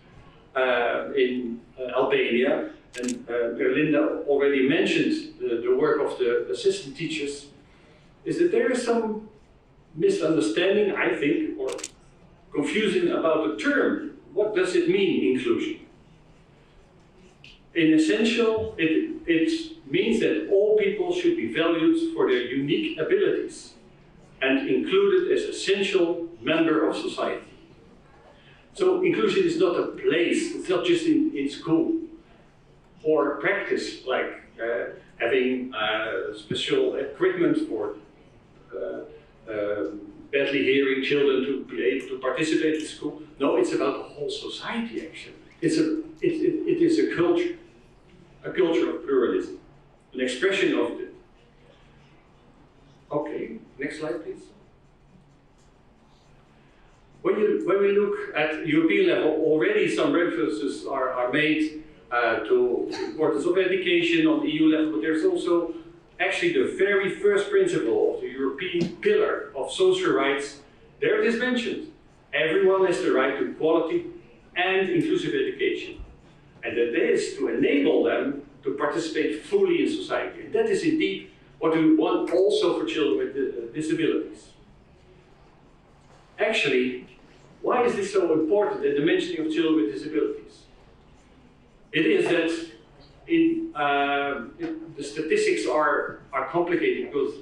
K: in Albania, and Linda already mentioned the work of the assistant teachers, is that there is some misunderstanding, I think, or confusion about the term. What does it mean, inclusion? In essential, it means that all people should be valued for their unique abilities and included as essential member of society. So inclusion is not a place, it's not just in school or practice, like having special equipment for badly hearing children to be able to participate in school. No, it's about the whole society, actually. It is a culture of pluralism, an expression of it. Okay, next slide, please. When we look at European level, already some references are made to the importance of education on EU level, but there's also actually the very first principle of the European pillar of social rights. There it is mentioned. Everyone has the right to quality and inclusive education. And that is to enable them to participate fully in society. And that is indeed what we want also for children with disabilities. Actually, why is this so important in the mentioning of children with disabilities? It is that the statistics are complicated because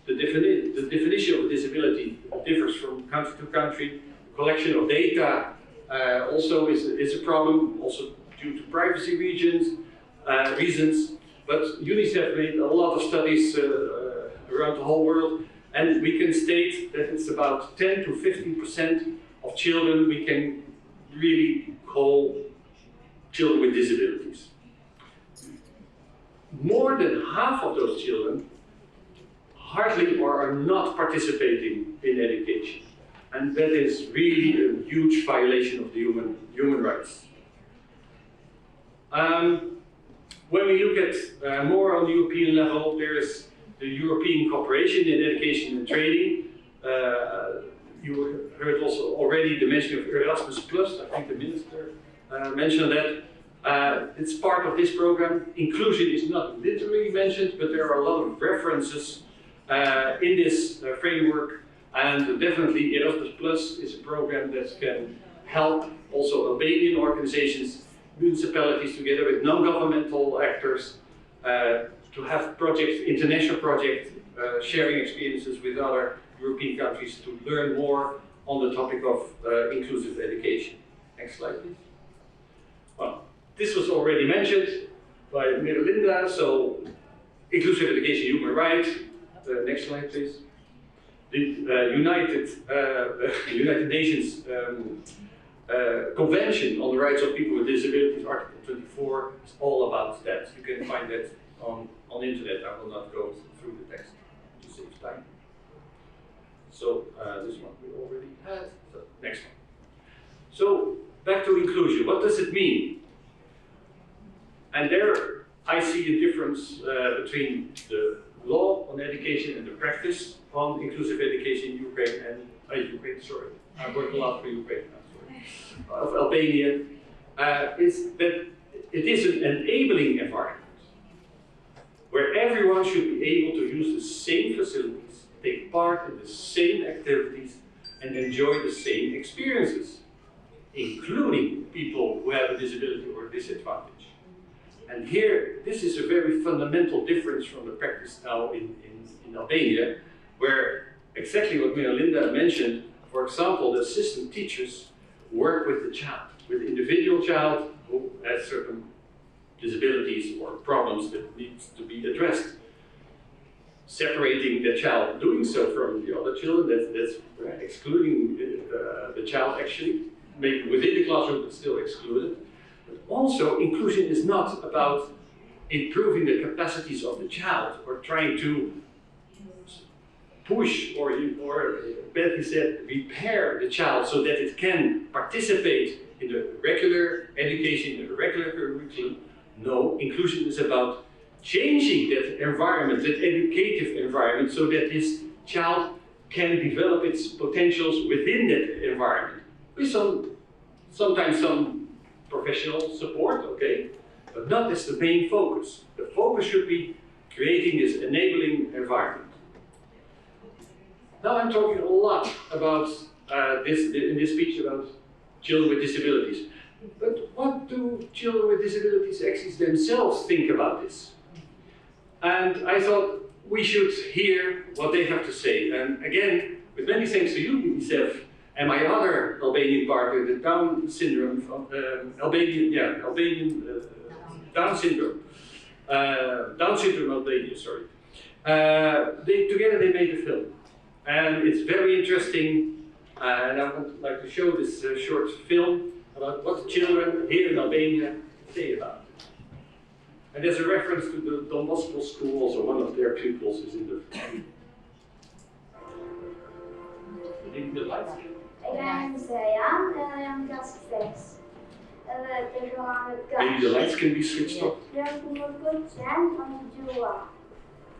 K: the definition of a disability differs from country to country. The collection of data also is a problem, also due to privacy reasons. But UNICEF made a lot of studies around the whole world, and we can state that it's about 10 to 15% of children we can really call children with disabilities. More than half of those children hardly or are not participating in education. And that is really a huge violation of the human rights. When we look at more on the European level, there is the European cooperation in education and training. You heard also already the mention of Erasmus+. I think the minister mention that it's part of this program. Inclusion is not literally mentioned, but there are a lot of references in this framework, and definitely Erasmus Plus is a program that can help also Albanian organizations, municipalities together with non-governmental actors to have projects, international projects, sharing experiences with other European countries to learn more on the topic of inclusive education. Next slide, please. Well, this was already mentioned by Linda, so inclusive education, human rights. Next slide, please. The United Nations Convention on the Rights of People with Disabilities, Article 24, is all about that. You can find that on the internet. I will not go through the text to save time. So this one we already had. So, next one. So back to inclusion. What does it mean? And there I see a difference between the law on education and the practice on inclusive education in Ukraine and Ukraine. Sorry, I work a lot for Ukraine. Of Albania, is that it is an enabling environment where everyone should be able to use the same facilities, take part in the same activities, and enjoy the same experiences, including people who have a disability or disadvantage. And here, this is a very fundamental difference from the practice now in Albania, where exactly what Linda mentioned, for example, the assistant teachers work with the child, with the individual child who has certain disabilities or problems that needs to be addressed. Separating the child doing so from the other children, that's excluding the child actually, maybe within the classroom but still excluded. But also, inclusion is not about improving the capacities of the child or trying to push or better said, repair the child so that it can participate in the regular education, in the regular curriculum. No, inclusion is about changing that environment, that educative environment, so that this child can develop its potentials within that environment. With sometimes some professional support, okay, but not as the main focus. The focus should be creating this enabling environment. Now I'm talking a lot about in this speech about children with disabilities. But what do children with disabilities actually themselves think about this? And I thought we should hear what they have to say. And again, with many thanks to you, UNICEF, and my other Albanian partner, the Down syndrome, Down syndrome Albania, sorry. Together they made a film. And it's very interesting, and I would like to show this short film about what the children here in Albania say about it. And there's a reference to the Don Bosco school, also one of their pupils is in the film. The lights. Maybe the lights can be switched off.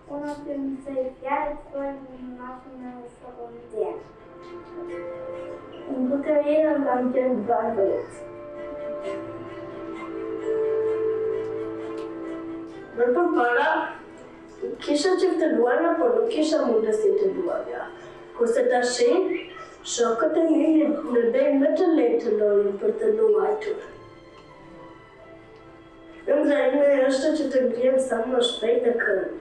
L: Unë të më thej fjallë të përë në nashën e së djenë. Në këtë jetën kam qenë barbërët. Më përpara, kisha që të luarja, por nuk kisha mundësi të luarja. Kurse tashi, shokët e mi në bejnë më të lejtë të lojnë për të luajtur. Ëndrejme është që të ngrijem sa më shpejt e këndë.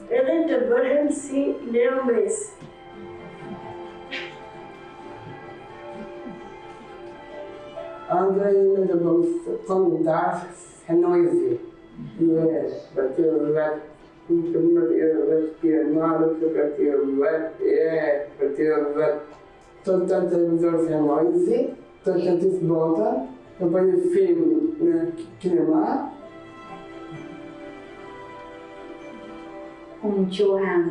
L: Edhe të bërhem si Leo Messi.
M: Andra ime të bëmë kontarë Hanojzi. Për të vetë, të më të vetë pjermarë, për të vetë, për të vetë të televizor Hanojzi, të të bota, të bëjë film në kinema.
N: Unë quhem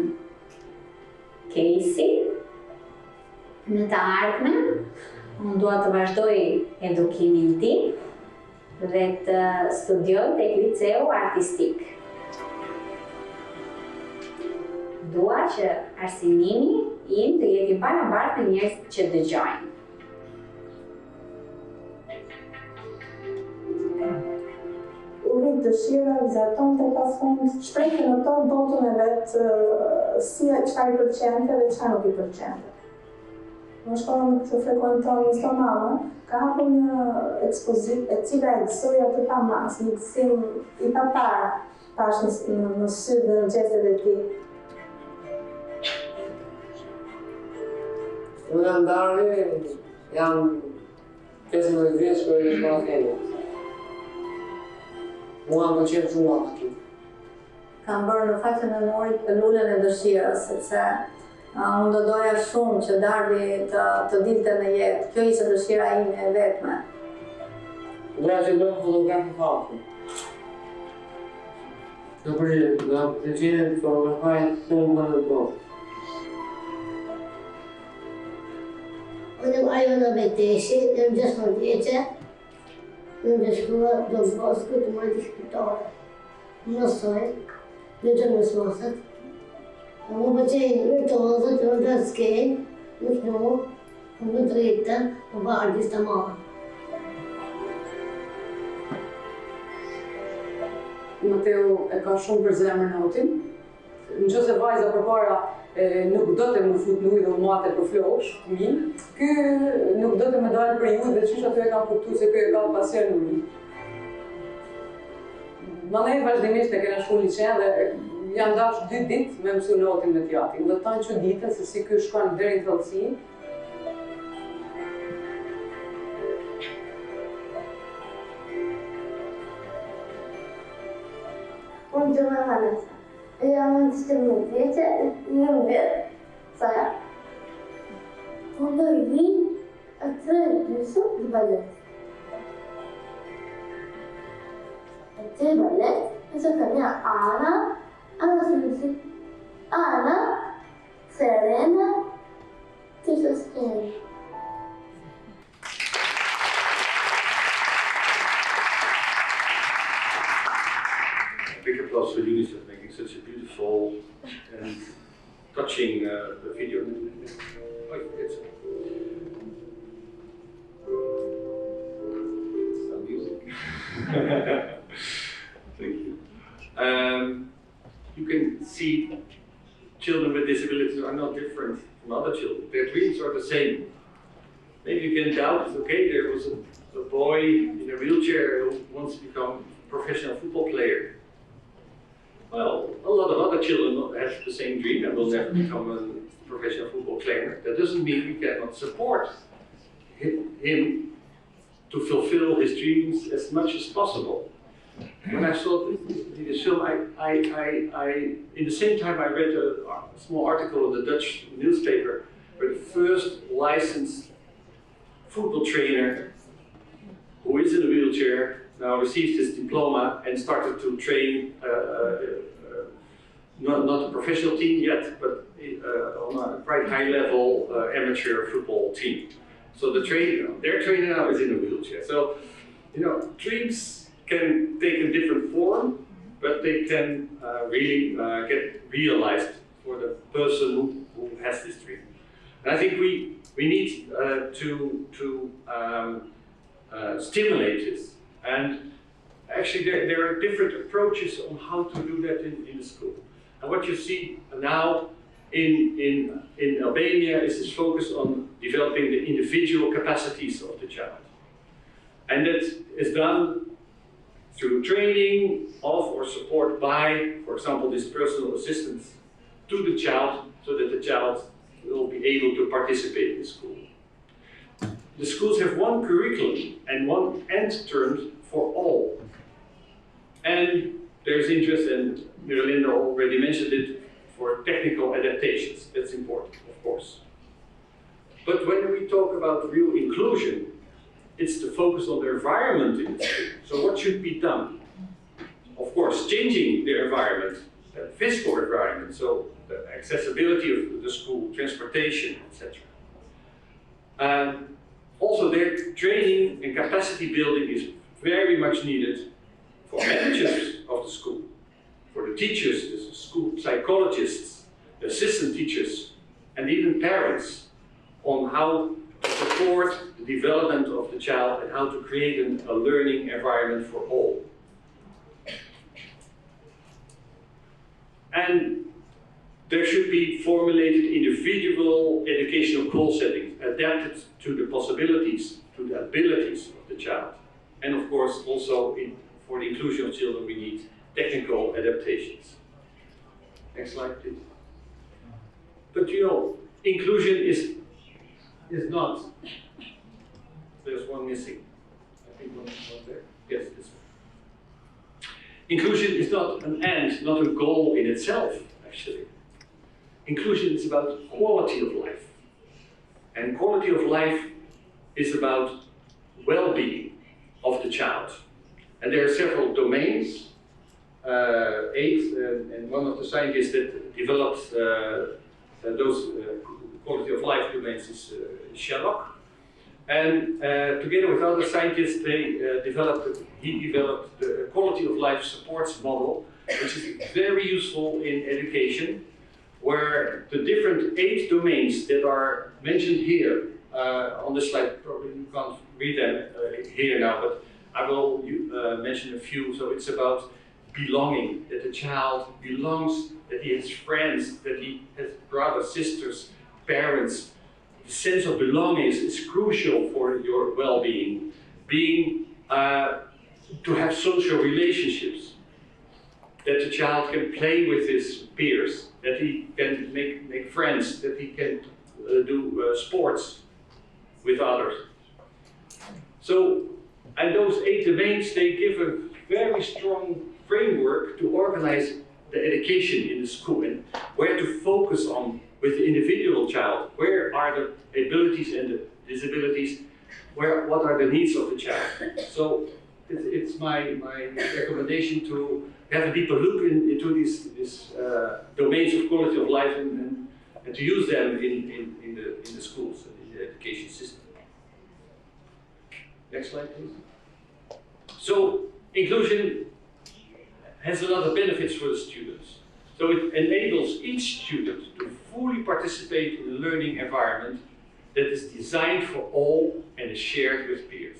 N: Casey. Në të ardhmen, unë dua të vazhdoj edukimin tim dhe të studioj tek liceu artistik. Dua që arsimimi im të jetë i barabartë me njerëzit që dëgjojnë.
L: dëshira, vizaton të pasfund, shprehte në tonë botën e vetë si çfarë i pëlqente dhe çfarë nuk i pëlqente. Në shkollën që frekuenton një stomame, ka hapur një ekspozitë e cila e gëzoi atë pa mas, një gëzim i paparë, pash në sy dhe në gjestet e tij.
M: Unë ndarë, jam 15 vjeç kur e shkolla kemi. Mua më pëlqen shumë aty.
N: Kam bërë në faqen e morit të lulën e dëshirës, sepse unë do doja shumë që Darvi të dilte në jetë. Kjo ishte dëshira ime e vetme.
M: Doja që bëjmë fotografi fakti. Në përgjithë, nga pëlqen fotografaj shumë më në botë.
O: Unë ajo në Beteshi, jam 16 vjeçe, në shkolla do Bosku të marrë shqiptare. Mësoj, në të mësosët. Më pëlqejnë virtuozët, në të skejnë, në knu, në dritën, në bardis të marë.
P: Mateu e ka shumë për zemër notin. Nëse vajza përpara nuk do të më fut në ujë dhe më mate për flosh, fëmijë, ky nuk do të më dalë për ujë dhe çish aty e kam kuptuar se ky e ka pasion në ujë. Mandej vazhdimisht e kena shku licen dhe jam dash 2 ditë me mësu notin me teatrin. Dhe tanë që ditën se si ky shkon deri në thellësi.
O: Unë të me Vanessa. Jam në 17 vjeçe, një vjetë, sa ja. Unë do i vinë atë gjysë të balet. Atë balet, nëse ka një Ana Sulusi, Ana, Serena, të soskeni.
K: Big applause for UNICEF making such a beautiful and touching video. It's some music. Thank you. You can see children with disabilities are not different from other children. Their dreams are the same. Maybe you can doubt, okay, there was a boy in a wheelchair who wants to become a professional football player. Well, a lot of other children have the same dream and will never become a professional football player. That doesn't mean we cannot support him to fulfill his dreams as much as possible. When I saw this film, in the same time I read a small article in the Dutch newspaper where the first licensed football trainer who is in a wheelchair now received his diploma and started to train not a professional team yet, but on a quite high level amateur football team. So their trainer now is in a wheelchair. So, you know, dreams can take a different form, but they can really get realized for the person who has this dream. And I think we need to stimulate this. And actually there are different approaches on how to do that in the school. And what you see now in Albania is this focus on developing the individual capacities of the child. And that is done through training of or support by, for example, this personal assistance to the child so that the child will be able to participate in school. The schools have one curriculum and one end term for all. And there's interest, and Miralinda already mentioned it, for technical adaptations. That's important, of course. But when we talk about real inclusion, it's the focus on the environment in the school. So what should be done? Of course, changing the environment, the physical environment, so the accessibility of the school, transportation, etc. Also, their training and capacity building is very much needed for managers of the school, for the teachers, the school psychologists, the assistant teachers, and even parents on how to support the development of the child and how to create a learning environment for all. And there should be formulated individual educational goal settings adapted to the possibilities, to the abilities of the child. And of course, also for the inclusion of children, we need technical adaptations. Next slide, please. But you know, inclusion is not. There's one missing. I think one there. Yes, this one. Inclusion is not an end, not a goal in itself, actually. Inclusion is about quality of life. And quality of life is about well-being of the child. And there are several domains, 8, and one of the scientists that developed those quality of life domains is Sherlock. And together with other scientists, he developed the quality of life supports model, which is very useful in education, where the different 8 domains that are mentioned here on the slide, probably you can't read them here now, but I will mention a few. So it's about belonging, that the child belongs, that he has friends, that he has brothers, sisters, parents. The sense of belonging is crucial for your well-being. To have social relationships, that the child can play with his peers, that he can make friends, that he can do sports with others. So, and those 8 domains, they give a very strong framework to organize the education in the school and where to focus on with the individual child. Where are the abilities and the disabilities? What are the needs of the child? So it's my recommendation to have a deeper look into these domains of quality of life and to use them in the schools and in the education system. Next slide, please. So inclusion has a lot of benefits for the students. So it enables each student to fully participate in a learning environment that is designed for all and is shared with peers.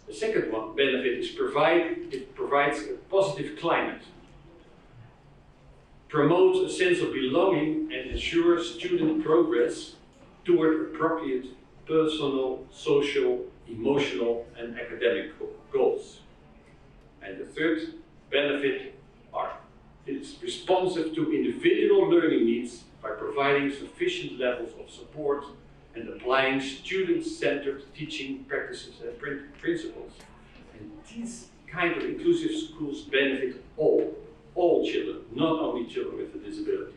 K: The second one benefit is it provides a positive climate, promotes a sense of belonging and ensures student progress toward appropriate personal, social, emotional and academic goals. And the third benefit it's responsive to individual learning needs by providing sufficient levels of support and applying student-centered teaching practices and principles. And these kind of inclusive schools benefit all children, not only children with a disability.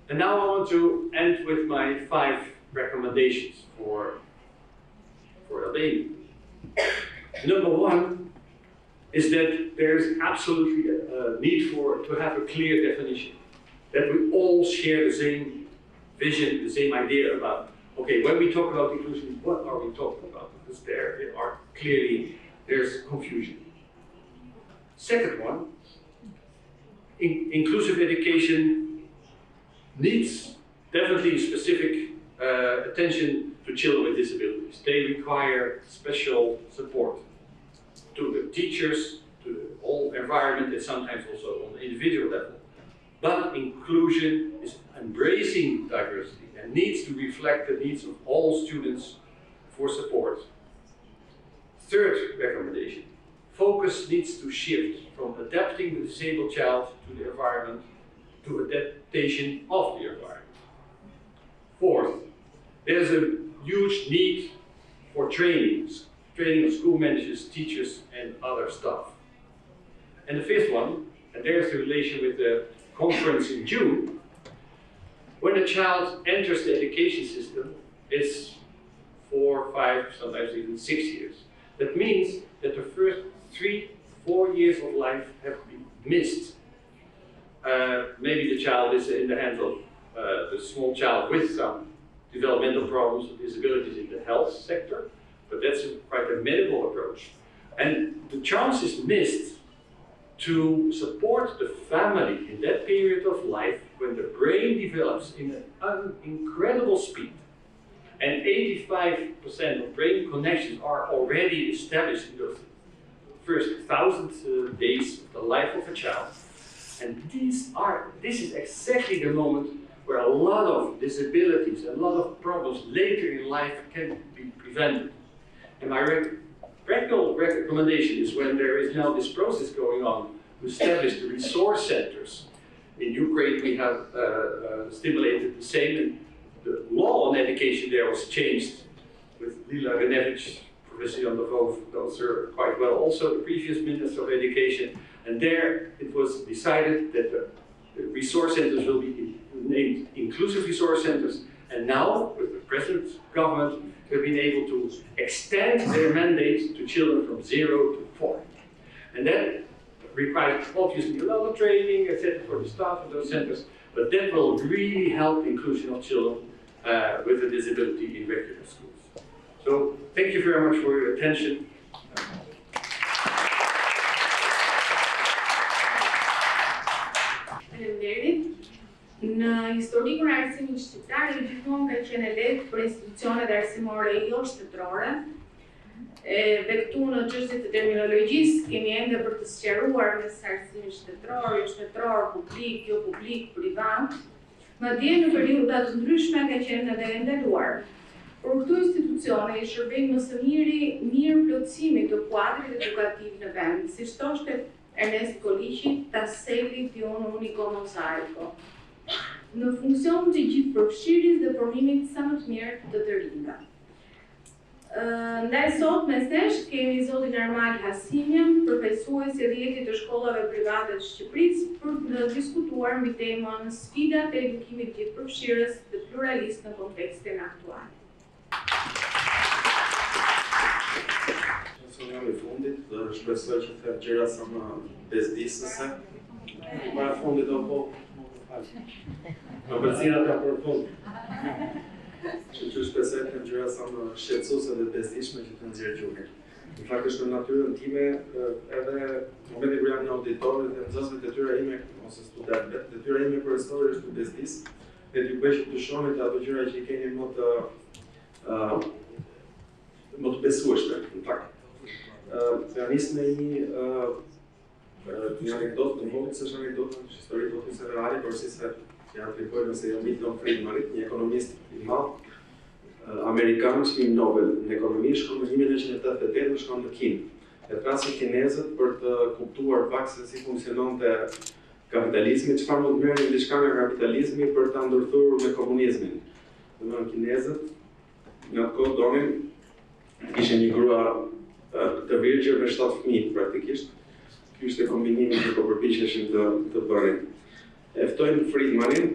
K: And now I want to end with my 5 recommendations for Albania. Number 1 is that there is absolutely a need to have a clear definition, that we all share the same vision, the same idea about, okay, when we talk about inclusion, what are we talking about? Because there's confusion. Second one, inclusive education needs definitely specific attention to children with disabilities. They require special support to the teachers, to the whole environment, and sometimes also on the individual level. But inclusion is embracing diversity and needs to reflect the needs of all students for support. Third recommendation, focus needs to shift from adapting the disabled child to the environment to adaptation of the environment. Fourth, there's a huge need for training of school managers, teachers, and other staff. And the fifth one, and there's the relation with the conference in June, when a child enters the education system, it's 4, 5, sometimes even 6 years. That means that the first 3-4 years of life have been missed. Maybe the child is in the hands of the small child with some developmental problems or disabilities in the health sector, but that's quite a medical approach. And the chance is missed to support the family in that period of life when the brain develops in an incredible speed. And 85% of brain connections are already established in those first 1,000 days of the life of a child. And this is exactly the moment where a lot of disabilities, a lot of problems later in life can be prevented. And my practical recommendation is, when there is now this process going on to establish the resource centers. In Ukraine we have stimulated the same, and the law on education there was changed with Lila Renevich, Professor Jan de Voof, knows her quite well, also the previous Minister of Education. And there it was decided that the resource centers will be named inclusive resource centers. And now, with the present government, they've been able to extend their mandate to children from 0 to 4. And that requires obviously a lot of training, etc., for the staff of those centers, but that will really help the inclusion of children with a disability in regular schools. So, thank you very much for your attention.
A: Në historikun e arsimit shqiptar, gjithmonë ka qenë lehtë për institucionet arsimore jo shtetërore. Dhe këtu në çështjet e terminologjisë kemi ende për të sqaruar mes arsimit shtetëror, jo shtetëror, publik, jo publik, privat. Madje në periudha të ndryshme ka qenë edhe ndaluar. Por këto institucione i shërbejnë më së mirë plotësimit të kuadrit edukativ në vend, siç thoshte Ernest Koliqi, tasselli di un unico mosaico, në funksion të gjithëpërfshirjes dhe formimit sa më të mirë të të rinjve. Ndaj sot mes nesh kemi zotin Armal Hasimjen, përfaqësuesi i rrjetit të shkollave private të Shqipërisë, për të diskutuar mbi temën sfidat e edukimit gjithëpërfshirës dhe pluralist në kontekstin aktual.
Q: Jam i fundit, dhe shpresoj që them gjëra sa më bezdisëse. Para fundit apo
B: Më përcina ta për fund.
Q: Që shpresoj të them gjëra sa më shqetësuese dhe bezdishme që të nxjerr gjuhën. Në fakt është në natyrën time, edhe në momentin kur jam në auditor dhe nxënësve detyra ime ose studentët, detyra ime profesore është të bezdis, dhe t'ju bëj që të shohni ato gjëra që i keni më të besueshme, në fakt. Ja nis me një anekdotë të vogël, s'është anekdotë, është histori të ose reale, por si se ja tregoj nëse jo Milton Friedmanit, një ekonomist i madh amerikan, çmim Nobel në ekonomi, shkon në 1988 shkon në Kinë. E trasin kinezët për të kuptuar pak se si funksiononte kapitalizmi, çfarë mund të merrin diçka nga kapitalizmi për ta ndërthurur me komunizmin. Domethënë kinezët në atë kohë donin të kishin një grua të virgjër me 7 fëmijë praktikisht. Ky ishte kombinimi që po përpiqeshin të bënin. E ftojnë Friedmanin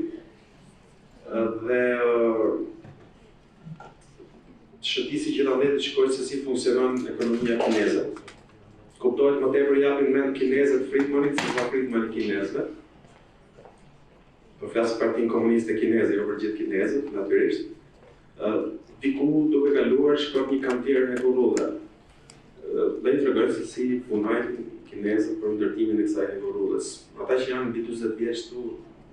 Q: dhe shëtisi gjithandej të shikojnë se si funksionon ekonomia kineze. Kuptohet më tepër japin mend kinezët Friedmanit se sa Friedmani kinezëve. Po flas Partinë Komuniste Kineze, jo për gjithë kinezët, natyrisht. Diku duke kaluar shkon një kantier në Kurrulla. Dhe i tregojnë se si punojnë kinezët për ndërtimin e kësaj hegurullës. Ata që janë mbi 40 vjeç këtu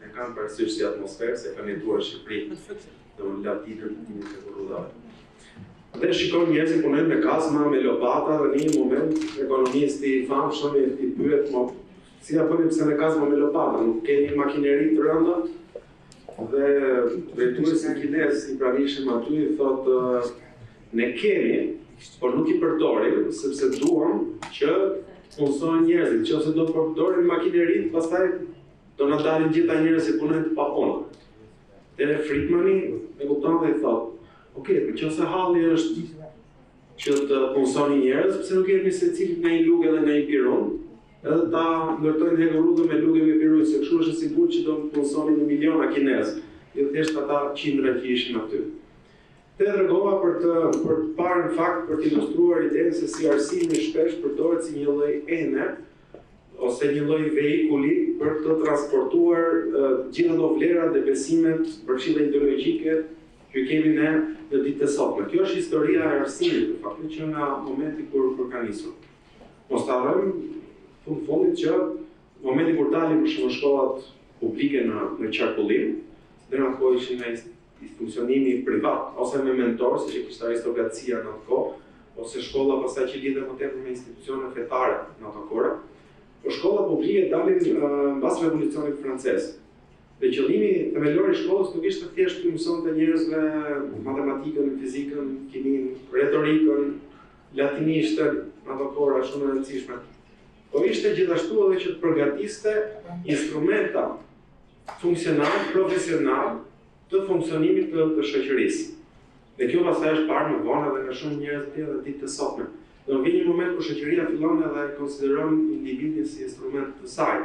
Q: e kanë parasysh si atmosferë, se kanë jetuar në Shqipëri, domethënë lavditën e ndërtimit të hegurullave. Dhe shikon njerëzit punojnë me kazma, me lopata, dhe në një moment ekonomisti i famshëm i pyet, si ja bëni pse me kazma me lopata, nuk keni makineri të rënda? Dhe drejtuesi kinez i pranishëm aty i thotë, ne kemi, por nuk i përdorim, sepse duam që punësojnë njerëzit, që ose do të përdorin makinerinë, pastaj do na dalin gjitha njerëzit që punojnë të papuna. Tere Friedmani e kupton dhe i thotë, okej, nëse halli është që të punësoni njerëz, pse nuk jemi secili nga një lugë dhe nga një pirun, edhe ta ndërtojnë hegurullën me lugë me pirun, se kështu është sigurt që do të punësoni në miliona kinez, jo thjesht ata qindra që ishin aty. Te tregova për të parë në fakt për të ilustruar idenë se si arsimi shpesh përdoret si një lloj ene ose një lloj vehikuli për të transportuar gjithë ato vlerat dhe besimet përfshirë ideologjike që kemi ne në ditët e sotme. Kjo është historia e arsimit, në fakt, që nga momenti kur ka nisur. Mos ta harrojmë fundit që momenti kur dalim në shkollat publike në qarkullim, dhe në atë kohë ishin në funksionimi privat, ose me mentor, si që kishte aristokracia në atë kohë, ose shkolla pastaj që lidhet më tepër me institucione fetare në ato kohë. Po shkolla publike dalin mbas revolucionit francez. Dhe qëllimi themelor i shkollës nuk ishte thjesht të mësonte njerëzve matematikën, fizikën, kimin, retorikën, latinishtën, ato kohra shumë e rëndësishme. Po ishte gjithashtu edhe që të përgatiste instrumenta funksional, profesional të funksionimit të shoqërisë. Dhe kjo pastaj është parë më vonë edhe nga shumë njerëz të tjerë ditë të sotme. Do vjen një moment kur shoqëria fillon edhe e konsideron individin si instrument të saj.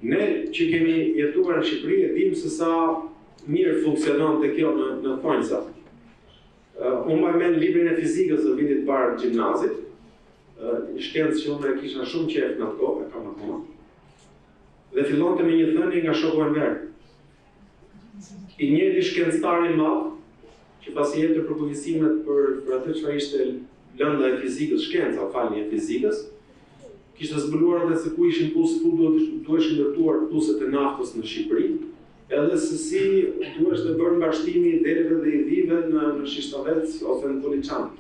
Q: Ne që kemi jetuar në Shqipëri e dimë se sa mirë funksiononte kjo në thonjza. Unë mbaj mend librin e fizikës të vitit parë të gjimnazit, një shkencë që unë e kisha shumë qejf në atë kohë, kam akoma. Dhe fillonte me një thënie nga shoku im ver. I njëjti shkencëtar i madh, që pasi jepte përkufizimet për atë çfarë ishte lënda e fizikës, shkenca, falni, e fizikës, kishte zbuluar edhe se ku ishin duheshin ndërtuar pluset e naftës në Shqipëri, edhe se si duhesh të bërë mbashtimi i deleve dhe i dhive në Shishtavec ose në Poliçan.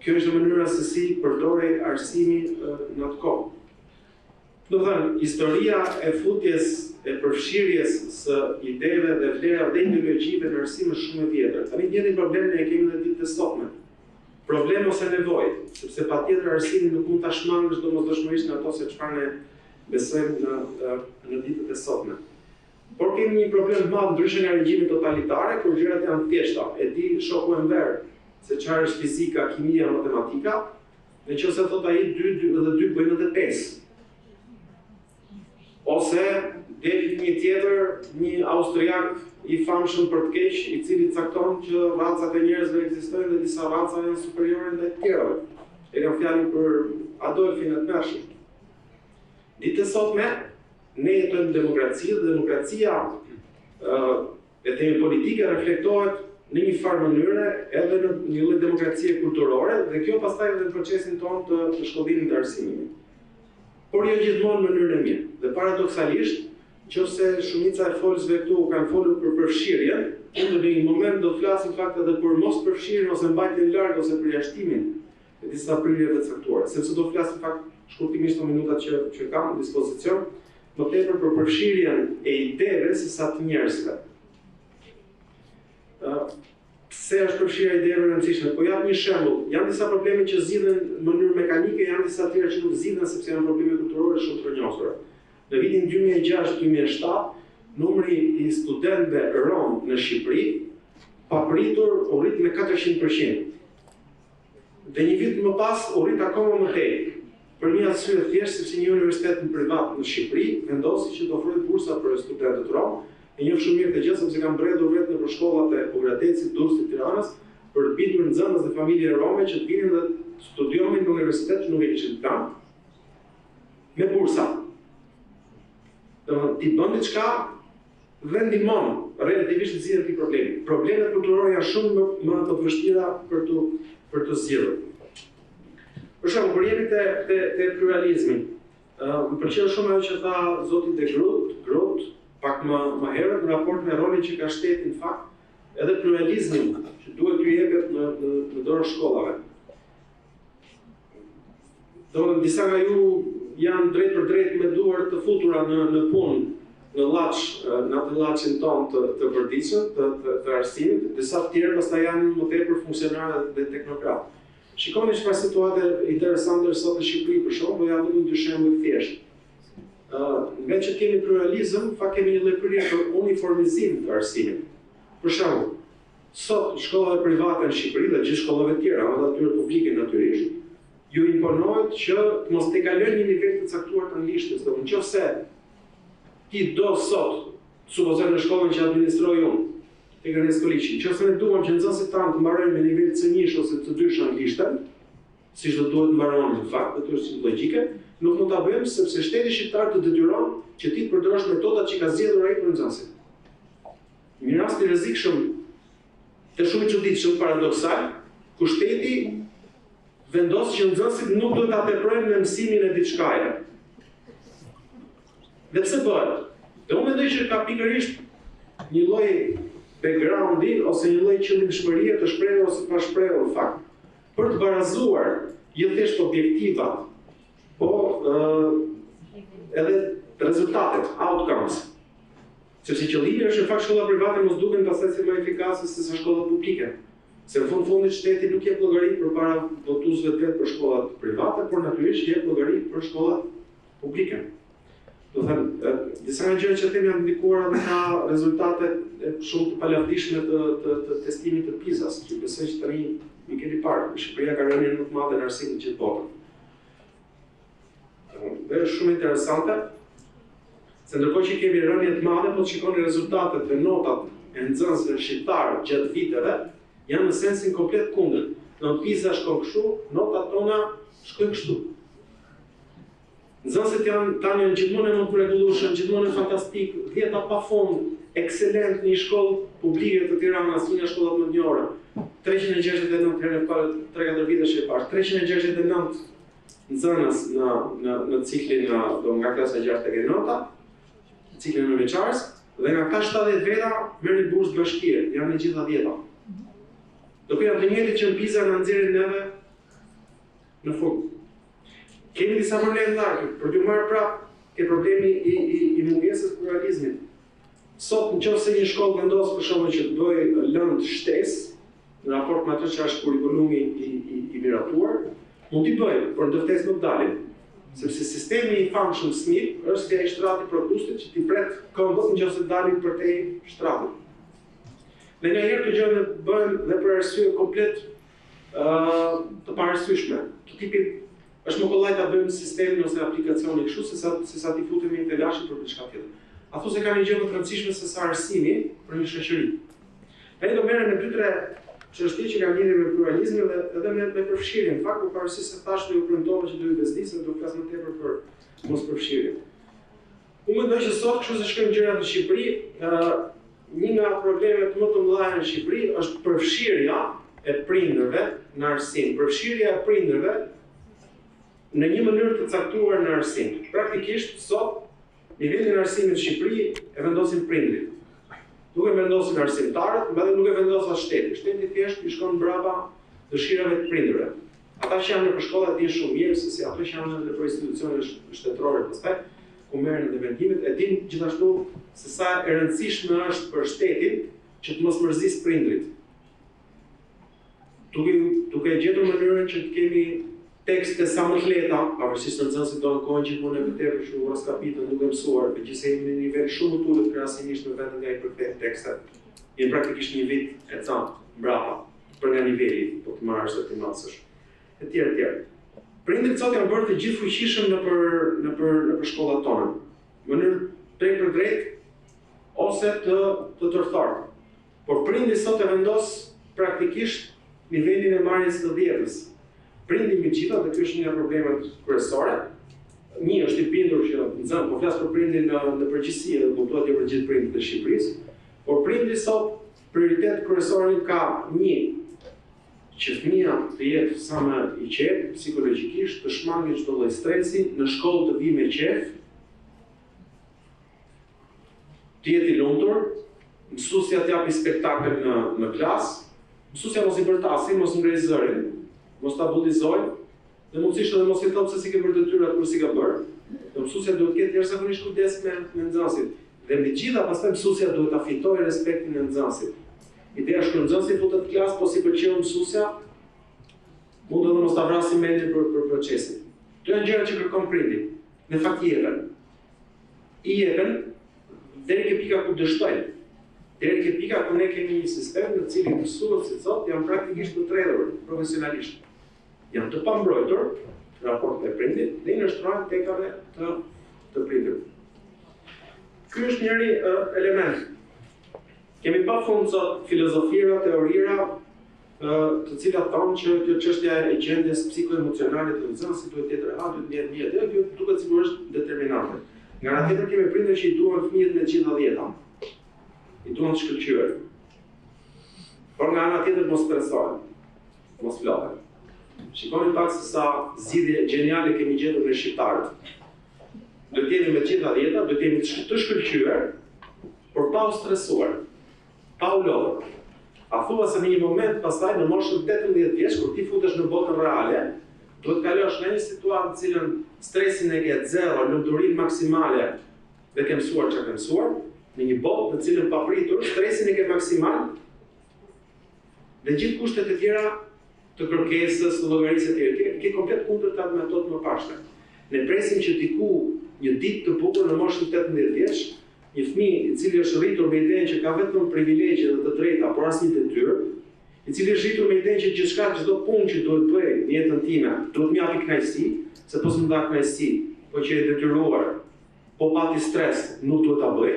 Q: Kjo është mënyra se si përdorej arsimi në atë kohë. Do thënë, historia e futjes e përfshirjes së ideve dhe vlerave dhe ideologjive në arsim është shumë e vjetër. Tani njëri problem ne e kemi në ditët e sotme. Problem ose nevojë, sepse patjetër arsimi nuk mund ta shmangësh domosdoshmërisht në ato se çfarë ne besojmë në ditët e sotme. Por kemi një problem të madh ndryshe nga regjimi totalitare, kur gjërat janë thjeshta. E di shoku im ver se çfarë është fizika, kimia, matematika, nëse thot ai 2 dhe 2 bëjnë edhe 5. Ose del një tjetër, një austriak i famshëm për të keq, i cili cakton që racat e njerëzve ekzistojnë dhe disa raca janë superiore ndaj të tjerave. E kam fjalën për Adolfin e Tmerrshëm. Ditë e sotme, ne jetojmë në demokraci dhe demokracia e themi politike reflektohet në një farë mënyre edhe në një lloj demokracie kulturore dhe kjo pastaj edhe në procesin tonë të shkollimit të arsimit. Por jo gjithmonë në mënyrën e mirë. Dhe paradoksalisht, nëse shumica e folësve këtu kanë folur për përfshirjen, unë në një moment do të flasim fakt edhe për mos përfshirjen ose mbajtjen larg ose përjashtimin e disa prirjeve të caktuara, sepse do të flasim fakt shkurtimisht në minutat që kam në dispozicion, më tepër për përfshirjen e ideve se sa të njerëzve. Pse është përfshirja e ideve e rëndësishme? Po jap një shembull. Janë disa probleme që zgjidhen në mënyrë mekanike, janë disa tjera që nuk zgjidhen sepse janë probleme kulturore shumë të rënjosura. Në vitin 2006-2007, numri i studentëve rom në Shqipëri papritur u rrit me 400%. Dhe një vit më pas u rrit akoma më tej. Për një arsye thjesht sepse një universitet privat në Shqipëri vendosi që të ofrojë bursa për studentët rom. E njoh shumë mirë të gjë sepse kam mbledhur vetë në shkollat e Pogradecit, Durrësit, Tiranës për të bitur nxënës dhe familje rome që të vinin dhe studionin në universitet që nuk e kishin plan me bursa. Ti bën diçka dhe ndihmon relativisht të zgjidhur këtij problemi. Problemet kulturore janë shumë më të vështira për të zgjidhur. Për shembull, kur jemi te pluralizmi, më pëlqeu shumë ajo që tha zoti De Groot pak më herët në raport me rolin që ka shteti në fakt, edhe pluralizmin që duhet t'ju jepet në dorë shkollave. Domethënë disa nga ju janë drejt për drejt me duar të futura në punë, në atë llaçin ton të përditshëm, të arsimit, disa të tjerë pastaj janë më tepër funksionarë dhe teknokratë. Shikoni çfarë situate interesante është sot në Shqipëri, për shembull, do ja vëmë dy shembuj thjesht. Nga që kemi pluralizëm, kemi një lloj prirje për uniformizim të arsimit. Për shembull, sot shkollave private në Shqipëri dhe gjithë shkollave tjera, edhe atyre publike natyrisht, ju imponohet që të mos tekalojnë një nivel të caktuar të anglishtës. Do nëse ti do sot, supozoj në shkollën që administroj unë, tek Rrezkoliçi, nëse ne duam që nxënësit tanë të mbarojnë me nivel C1 ose C2 anglishtën, siç do duhet të mbarojnë në fakt, aty është logjike, nuk mund ta bëjmë sepse shteti shqiptar të detyron që ti të përdorosh metodat që ka zgjedhur ai për nxënësit. Një rast i rrezikshëm, të shumë i çuditshëm, paradoksal, ku shteti vendos që nxënësit nuk duhet ta teprojnë me mësimin e diçkaje. Dhe pse bëhet? Dhe unë mendoj që ka pikërisht një lloj backgroundi ose një lloj qëllimshmërie të shprehur ose pa shprehur në fakt, për të barazuar jo thjesht objektivat po edhe rezultatet, outcomes. Sepse qëllimi është në fakt shkolla private mos duken pastaj si më efikase se sa shkolla publike. Se në fundit shteti nuk jep llogari përpara votuesve vetë për shkollat private, por natyrisht jep llogari për shkollat publike. Do thënë, disa nga gjërat që them janë ndikuar edhe nga rezultatet shumë të palavdishme të testimit të PISA-s, që besoj që tani i keni parë. Shqipëria ka rënien më të madhe në arsim në gjithë botën. Dhe është shumë interesante, se ndërkohë që kemi rënien të madhe, po të shikoni rezultatet dhe notat e nxënësve shqiptar gjatë viteve, janë në sensin komplet kundër. Në PISA shkon kështu, notat tona shkojnë kështu. Nxënësit janë gjithmonë e mrekullueshëm, gjithmonë e fantastik, 10 pa fund, ekselent në një shkollë publike të Tiranës, një nga shkollat më të njohura. 369 herë në 3-4 vitesh e parë, 369 nxënës në ciklin nga klasa 6 tek e 9, në ciklin e veçarës, dhe nga këta 70 veta merrin bursë bashkie, janë në gjitha 10-ta. Do janë të njëjtit që në PISA na nxjerrin neve në fund. Kemi disa probleme largë, për t'ju marrë prapë ke problemi i mungesës pluralizmit. Sot nëse një shkollë vendos për shembull që të bëjë lëndë shtesë në raport me atë që është kurikulumi i miratuar, mund t'i bëjë, por në ftesë nuk dalin. Sepse sistemi i famshëm SMIT është si ai shtrati produktit që t'i pret këmbët nëse dalin përtej shtratit. Dhe nganjëherë këto gjëra bëhen dhe për arsye komplet të paarsyeshme. Të tipit është më kollaj ta bëjmë sistemin ose aplikacionin kështu se sa t'i futemi në telashin për diçka tjetër. Ato se kanë një gjë më të rëndësishme se sa arsimi për një shoqëri. Tani do merrem me 2-3 çështje që kanë lidhje me pluralizmin dhe edhe me përfshirjen. Në fakt, por pavarësisht se tash do ju premtova që do ju bezdisem, do të flas më tepër për mospërfshirjen. Unë mendoj që sot, kështu se shkojnë gjërat në Shqipëri, një nga problemet më të mëdha në Shqipëri është përfshirja e prindërve në arsim, përfshirja e prindërve në një mënyrë të caktuar në arsim. Praktikisht sot nivelin e arsimit në Shqipëri e vendosin prindrit. Nuk e vendosin arsimtarët, mbasi nuk e vendos as shteti. Shteti thjesht i shkon mbrapa dëshirave të prindërve. Ata që janë në shkolla dinë shumë mirë se si ato që janë në institucione shtetërore pastaj ku merren edhe vendimet, e dinë gjithashtu se sa e rëndësishme është për shtetin që të mos mërzis prindrit. Duke gjetur mënyrën që të kemi tekste sa më të lehta, pavarësisht se nxënësit do ankohen gjithmonë me tepër shumë raskapitën duke mësuar, megjithëse jemi në nivel shumë të ulët krahasimisht me vendin nga i përket tekstet. Jemi praktikisht një vit e camt mbrapa për nga niveli, po të marrësh të masësh. Etj. Prindërit sot janë bërë të gjithë fuqishëm nëpër shkollat tona, në mënyrë drejt për drejt ose të tërthartë. Por prindi sot e vendos praktikisht nivelin e marrjes së dietës. Prindi me gjitha, dhe kjo është një nga problemet kryesore. Një është i bindur që nxënë, po flas për prindin në përgjithësi dhe mund të thotë për gjithë prindit e Shqipërisë, por prindi sot prioritet kryesor ka një që fëmia të jetë sa më i qetë psikologjikisht, të shmangë çdo lloj stresi, në shkollë të vi me qef, të jetë i lumtur, mësuesja të japi spektakël në klasë, mësuesja mos i bërtasi, mos ngrej zërin, mos ta bullizojnë, dhe mundësisht edhe mos i thotë se si ke bërë detyrat kur si ka bërë. Dhe mësuesja duhet të ketë jashtëzakonisht kujdes me nxënësit. Dhe me gjitha pastaj mësuesja duhet ta fitojë respektin e nxënësit. Ideja është kur nxënësi futet në klasë, po si pëlqeu mësuesja, mund edhe mos ta vrasë mendin për procesin. Këto janë gjëra që kërkon prindi. Në fakt i jepen deri ke pika ku dështojnë. Deri ke pika ku ne kemi një sistem në cilin mësuesit sot janë praktikisht të tredhur profesionalisht. Janë të pambrojtur në raport me prindit dhe i nështrojnë tekave të prindit. Ky është njëri element. Kemi pa fund sot filozofira, teorira, të cilat thonë që kjo çështja e gjendjes psikoemocionale të nxënësit duhet të jetë rehat, duhet të jetë kjo duket sigurisht determinante. Nga ana tjetër kemi prindër që i duan fëmijët me gjitha dhjeta. I duan të shkëlqyer. Por nga ana tjetër mos stresohen, mos flohen. Shikoni pak se sa zgjidhje geniale kemi gjetur në shqiptarët. Do të jemi me gjitha dhjeta, do të jemi të shkëlqyer, por pa u stresuar, pa u lodhur. A thua se në një moment pastaj në moshën 18 vjeç kur ti futesh në botën reale, Duhet kalosh në një situatë në cilën stresin e ke zero, lumturinë maksimale dhe ke mësuar çka ke mësuar, në një botë në cilën papritur stresin e ke maksimal dhe gjithë kushtet e tjera të kërkesës, të llogarisë e tjera, ke komplet kundërtat me ato të mëparshme. Ne presim që diku një ditë të bukur në moshën 18 vjeç, një fëmijë i cili është rritur me idenë që ka vetëm privilegje dhe të drejta, por asnjë detyrë, i cili është rritur me idenë që gjithçka, çdo punë që duhet bëj në jetën time, duhet më japi kënaqësi, se po s'm dha kënaqësi, po që e detyruar, po pati stres, nuk duhet ta bëj,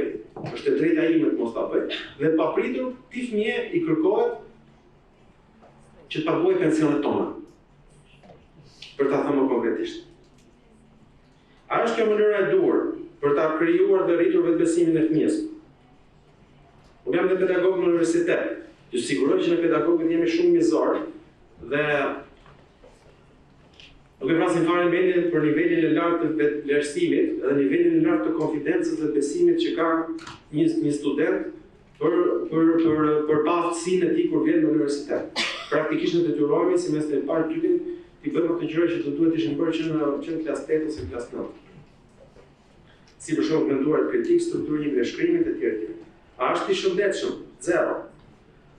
Q: është e drejta ime të mos ta bëj, dhe papritur ti fëmijë i kërkohet që të paguaj pensionet tona. Për ta thënë më konkretisht. A është kjo mënyra e duhur për ta krijuar dhe rritur vetbesimin e fëmijës? Unë jam dhe pedagog në universitet. Ju siguroj që në pedagogët jemi shumë mizor dhe nuk e vrasim fare për nivelin e lartë të vlerësimit dhe nivelin e lartë të konfidencës dhe besimit që ka një student për paftësinë e tij kur vjen në universitet. Praktikisht në detyrohemi si mes të parë typin t'i bëjmë ato gjëra që të duhet ishin bërë që në klasë 8 ose klasë 9. Si për shembull menduar kritik, strukturimi dhe shkrimit e tjerë. A është i shëndetshëm? Zero.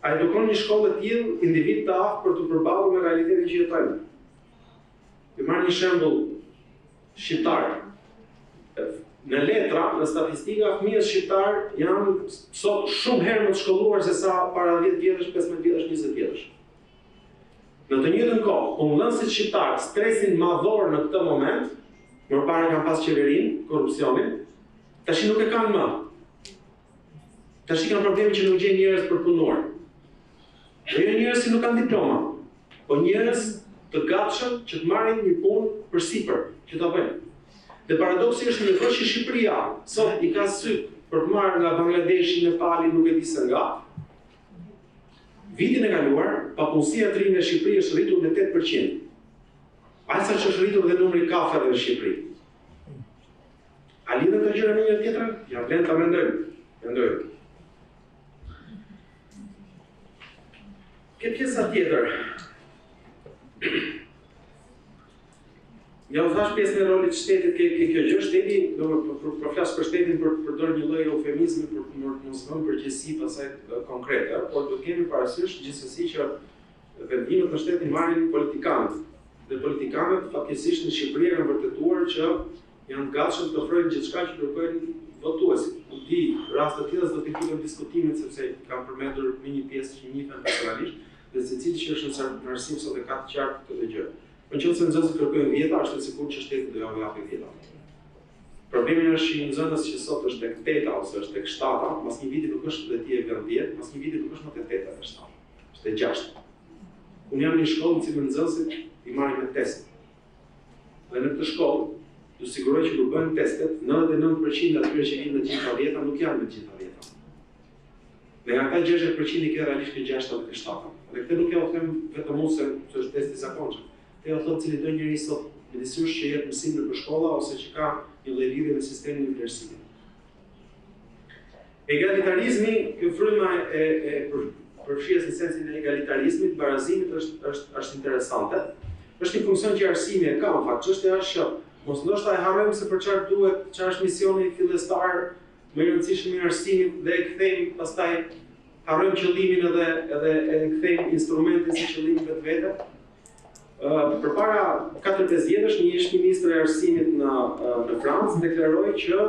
Q: A edukon një shkollë të tillë individ të aftë për të përballur me realitetin që jetojmë? Ju marr një shembull shqiptar. Në letra, në statistika, fëmijët shqiptar janë sot shumë herë më të shkolluar se sa para 10 vjetësh, 15 vjetësh, 20 vjetësh. Në të njëjtën kohë, punëdhënësit shqiptar stresin madhor në këtë moment, më parë kanë pas qeverinë, korrupsionin, tash nuk e kanë më. Tash kanë probleme që nuk gjejnë njerëz për punuar. Dhe jo njerëz që nuk kanë diploma, po njerëz të gatshëm që të marrin një punë përsipër, që ta bëjnë. Dhe paradoksi është një që Shqipëria sot i ka syt për të marrë nga Bangladeshi, Nepali, nuk e di se nga. Vitin e kaluar, papunësia të rinj në Shqipëri është rritur me 8%. Aq sa që është rritur dhe numri i kafeve në Shqipëri. A lidhen të gjëra me njëra tjetrën? Ja vlen ta mendojmë. Ke pjesa tjetër. Ja u thash pjesën e rolit shtetit ke kjo gjë, shteti, do flas për shtetin për përdor një lloj eufemizmi për mos vënë përgjegjësi pasaj konkrete, por do kemi parasysh gjithsesi që vendimet në shtetin marrin politikanët. Dhe politikanët fatkeqësisht në Shqipëri kanë vërtetuar që janë të gatshëm të ofrojnë gjithçka që kërkojnë votuesit. Nuk di raste të tilla do të kemi diskutimin sepse kanë përmendur me një pjesë që njihen personalisht, dhe secili që është në arsim sot e ka të qartë këtë gjë. Në qoftë se nxënësit kërkojnë vjeta, është e sigurt që shteti do ja japë vjeta. Problemi është që nxënës që sot është tek 8 ose është tek 7, pas një viti nuk është dhe ti e vjen 10, pas një viti nuk është më tek 8 dhe 7. Është tek 6. Unë jam në një shkollë në cilën nxënësit i marrin me test. Dhe në këtë shkollë, ju siguroj që kur bëhen testet, 99% atyre që vinë me gjitha vjeta nuk janë me gjitha vjeta. Dhe nga ka 60% i ke realisht ke 6 dhe 7. Dhe këtë nuk ja u them vetëm unë se është testi i zakonshëm. Te o thotë cili do njëri sot me disysh që jetë mësim në shkolla ose që ka një lloj lidhje me sistemin universitar. Egalitarizmi, kjo fryma e përfshirjes në sensin e egalitarizmit, barazimit është interesante. Është një funksion që arsimi e ka, në fakt, çështja është që mos ndoshta e harrojmë se për çfarë duhet, çfarë është misioni fillestar më i rëndësishëm i arsimit dhe e kthejmë pastaj harrojmë qëllimin edhe e kthejmë instrumentin si qëllim vetvete. Përpara 4-5 vjetësh një ish ministër e arsimit në Francë deklaroi që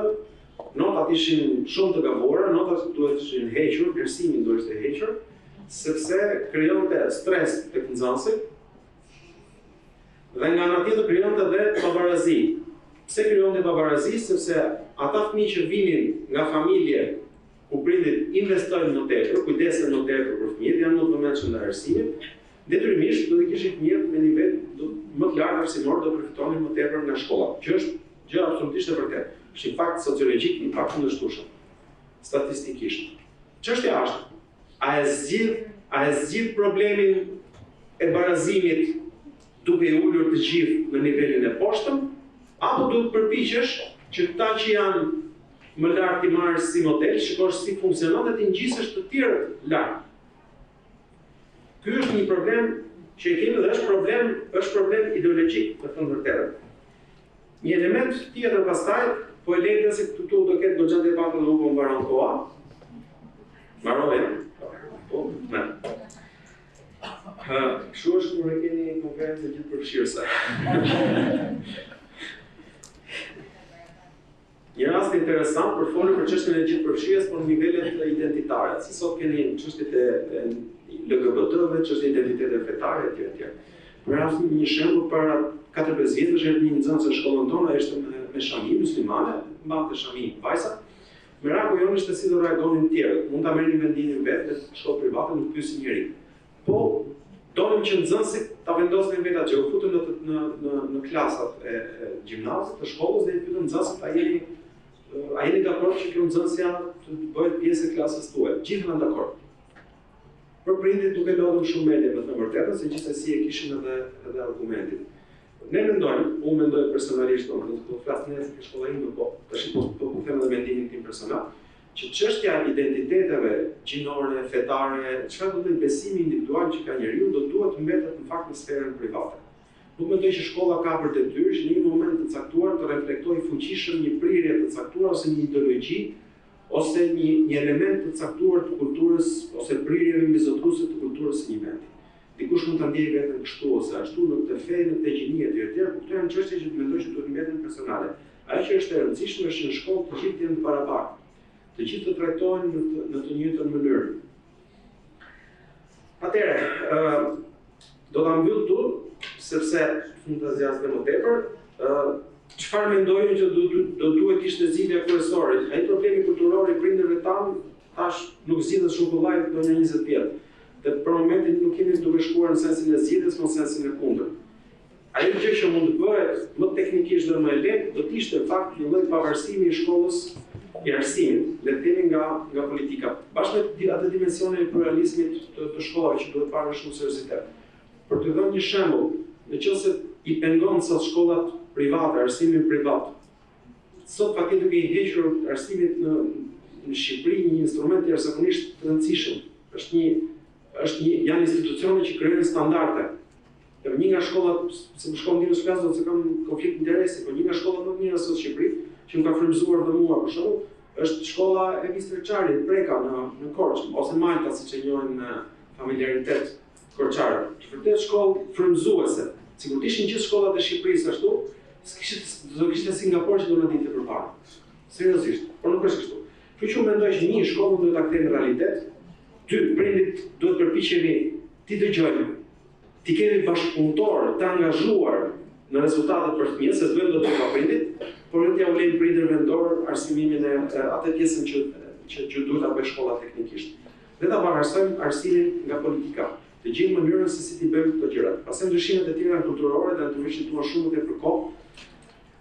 Q: notat ishin shumë të gabuara, notat duhet ishin hequr, vlerësimin duhet të hequr, sepse krijonte stres tek nxënësit dhe nga ana tjetër krijonte edhe pabarazi. Pse krijonte pabarazi? Sepse ata fëmijë që vinin nga familje ku prindit investojnë më tepër, kujdesen më tepër për fëmijët, janë më të vëmendshëm ndaj arsimit, detyrimisht do të kishin fëmijë me nivel më të lartë arsimor do përfitonin më tepër nga shkolla, që është gjë absolutisht e vërtetë. Është një fakt sociologjik, një fakt kundërshtueshëm. Statistikisht. Çështja është, a e zgjidh problemin e barazimit duke i ulur të gjithë në nivelin e poshtëm, apo duhet përpiqesh që këta që janë më lart i marrësh si model, shikosh si funksionon dhe ti ngjisësh të tjerët lart. Ky është një problem që e kemi dhe është problem ideologjik, me thënë vërtetën. Një element tjetër pastaj, po e lejtë se këtu do ketë goxha debate dhe nuk po mbaron koha. Mbaron e? Po, ne. Kështu është kur e keni konferencë gjithëpërfshirëse. Një rast interesant për folur për çështjen e gjithëpërfshirjes për nivelet identitare. Se sot keni çështjet e LGBT-ve, çështjet e identitetit fetar etj. Për rast një shembull para 4-5 vjetësh erdhi një nxënës në shkollën tonë, ishte me shami muslimane, mbante shami vajza. Meraku jonë ishte si do reagonin tjerët. Mund ta merrnin vendimin vetë në shkollë private, nuk pyesin njerin. Po donim që nxënësit ta vendosnin vetë atë, u futën në klasat e gjimnazit të shkollës dhe i pyetën nxënësit a jeni dakord që kjo nxënësja të bëhet pjesë e klasës tuaj? Gjithë janë dakord. Për prindit duke lodhur shumë mendje me të vërtetën, se gjithsesi e kishin edhe argumentin. Ne mendojmë, unë mendoj personalisht, do të flas në se shkolla ime, po tash po them edhe mendimin tim personal, që çështja e identiteteve gjinore, fetare, çfarë do të thotë besimi individual që ka njeriu, do duhet mbetet në fakt në sferën private. Nuk mendoj që shkolla ka për detyrë që në një moment të caktuar të reflektojë fuqishëm një prirje të caktuar ose një ideologji ose një element të caktuar të kulturës ose prirjeve mbizotruese të kulturës së një vendi. Dikush mund ta ndjejë veten kështu ose ashtu në këtë fe, në këtë gjini etj. Po këto janë çështje që mendoj që duhet mbeten personale. Ajo që është e rëndësishme është në shkollë të gjithë janë të barabartë. Të gjithë të trajtohen në të njëjtën mënyrë. Atëherë, do ta mbyll tu sepse fantazias më tepër, çfarë mendojnë që do duhet ishte zgjidhja kryesore? Ai problemi kulturor i prindërve tanë tash nuk zgjidhet shumë kollaj do në 20 vjet. Dhe për momentin nuk kemi duke shkuar në sensin e zgjidhjes, në sensin e kundërt. Ajo gjë që mund të bëhet më teknikisht dhe më e lehtë do të ishte në fakt një lloj pavarësimi i shkollës i arsimit, le të themi nga politika. Bashkë me atë dimensionin e pluralizmit të shkollave që duhet parë me shumë seriozitet. Për të dhënë një shembull, nëse i pengon sot shkollat private, arsimin privat, sot fakti duke i hequr arsimit në Shqipëri një instrument jashtëzakonisht të rëndësishëm. Janë institucione që krijojnë standarde. Dhe një nga shkollat, se më shkon dinë flas do të kam konflikt interesi, por një nga shkollat më të mira sot në Shqipëri, që më ka frymëzuar dhe mua për shembull, është shkolla e Mr. Çarit, Preka në Korçë, ose Malta siç e njohin në familiaritet korçarët. Vërtet shkollë frymëzuese. Sikur të ishin gjithë shkollat e Shqipërisë ashtu, do kishte Singapur që do na ditë përpara. Seriozisht, por nuk është kështu. Kështu që mendoj që një shkollë duhet ta kthejë në realitet. Dy prindit duhet përpiqeni ti dëgjojmë, ti keni bashkëpunëtor të angazhuar në rezultatet për fëmijë, se s'duhet do të ka prindit, por vetë ja u lejnë prindërve në dorë arsimimin e atë pjesën që duhet ta bëjë shkolla teknikisht. Dhe ta pavarësojmë arsimin nga politika. Të gjejmë mënyrën se si ti bëjmë këto gjëra. Pastaj ndryshimet e tjera kulturore dhe të vështirëtuar shumë tepër kohë,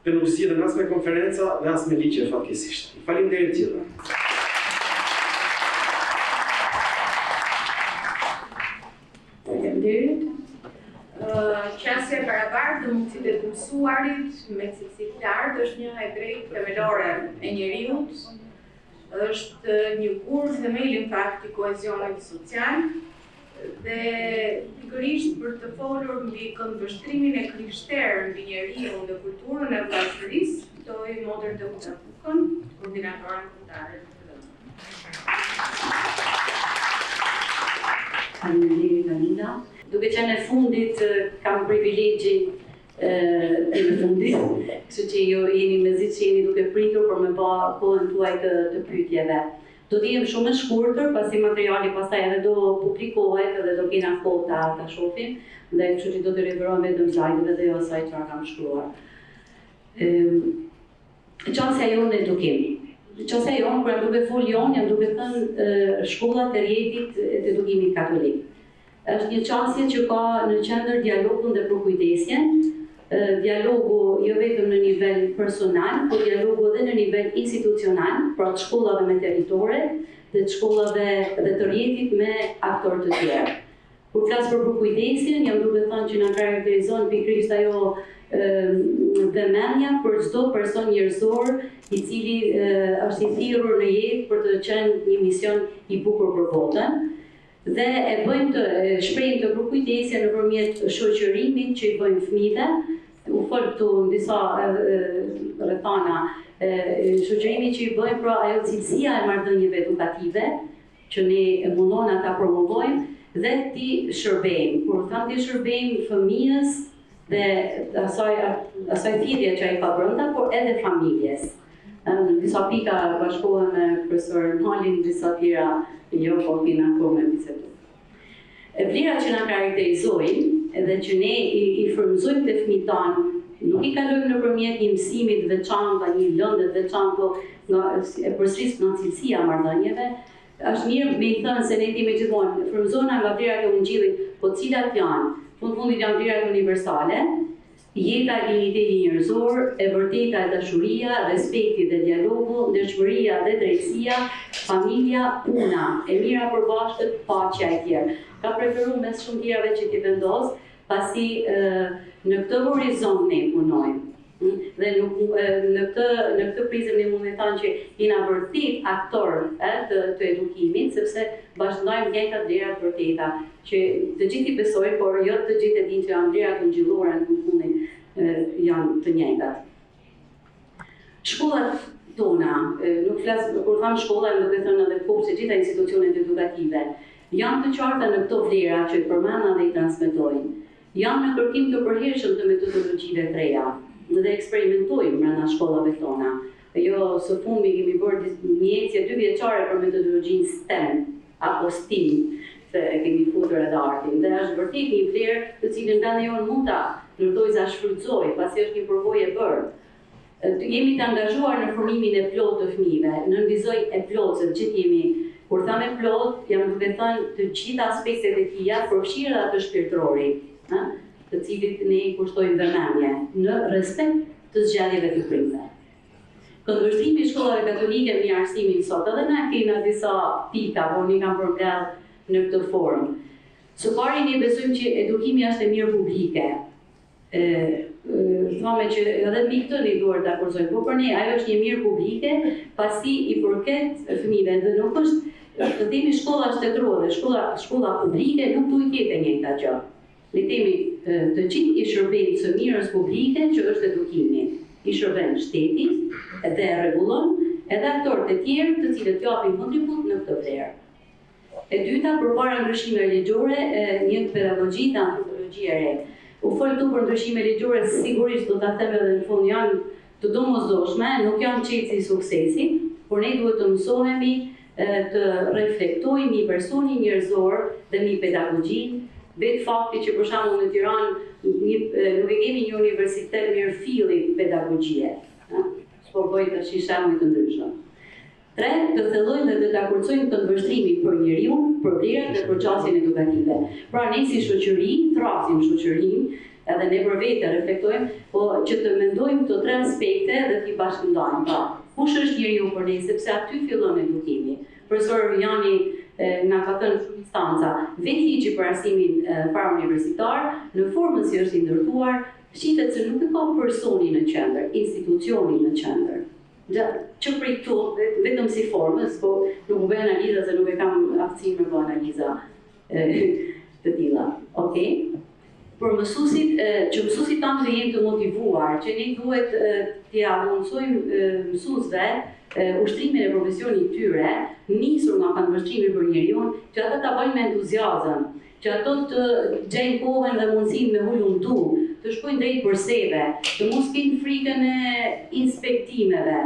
Q: dhe nuk zgjidhen as me konferenca dhe as me ligje fatkeqësisht. Faleminderit gjithëve.
A: Faleminderit. Qasja e barabartë dhe mundësitë e të mësuarit me cilësi të lartë është një e drejtë themelore e njeriut, është një kurth themeli në fakt i koezionit social dhe pikërisht për të folur mbi këndvështrimin e krishterë mbi njeriu dhe kulturën e vllazërisë, ftoj Modern Deputatën, koordinatoren kombëtare.
D: Faleminderit Anita. Duke qenë e fundit, kam privilegjin e në fundit, kështu që ju jeni mezi që jeni duke pritur për me ba kohën tuaj të pyetjeve. Do të jem shumë e shkurtër, pasi materiali pastaj edhe do publikohet edhe do kena kohë ta shohim, dhe kështu që do të referohem vetëm slajdeve dhe jo asaj çfarë kam shkruar. Çësia jonë në edukim. Çësia jonë, kur jam duke fol jonë, jam duke thënë shkollat e rjetit të edukimit katolik. Është një çësie që ka në qendër dialogun dhe përkujdesjen, dialogu jo vetëm në nivel personal, por dialogu edhe në nivel institucional, pra të shkollave me territore dhe të shkollave dhe të rjetit me aktorë të tjerë. Kur flas për përkujdesjen, jam duke thënë që na karakterizon pikërisht ajo vëmendja për çdo person njerëzor i cili është i thirrur në jetë për të qenë një mision i bukur për botën. dhe e bëjmë të shprehim të përkujdesje nëpërmjet shoqërimit që i bëjmë fëmijëve. U fol këtu në disa rrethana, shoqërimi që i bëjmë, pra ajo cilësia e marrëdhënieve edukative që ne mundona ta promovojmë dhe ti shërbejmë. Kur tham ti shërbejmë fëmijës dhe asaj thirrje që ai ka brenda, por edhe familjes. Në disa pika bashkohem me profesor Malin, disa tjera jo, po kina kohë me bisedu. Vlerat që na karakterizojnë edhe që ne i frymëzojmë të fëmijët tanë, nuk i kalojmë nëpërmjet një mësimi të veçantë, një lëndë të veçantë, e përsëris nga cilësia e marrëdhënieve. Është mirë me i thënë se ne kemi gjithmonë frymëzona nga vlerat e Ungjillit, po cilat janë? Fundit janë vlerat universale, jeta e dinjitetit njerëzor, e vërteta e dashuria, respekti dhe dialogu, ndershmëria dhe drejtësia, familja, puna, e mira përbashkët, paqja e tjerë. Ka preferuar mes shumë tjerave që ti vendos, pasi në këtë horizont ne punojmë. Dhe në këtë prizëm ne mund të thënë që jena vërtet aktor të edukimit, sepse bashkëndajmë njëjtat vlera të vërteta, që të gjithë i besojnë, por jo të gjithë e dinë që janë vlera të ngjyllura në fundit janë të njëjtat. Shkollat tona, nuk flas kur tham shkolla, do të thënë edhe kopshte gjitha institucionet edukative, janë të qarta në këto vlera që përmenda dhe i transmetojnë. Janë në kërkim të përhershëm të metodologjive të reja dhe eksperimentojmë brenda shkollave tona. Jo, së fundi kemi bërë një ecje 2 vjeçare për metodologjinë STEM apo STEAM, se e kemi futur edhe artin. Dhe është vërtet një vlerë të cilën brenda jonë mund ta ndërtoj za shfrytëzoj, pasi është një përvojë e bërë. Jemi të angazhuar në formimin e plotë të fëmijëve, në nënvizoj e plotë, se gjithë jemi, kur thamë plot, jam duke thënë të gjitha aspektet e tija, përfshirë dhe të shpirtërori, të cilit ne i kushtojmë vëmendje, në respekt të zgjidhjeve të prindërve. Këndvështrimi i shkollave katolike në arsimin sot, edhe na kemi disa pika, por ne kam përmbledh në këtë forum. Së pari ne besojmë që edukimi është e mirë publike. Thome që edhe mbi këtë ne duhet ta kurzojmë, por për ne ajo është një mirë publike, pasi i përket fëmijëve dhe nuk është të themi shkolla shtetërore, shkolla publike nuk duhet të jetë e njëjta gjë. Ne themi të gjithë i shërbejnë së mirës publike që është edukimi. I shërben shtetit dhe rregullon edhe aktorët e tjerë të cilët japin kontribut në këtë vlerë. E dyta, përpara ndryshimeve ligjore, një pedagogji dhe antropologji e re. U fol këtu për ndryshime ligjore, sigurisht do ta them edhe në fund janë të domosdoshme, nuk janë çelësi i suksesit, por ne duhet të mësohemi të reflektojmë një personi njerëzor dhe një pedagogji. Vetë fakti që për shembull në Tiranë nuk e kemi një universitet mirëfilli pedagogjie. Po bëj tash shembull të ndryshëm. 3. Të thellojmë dhe të ta kurcojmë këndvështrimin për njeriu, për vlerat dhe për qasjen edukative. Pra ne si shoqëri, thrasim shoqërinë, edhe ne për vete reflektojmë, po që të mendojmë këto 3 aspekte dhe t'i bashkëndajmë. Pra, kush është njeriu për ne, sepse aty fillon edukimi. Profesor Jani nga ka thënë shumë instanca, vetë ligji për arsimin parauniversitar, në formën si është i ndërtuar, shitet se nuk e ka personi në qendër, institucioni në qendër. Që prej këtu, vetëm si formës, po nuk bëj analiza se nuk e kam aftësinë me bëj analiza të tilla. Okej? Por mësuesit, që mësuesit tanë të jenë të motivuar, që ne duhet t'ia mundsojmë mësuesve ushtrimin e profesionit tyre, nisur nga këndvështrimi për njeriu, që ata ta bëjnë me entuziazëm, që ato të gjejnë kohën dhe mundësinë me hulumtu, të shkojnë drejt përseve, të mos kenë frikën e inspektimeve.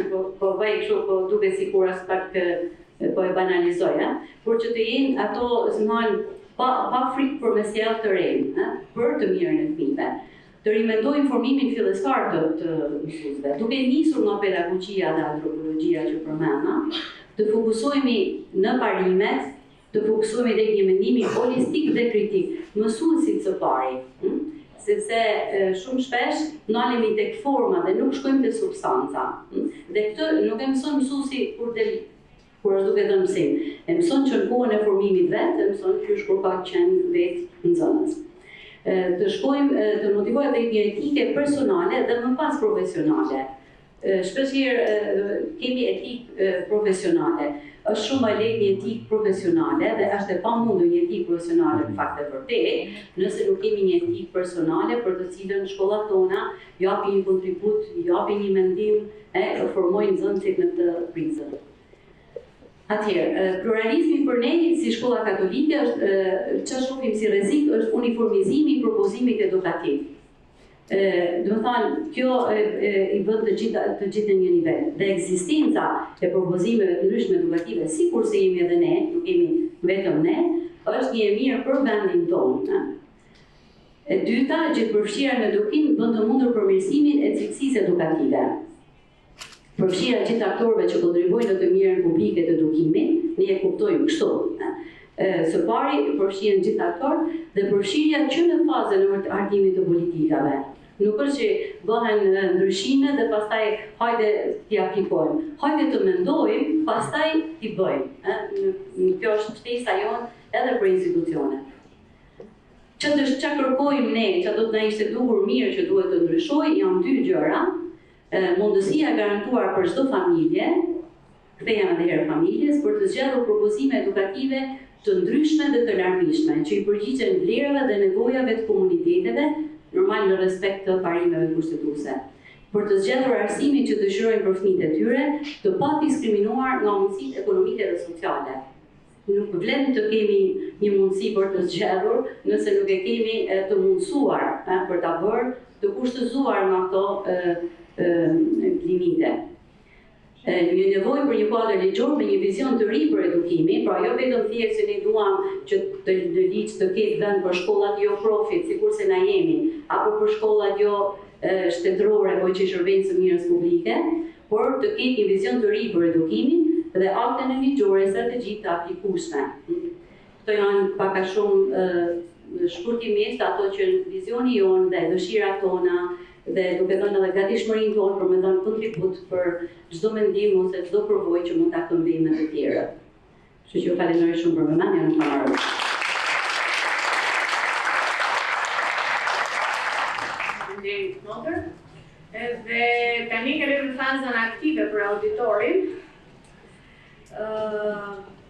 D: Po bëj kështu, po duket sikur as pak po e banalizoj, por që të jenë ato pa frikë për mesjellë të rejnë, për të mirën e fëmijëve. Të rimendojmë formimin fillestar të mësuesve, duke nisur nga pedagogjia dhe antropologjia që përmenda, të fokusohemi në parimet, të fokusohemi tek një mendimi holistik dhe kritik, mësuesit së pari, sepse shumë shpesh ndalemi tek forma dhe nuk shkojmë te substanca. Dhe këtë nuk e mëson mësuesi kur është duke dhënë mësim. E mëson që në kohën e formimit vetë, e mëson që kur ka qenë vetë nxënës. Të shkojmë të motivohet tek një etike personale dhe më pas profesionale. Shpeshherë kemi etikë profesionale. Është shumë e lehtë një etikë profesionale dhe është e pamundur një etikë profesionale në fakt e vërtetë, nëse nuk kemi një etikë personale për të cilën shkollat tona japin një kontribut, japin një mendim, formojnë nxënësit në këtë prizën. Atëherë, pluralizmi për ne si shkolla katolike është çfarë shohim si rrezik është uniformizimi i propozimit edukativ. Do të thonë, kjo i bën të gjithë në një nivel. Dhe ekzistenca e propozimeve të ndryshme edukative, sikurse jemi edhe ne, nuk jemi vetëm ne, është një e mirë për vendin tonë. E dyta, gjithëpërfshirja në edukim bën të mundur përmirësimin e cilësisë edukative. Përfshirja gjithë aktorëve që kontribuojnë në të mirën publike të edukimit, ne e kuptojmë kështu. Së pari, përfshirjen gjithë aktorë dhe përfshirja që në fazën e hartimit të politikave. Nuk është që bëhen ndryshime dhe pastaj hajde t'i aplikojmë. Hajde të mendojmë, pastaj t'i bëjmë. Kjo është ftesa jonë edhe për institucionet. Çfarë kërkojmë ne, që do të na ishte dukur mirë që duhet të ndryshojë, janë dy gjëra. Mundësia garantuar për çdo familje, kthehemi edhe herë familjes, për të zgjedhur propozime edukative të ndryshme dhe të larmishme, që i përgjigjen vlerave dhe nevojave të komuniteteve, normal në respekt të parimeve kushtetuese. Për të zgjedhur arsimin që dëshirojnë për fëmijët e tyre, të pa diskriminuar nga mundësitë ekonomike dhe sociale. Nuk vlen të kemi një mundësi për të zgjedhur, nëse nuk e kemi të mundësuar për ta bërë, të kushtëzuar nga këto limite. Një nevojë për një kuadër ligjor me një vizion të ri për edukimin, pra jo vetëm thjesht se ne duam që të ligj të ketë vend për shkollat jo profit, sikurse na jemi, apo për shkollat jo shtetërore, po që shërbejnë së mirës publike, por të ketë një vizion të ri për edukimin dhe akte në ligjore strategji të aplikueshme. Këto janë pak a shumë shkurtimisht ato që vizioni jonë dhe dëshirat tona dhe duke dhënë edhe gatishmërinë tonë për me dhënë kontribut për çdo mendim ose çdo përvojë që mund ta këmbejmë me të tjerët. Kështu që ju falenderoj shumë për vëmendjen, nuk kam marrë.
A: Faleminderit Motër. Edhe tani kemi në fazën aktive për auditorin.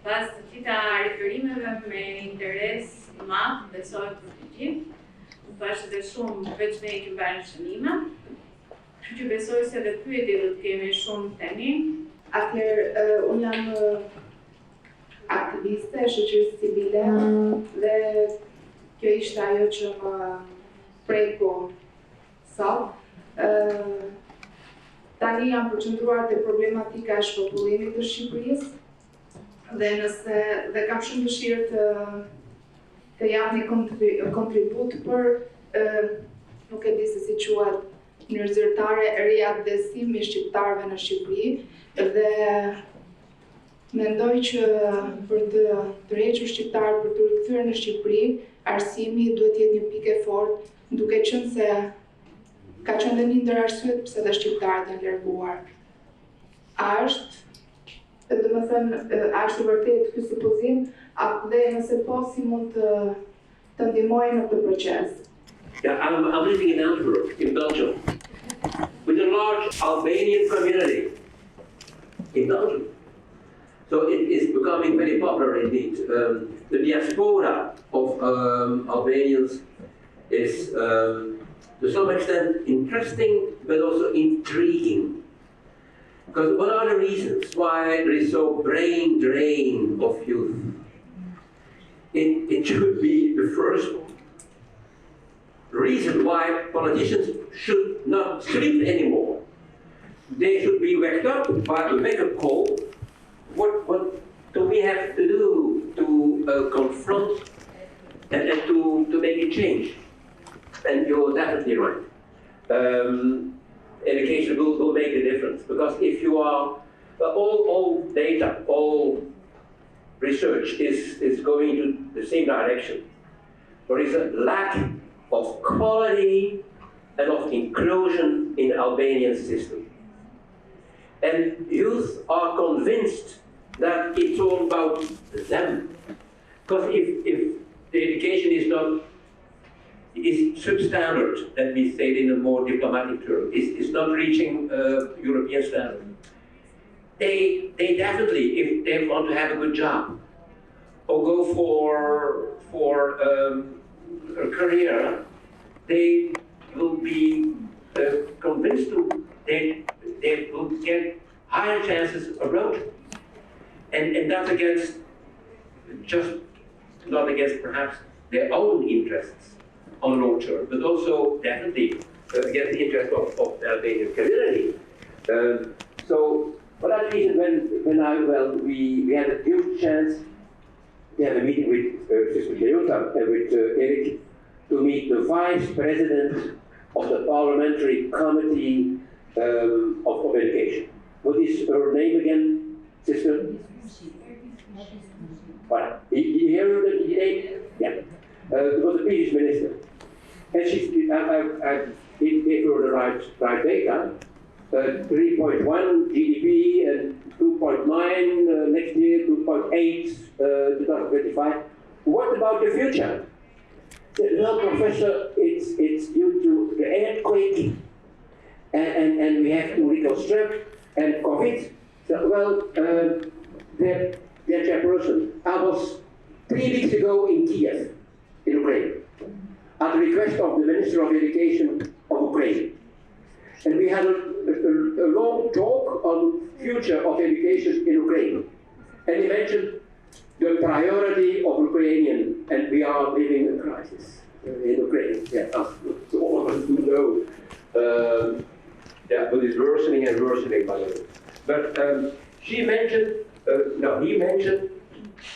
A: Pas të gjitha referimeve me interes i madh, besoj për të gjithë. Bashkë dhe shumë veç me që bërë shënime. Kështu që besoj se dhe pyetje do të kemi shumë tani.
R: Atëherë, unë jam aktiviste e shoqërisë civile dhe kjo ishte ajo që më preku sot. Tani jam përqendruar te problematika e shpopullimit të Shqipërisë dhe kam shumë dëshirë të jap një kontribut për, nuk e di se si quhet në zyrtare, riadresimi i shqiptarëve në Shqipëri dhe mendoj që për të tërhequr shqiptarët për të rikthyer në Shqipëri, arsimi duhet jetë një pikë e fortë, duke qenë se ka qenë një ndër arsyet pse dhe shqiptarët janë larguar. A është vërtet ky supozim, dhe nëse po si mund të ndihmojë në këtë proces?
I: Yeah, I'm living in Antwerp, in Belgium, with a large Albanian community in Belgium. So it is becoming very popular indeed. The diaspora of Albanians is to some extent interesting, but also intriguing. Because what are the reasons why there is so brain drain of youth? It should be the first reason why politicians should not sleep anymore. They should be waked up by a wake-up call. What do we have to do to confront and to make a change? And you're definitely right. Education will make a difference, because if you are, all data, all research is going in the same direction. There is a lack of quality and of inclusion in the Albanian system. And youth are convinced that it's all about them. Because if the education is not is substandard, let me say it in a more diplomatic term, is not reaching European standard. They definitely, if they want to have a good job or go for a career, they will be convinced they will get higher chances abroad. And that's against, just not against perhaps their own interests on long term, but also definitely against the interest of the Albanian community. So for that reason, we had a huge chance to have a meeting with Sister Dhjetor and with Erik to meet the Vice President of the Parliamentary Committee of Education. What is her name again, Sister? Voilà. You hear the name? Yeah. It was the previous minister. And I gave her the right data. 3.1 GDP and 2.9 next year, 2.8 2025. What about the future? Well, Professor, it's due to the earthquake, and we have to reconstruct and COVID. So, well, their chairperson. I was 3 weeks ago in Kiev, in Ukraine, at the request of the Minister of Education of Ukraine. And we had a long talk on future of education in Ukraine. And he mentioned the priority of Ukrainian, and we are living a crisis in Ukraine. Yeah, all of us do know. But it's worsening and worsening, by the way. But he mentioned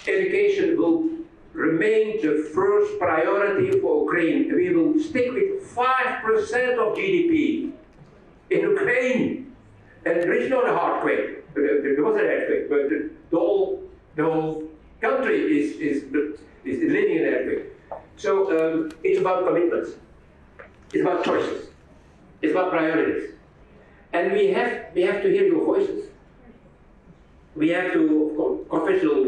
I: education will remain the first priority for Ukraine. We will stick with 5% of GDP in Ukraine. And there is not a earthquake. There was an earthquake, but the whole country is living in an earthquake. So it's about commitments. It's about choices. It's about priorities. And we have to hear your voices. We have to, confessional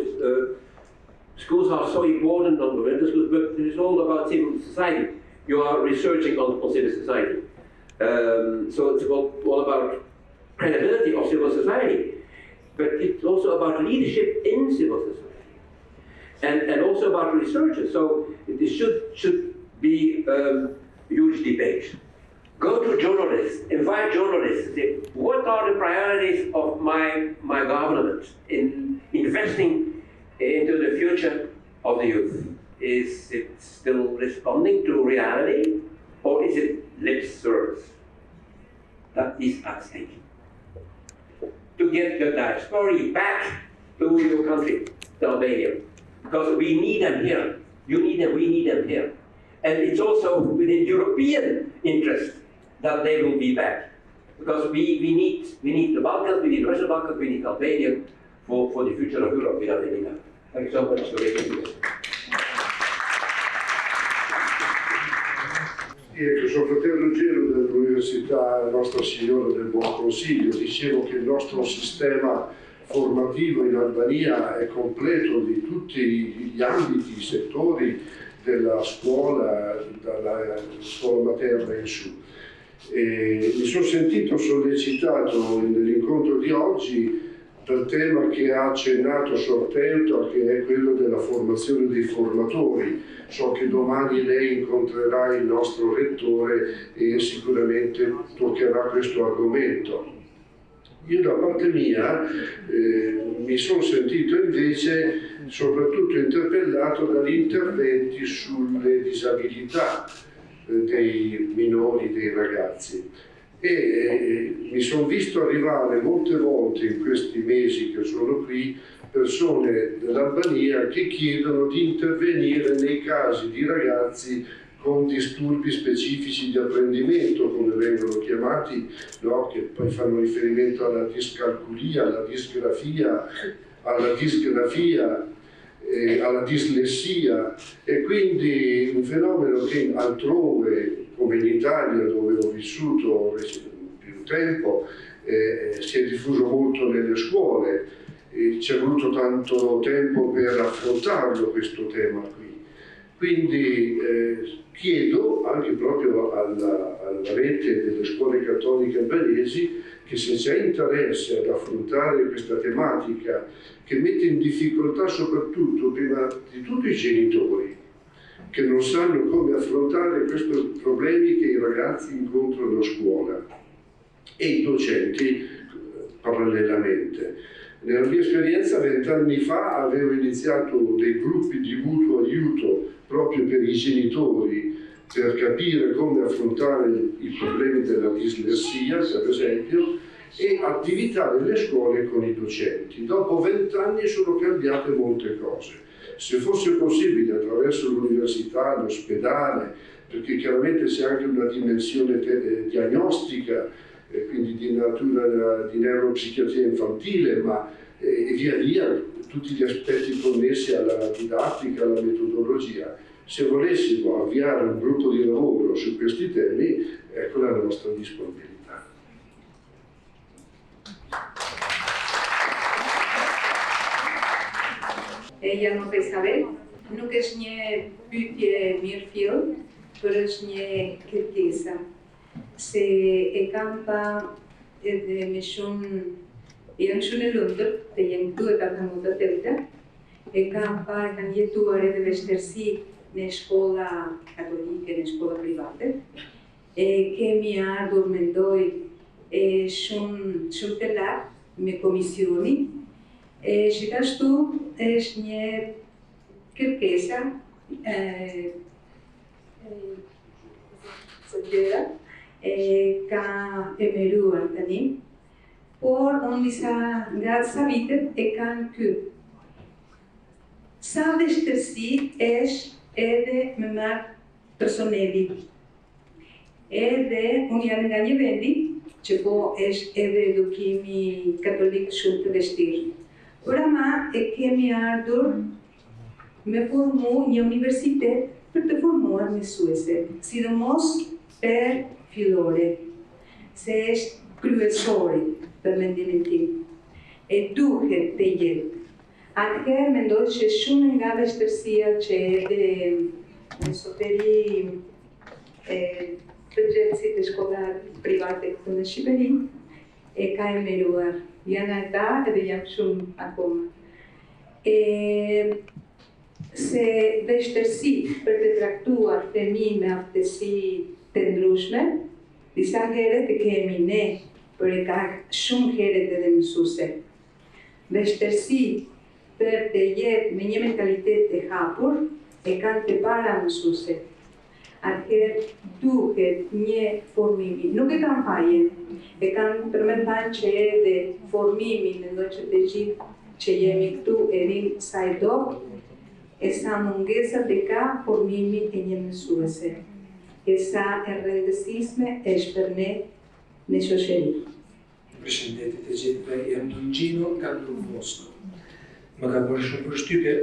I: schools are so important, non-governmental schools, but it's all about civil society. You are researching on civil society. So it's all about credibility of civil society, but it's also about leadership in civil society, and also about researchers. So this should be a huge debate. Go to journalists, invite journalists, say, what are the priorities of my government in investing into the future of the youth? Is it still responding to reality, or is it lip service? That is at stake. To get the diaspora back to your country, to Albania, because we need them here. You need them, we need them here. And it's also within European interest that they will be back. Because we need the Balkans, we need the Western Balkans, we need Albania for the future of Europe without any doubt. Thank you so much for listening.
S: Sono fratello Gelo dell'Università Nostra Signora del Buon Consiglio. Dicevo che il nostro sistema formativo in Albania è completo di tutti gli ambiti, i settori della scuola, dalla scuola materna in su. E mi sono sentito sollecitato nell'incontro di oggi dal tema che ha accennato Sorteuta, che è quello della formazione dei formatori. So che domani lei incontrerà il nostro rettore e sicuramente toccherà questo argomento. Io da parte mia mi sono sentito invece soprattutto interpellato dagli interventi sulle disabilità dei minori, dei ragazzi. E mi sono visto arrivare molte volte in questi mesi che sono qui persone dell'Albania che chiedono di intervenire nei casi di ragazzi con disturbi specifici di apprendimento, come vengono chiamati, no? Che poi fanno riferimento alla discalculia, alla disgrafia, alla dislessia, e quindi un fenomeno che altrove, come in Italia dove ho vissuto più tempo, si è diffuso molto nelle scuole. Ci è voluto tanto tempo per affrontarlo questo tema qui. Quindi chiedo anche proprio alla rete delle scuole cattoliche albanesi che se c'è interesse ad affrontare questa tematica che mette in difficoltà soprattutto, prima di tutto, i genitori, che non sanno come affrontare questi problemi che i ragazzi incontrano a scuola, e i docenti parallelamente. Nella mia esperienza 20 anni fa avevo iniziato dei gruppi di mutuo aiuto proprio per i genitori, per capire come affrontare i problemi della dislessia, per esempio, e attività nelle scuole con i docenti. Dopo 20 anni sono cambiate molte cose. Se fosse possibile attraverso l'università, l'ospedale, perché chiaramente c'è anche una dimensione diagnostica, quindi di natura di neuropsichiatria infantile, ma via via tutti gli aspetti connessi alla didattica, alla metodologia. Se volessimo avviare un gruppo di lavoro su questi temi, ecco la nostra disponibilità.
C: Jam nga Isabel. Nuk është një pyetje mirë fill, por është një kërkesa. Se e kam pa edhe me shumë, jam shumë e lumtur, të jem këtu e ka kamu të tëllë, e kam pa e kanë jetuar edhe vështirësi në shkolla katolike, në shkolla private. E kemi ardhur, mendoj, shumë të lartë me komisioni. Gjithashtu është një kërkesa ka emeruar tani, por unë nga disa vitet e kanë kyë. Sa vështirësi është edhe me marrë personeli. Edhe unë jam nga një vendi që po është edhe edukimi katolik shumë të vështirë. Por ama e kemi ardhur me formu një universitet për të formuar mësuese, sidomos për fillore, se është kryesori për mendimin tim. E duhet të jetë. Atëherë mendoj që shumë nga vështirësia që edhe mesoteri përgjithësit e shkollar private këtu në Shqipëri e ka emeruar. Janë ata edhe janë shumë akoma. Se vështirësi për të traktuar fëmijë me aftësi të ndryshme, disa herët e kemi ne, por e ka shumë herët edhe mësuese. Vështirësi për të jetë me një mentalitet të hapur, e kanë të para mësuese. Atëherë duhet një formimi, nuk e kanë fajen, e kanë përmendan që edhe formimi, mendoj që të gjithë që jemi këtu e rinë sa i do, e sa mungesat e ka formimi e një mësuese, e sa e rëndësishme është për ne në shoqëri.
T: Përshëndetje të gjithëve, jam Gjino nga Vosko. Më ka bërë shumë përshtypje,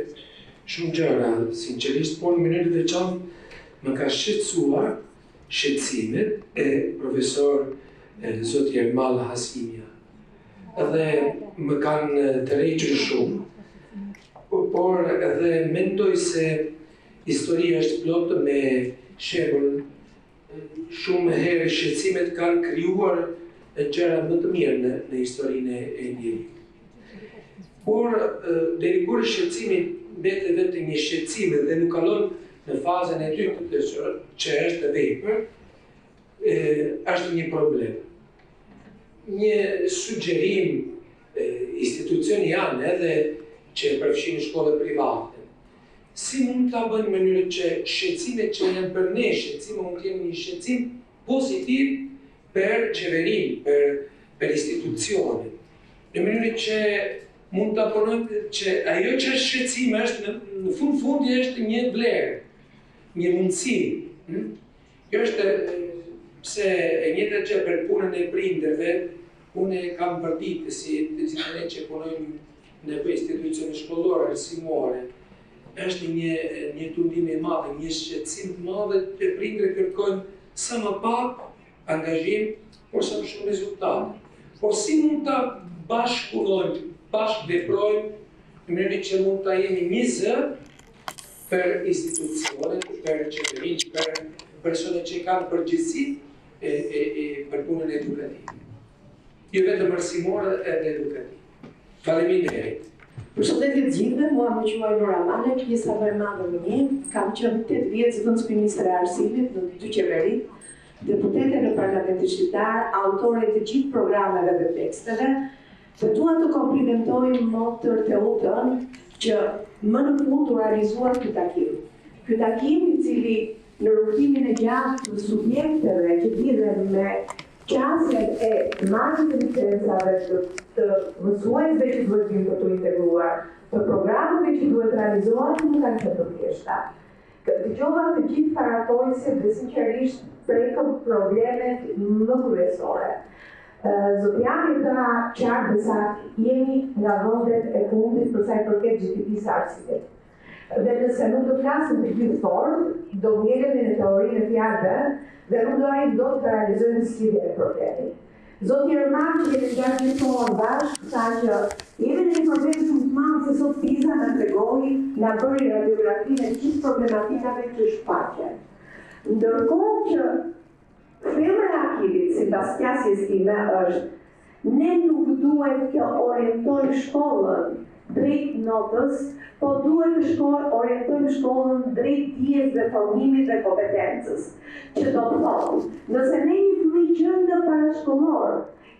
T: shumë gjëra, sinqerisht, por në mënyrë të veçantë më ka shqetësuar shqetësimet e profesor Zoti Ermal Hasimia. Edhe më kanë tërhequr shumë, por edhe mendoj se historia është plotë me shembull. Shumë herë shqetësimet kanë krijuar gjëra më të mirë në historinë e njerit. Por deri kur shqetësimi mbetet vetëm një shqetësim dhe nuk kalon në fazën e dytë që është vepër, është një problem. Një sugjerim institucionial edhe që përfshin shkollët private. Si mund ta bëjnë në mënyrë që shqetësimet që janë për ne, shqetësime mund të jenë një shqetësim pozitiv për qeverinë, për institucionin. Në mënyrë që mund ta punojmë që ajo që është shqetësim është në fundi është një vlerë, një mundësi. Kjo është pse e njëjta gjë për punën e prindërve, unë kam përditë si të gjithë ne që punojmë në institucione shkollore, arsimore, është një tundim i madh, një shqetësim të madh të prindërit kërkojnë sa më pak angazhim, por sa më shumë rezultate. Por si mund ta bashkëpunojmë, bashkëveprojmë në mënyrë që mund ta jemi një zë për institucionet, për qeverin, për personet që kanë përgjegjësi për punën edukative. Jo vetëm arsimore edhe edukative. Faleminderit.
U: Përshëndetje të gjithëve, mua më quaj Nora Male, pjesa më e madhe më një, kam qenë 8 vjet zëvendësministre e arsimit në 2 qeveri, deputete në Parlamentin Shqiptar, autore të gjithë programeve dhe teksteve, dhe dua të komplimentoj motër Teutën që më në fund u realizuar ky takim. Ky takim i cili në rrugtimin e gjatë të subjekteve që lidhen me qasjen e marrjes të licencave të mësuesve që duhet vinë për të integruar, të programeve që duhet realizohen, nuk kanë qenë të thjeshta. Dëgjova të gjithë paratojësit dhe sinqerisht prekëm problemet më kryesore. Zotjani tha qartë dhe saktë, jemi nga vendet e fundit për sa i përket GDP-së arsimit. Dhe nëse nuk do flasim të gjithë fort, do ngjelemi në teorinë e fjalëve dhe nuk do arrijmë dot të realizojmë zgjidhjen e problemit. Zoti Erman, që jemi gjatë gjithmonë bashkë, tha që jemi në një problem shumë të madh se sot PISA na tregoi, na bëri radiografinë e gjithë problematikave që shfaqen. Ndërkohë që femra e akilit, sipas qasjes time, është ne nuk duhet të orientojmë shkollën drejt notës, po duhet të orientojmë shkollën drejt dijes dhe formimit dhe kompetencës. Që do të thotë, nëse ne një fëmijë që në parashkollor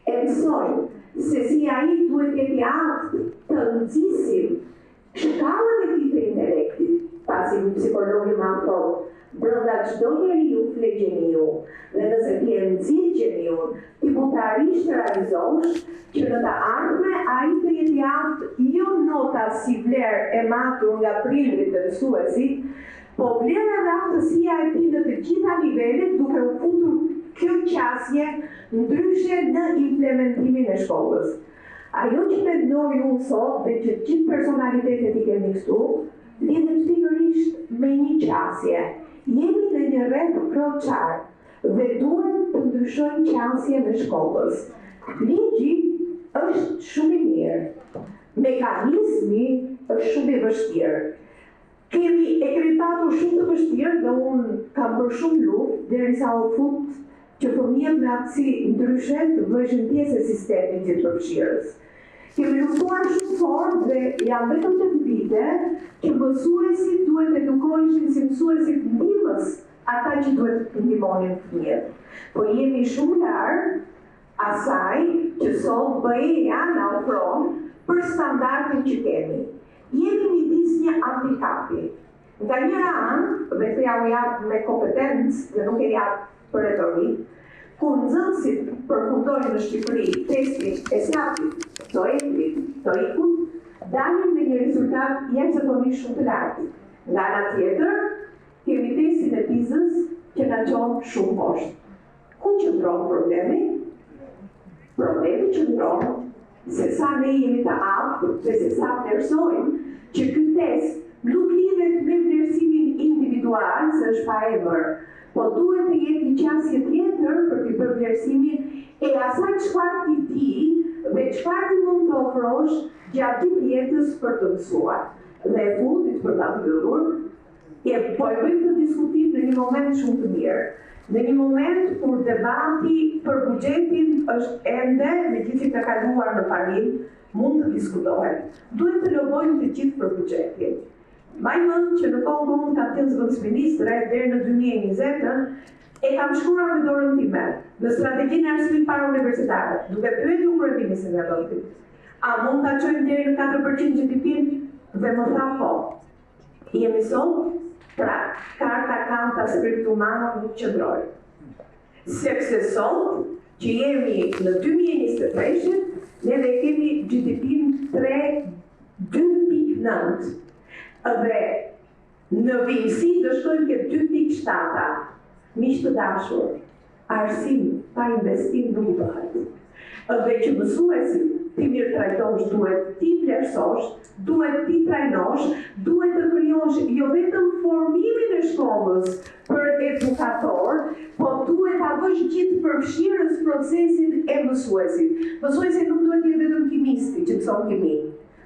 U: e mësojmë se si ai duhet të jetë i aftë të nxisim shkallën e tij të intelektit, pasi një psikologi më thotë, brenda çdo njeriu flet gjeniu, dhe nëse ti e nxit gjeniun, ti mund të arrish të realizosh që në të ardhme ai të jetë i aftë jo nota si vlerë e matur nga prindrit dhe mësuesit, po vlera dhe aftësia e tij në të gjitha nivelet, duke u futur kjo qasje ndryshe në implementimin e shkollës. Ajo që mendoj unë sot dhe që gjithë personalitetet i kemi këtu, lidhet pikërisht me një qasje. Jemi në një rreth kroçar dhe duhet të ndryshojmë qasjen e shkollës. Ligji është shumë i mirë, mekanizmi është shumë i vështirë. E kemi patur shumë të vështirë dhe unë kam bërë shumë luftë derisa u fut që fëmijët me aftësi ndryshe të bëjnë pjesë e sistemit gjithëpërfshirjes. Kemi luftuar shumë fort dhe janë vetëm 8 vite që mësuesit duhet edukoheshin si mësuesit ndihmës ata që duhet të ndihmonin fëmijët. Po jemi shumë larg asaj që sot BE-ja na ofron për standardin që kemi. Jemi midis një handikapi. Nga njëra anë, dhe të ja u jap me kompetencë dhe nuk e jap për retorik, kur nxënësit përfundojnë në Shqipëri testin e SAP-it, TOEIC-ut, dalin me një rezultat jashtëzakonisht shumë të lartë. Nga ana tjetër, kemi testin e PISA-s që na çon shumë poshtë. Ku qëndron problemi? Problemi qëndron se sa ne jemi të aftë dhe se sa vlerësojmë që ky test nuk lidhet me vlerësimin individual, se është pa emër, po duhet të jetë një qasje tjetër për të bërë vlerësimin e asaj çfarë ti di dhe çfarë ti mund të ofrosh gjatë gjithë jetës për të mësuar. Dhe e fundit për ta mbyllur, po e bëjmë të diskutim në një moment shumë të mirë. Në një moment kur debati për buxhetin është ende, megjithëse ka kaluar në parim, mund të diskutohet. Duhet të lobojmë të gjithë për buxhetin. Mbaj mend që në kohën kur unë kam qenë zëvendësministre deri në 2020, e kam shkruar me dorën time në strategjinë e arsimit parauniversitare, duke pyetur kryeministrin e vendit. A mund ta çojmë deri në 4% GDP-n? Dhe më tha po. Jemi sot, pra karta kanta scriptumana nuk qëndroj. Sepse sot, që jemi në 2023, ne kemi GDP-n 2.9. Dhe në vimësi do shkojmë ke 2.7. Miq të dashur, arsim pa investim nuk bëhet. Dhe që mësuesit ti mirë trajtosh, duhet ti vlerësosh, duhet ti trajnosh, duhet të krijosh jo vetëm formimin e shkollës për edukator, po duhet ta bësh gjithëpërfshirës procesin e mësuesit. Mësuesi nuk duhet të jetë vetëm kimisti që mëson kimi,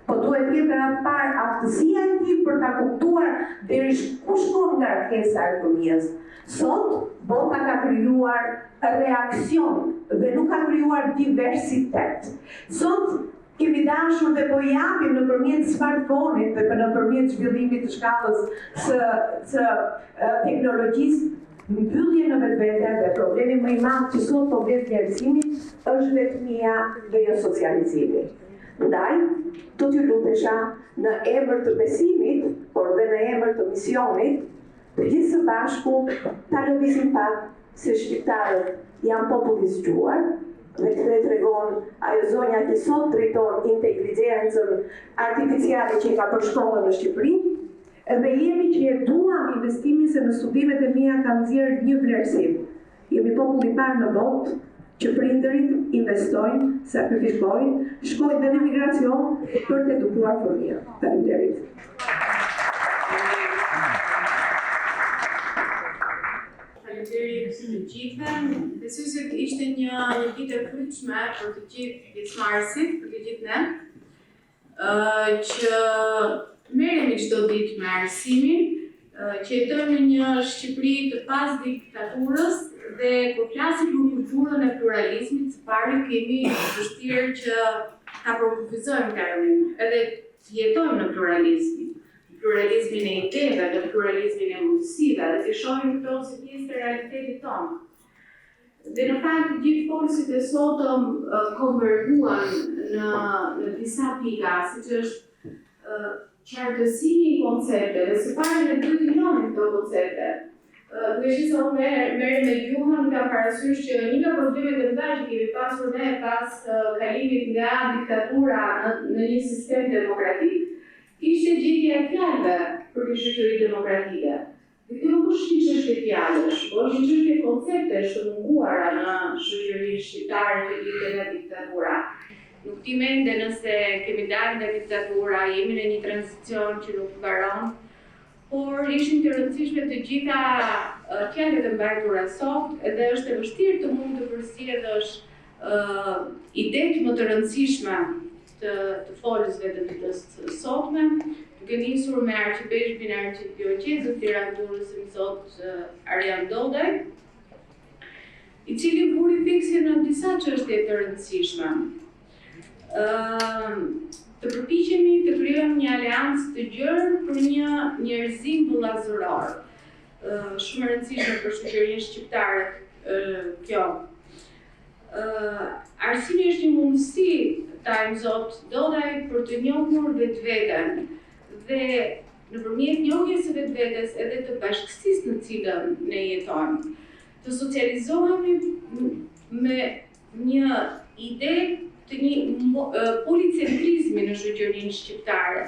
U: po duhet jetë atë parë aftësia e tij për ta kuptuar deri ku shkon ngarkesa e fëmijës. Sot, bota ka krijuar reakcion dhe nuk ka krijuar diversitet. Sot, kemi dashur dhe po japim nëpërmjet smartphone-it dhe nëpërmjet zhvillimit të shkallës së teknologjisë mbyllje në vetvete dhe problemi më i madh që sot po vlet njerëzimi është vetmia dhe jo socializimi. Ndaj, do t'ju lutesha në emër të besimit, por dhe në emër të misionit, të gjithë së bashku ta lëvizim pak se shqiptarët janë popull i zgjuar, dhe këtë tregon ajo zonja që sot drejton inteligjencën artificiale që i ka për shkollën në Shqipëri, dhe jemi që e duam investimin se në studimet e mia kam nxjerrë një vlerësim. Jemi popull i parë në botë që prindërit investojnë, sakrifikojnë, shkojnë dhe në migracion për të edukuar fëmijë. Faleminderit.
A: Faleminderit të gjithëve. Besoj se ishte një ditë e frytshme për të gjithë pjesëmarrësit, për të gjithë ne, që merremi çdo ditë me arsimin, që jetojmë në një Shqipëri të pas diktaturës dhe kur flasim për kulturën e pluralizmit, së pari kemi vështirë që ta përkufizojmë termin, edhe të jetojmë në pluralizmin e ideve, në pluralizmin e mundësive, dhe të shohim këto si pjesë të realitetit tonë. Dhe në fakt gjithë folësit e sotëm konverguan në disa pika, siç është qartësimi i koncepteve, së pari ne duhet të njohim këto koncepte. Duke qenë se unë merrem me gjuhën, kam parasysh që një nga problemet e mëdha që kemi pasur ne pas kalimit nga diktatura në një sistem demokratik, ishte gjetja e fjalëve për një shoqëri demokratike. Dhe kjo nuk është një çështje fjalësh, por një çështje konceptesh të munguara në shoqërinë shqiptare të ditën e diktatura. Nuk ti mende nëse kemi dalë nga diktatura, jemi në një tranzicion që nuk mbaron, por ishin të rëndësishme të gjitha fjalët e mbajtura sot, edhe është e vështirë të mund të përsëritësh idetë më të rëndësishme të folësve të ditës sotme, duke nisur me arqipeshbin e arqipjoqezës të Durrës sot Arjan Dodaj, i cili vuri fiksin në disa çështje të rëndësishme. Të përpiqemi të krijojmë një aleancë të gjerë për një njerëzim vëllazëror. Shumë e rëndësishme për shoqërinë shqiptare kjo. Arsimi është një mundësi, tajmë zot Dodaj, për të njohur vetveten dhe nëpërmjet njohjes së vetvetes edhe të bashkësisë në cilën ne jetojmë, të socializohemi me një ide të një policentrizmi në shoqërinë shqiptare,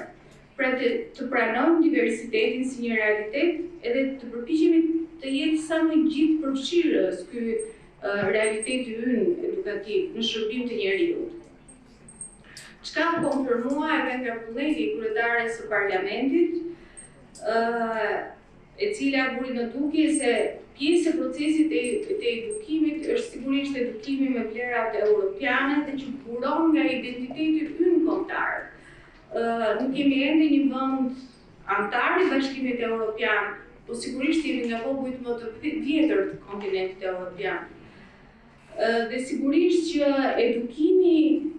A: pra të pranojmë diversitetin si një realitet edhe të përpiqemi të jetë sa më gjithëpërfshirës ky realiteti ynë edukativ në shërbim të njeriut. Çka konfirmua edhe nga vullneti i kryetares së parlamentit, e cila buri në dukje se pjesë e procesit e edukimit është sigurisht edukimi me vlerat evropiane dhe që buron nga identiteti ynë kombëtar. Nuk kemi ende një vend antar i Bashkimit Evropian, po sigurisht jemi nga popujt më të vjetër të kontinentit evropian. Dhe sigurisht që edukimi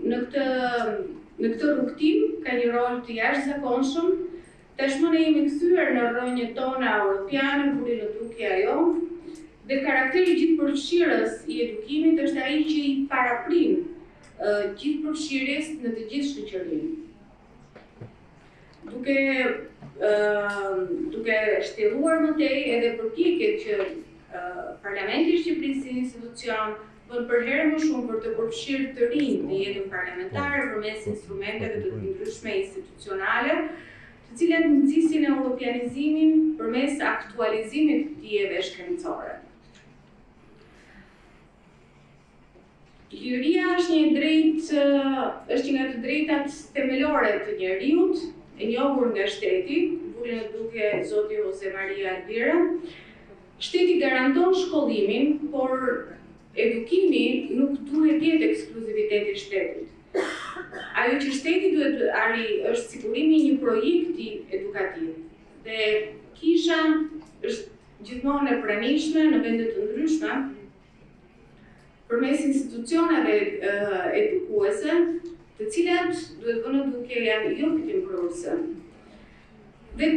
A: në këtë rrugtim ka një rol të jashtëzakonshëm. Tashmë ne jemi kthyer në rrënjët tona evropiane, buri në dukje ajo, dhe karakteri gjithëpërfshirës i edukimit është ai që i paraprin gjithëpërfshirjes në të gjithë shoqërinë. Duke shtjelluar më tej edhe përpjekjet që Parlamenti i Shqipërisë si institucion bën për herë më shumë për të përfshirë të rinj në jetën parlamentare përmes instrumenteve të ndryshme institucionale, të cilat nxisin europianizimin përmes aktualizimit të dijeve shkencore. Liria është një nga të drejtat themelore të njeriut, e njohur nga shteti, buri në dukje Zoti Jose Maria Elvira. Shteti garanton shkollimin, por edukimi nuk duhet jetë ekskluziviteti i shtetit. ajo që shteti duhet është sigurimi i një projekti edukativ. Dhe kisha është gjithmonë e pranishme në vende të ndryshme përmes institucioneve edukuese, të cilat duhet vënë duke janë jo fitimprurëse. Dhe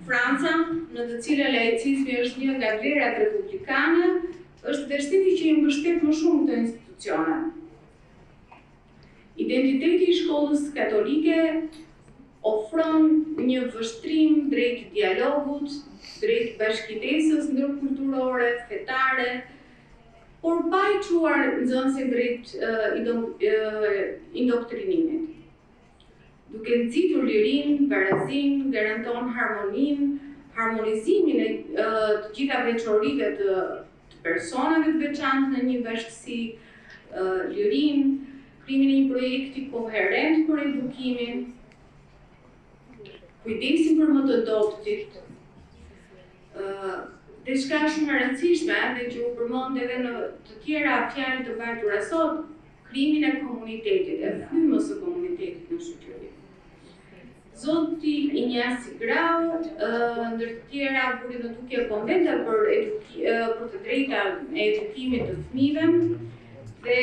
A: Franca, në të cilën laicizmi është një nga vlerat republikane, është dhe shteti që i mbështet më shumë të institucione. Identiteti i shkollës katolike ofron një vështrim drejt dialogut, drejt bashkëtesës ndërkulturore, fetare, por pa i çuar nxënësin drejt indoktrinimit. Duke nxitur lirinë, barazinë, garanton harmonizimin e të gjitha veçorive të personave të veçantë në një bashkësi, lirinë, krijimin e një projekti koherent për edukimin, kujdesin për më të dobtit, diçka shumë e rëndësishme dhe që u përmend edhe në të tjera fjalë të vajtura sot, krijimin e komunitetit, e frymës së komunitetit në shoqëri. Zoti Injasi Grau, ndër të tjera vuri në dukje konventa për të drejta e edukimit të fëmijëve, dhe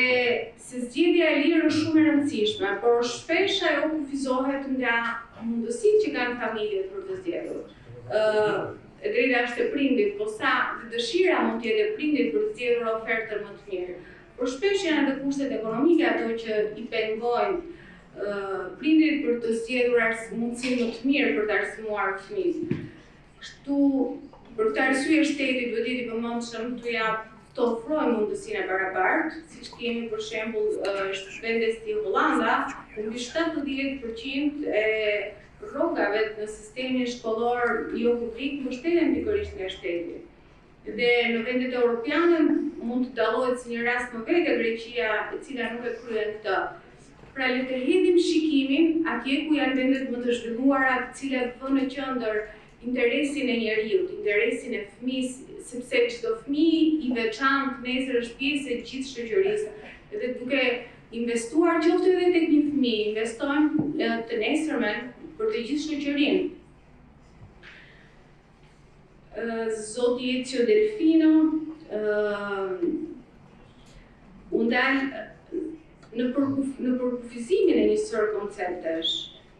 A: se zgjedhja e lirë është shumë e rëndësishme, por shpesh ajo kufizohet nga mundësitë që kanë familjet për të zgjedhur. E drejta është e prindit, po sa dëshira mund të jetë e prindit për të zgjedhur ofertën më të mirë. Por shpesh janë edhe kushtet ekonomike ato që i pengojnë prindrit për të zgjedhur mundësi më të mirë për të arsimuar fëmijët. Kështu, për këtë arsye shteti duhet jetë i vëmendshëm të japë të ofrojë mundësinë e barabartë, siç kemi për shembull vende si Hollanda, ku mbi 70% e rrogave në sistemin shkollor jo publik mbështeten pikërisht nga shteti. Dhe në vendet evropiane mund të dallohet si një rast më vete Greqia, e cila nuk e kryen këtë. Pra le të hedhim shikimin atje ku janë vendet më të zhvilluara, të cilat vënë në qendër interesin e njeriut, interesin e fëmijës, sepse çdo fëmijë i veçantë nesër është pjesë e gjithë shoqërisë. Dhe duke investuar qoftë edhe tek një fëmijë, investojmë të nesërmen për të gjithë shoqërinë. Zoti Ezio Delfino u ndal në përkufizimin e një sër konceptesh,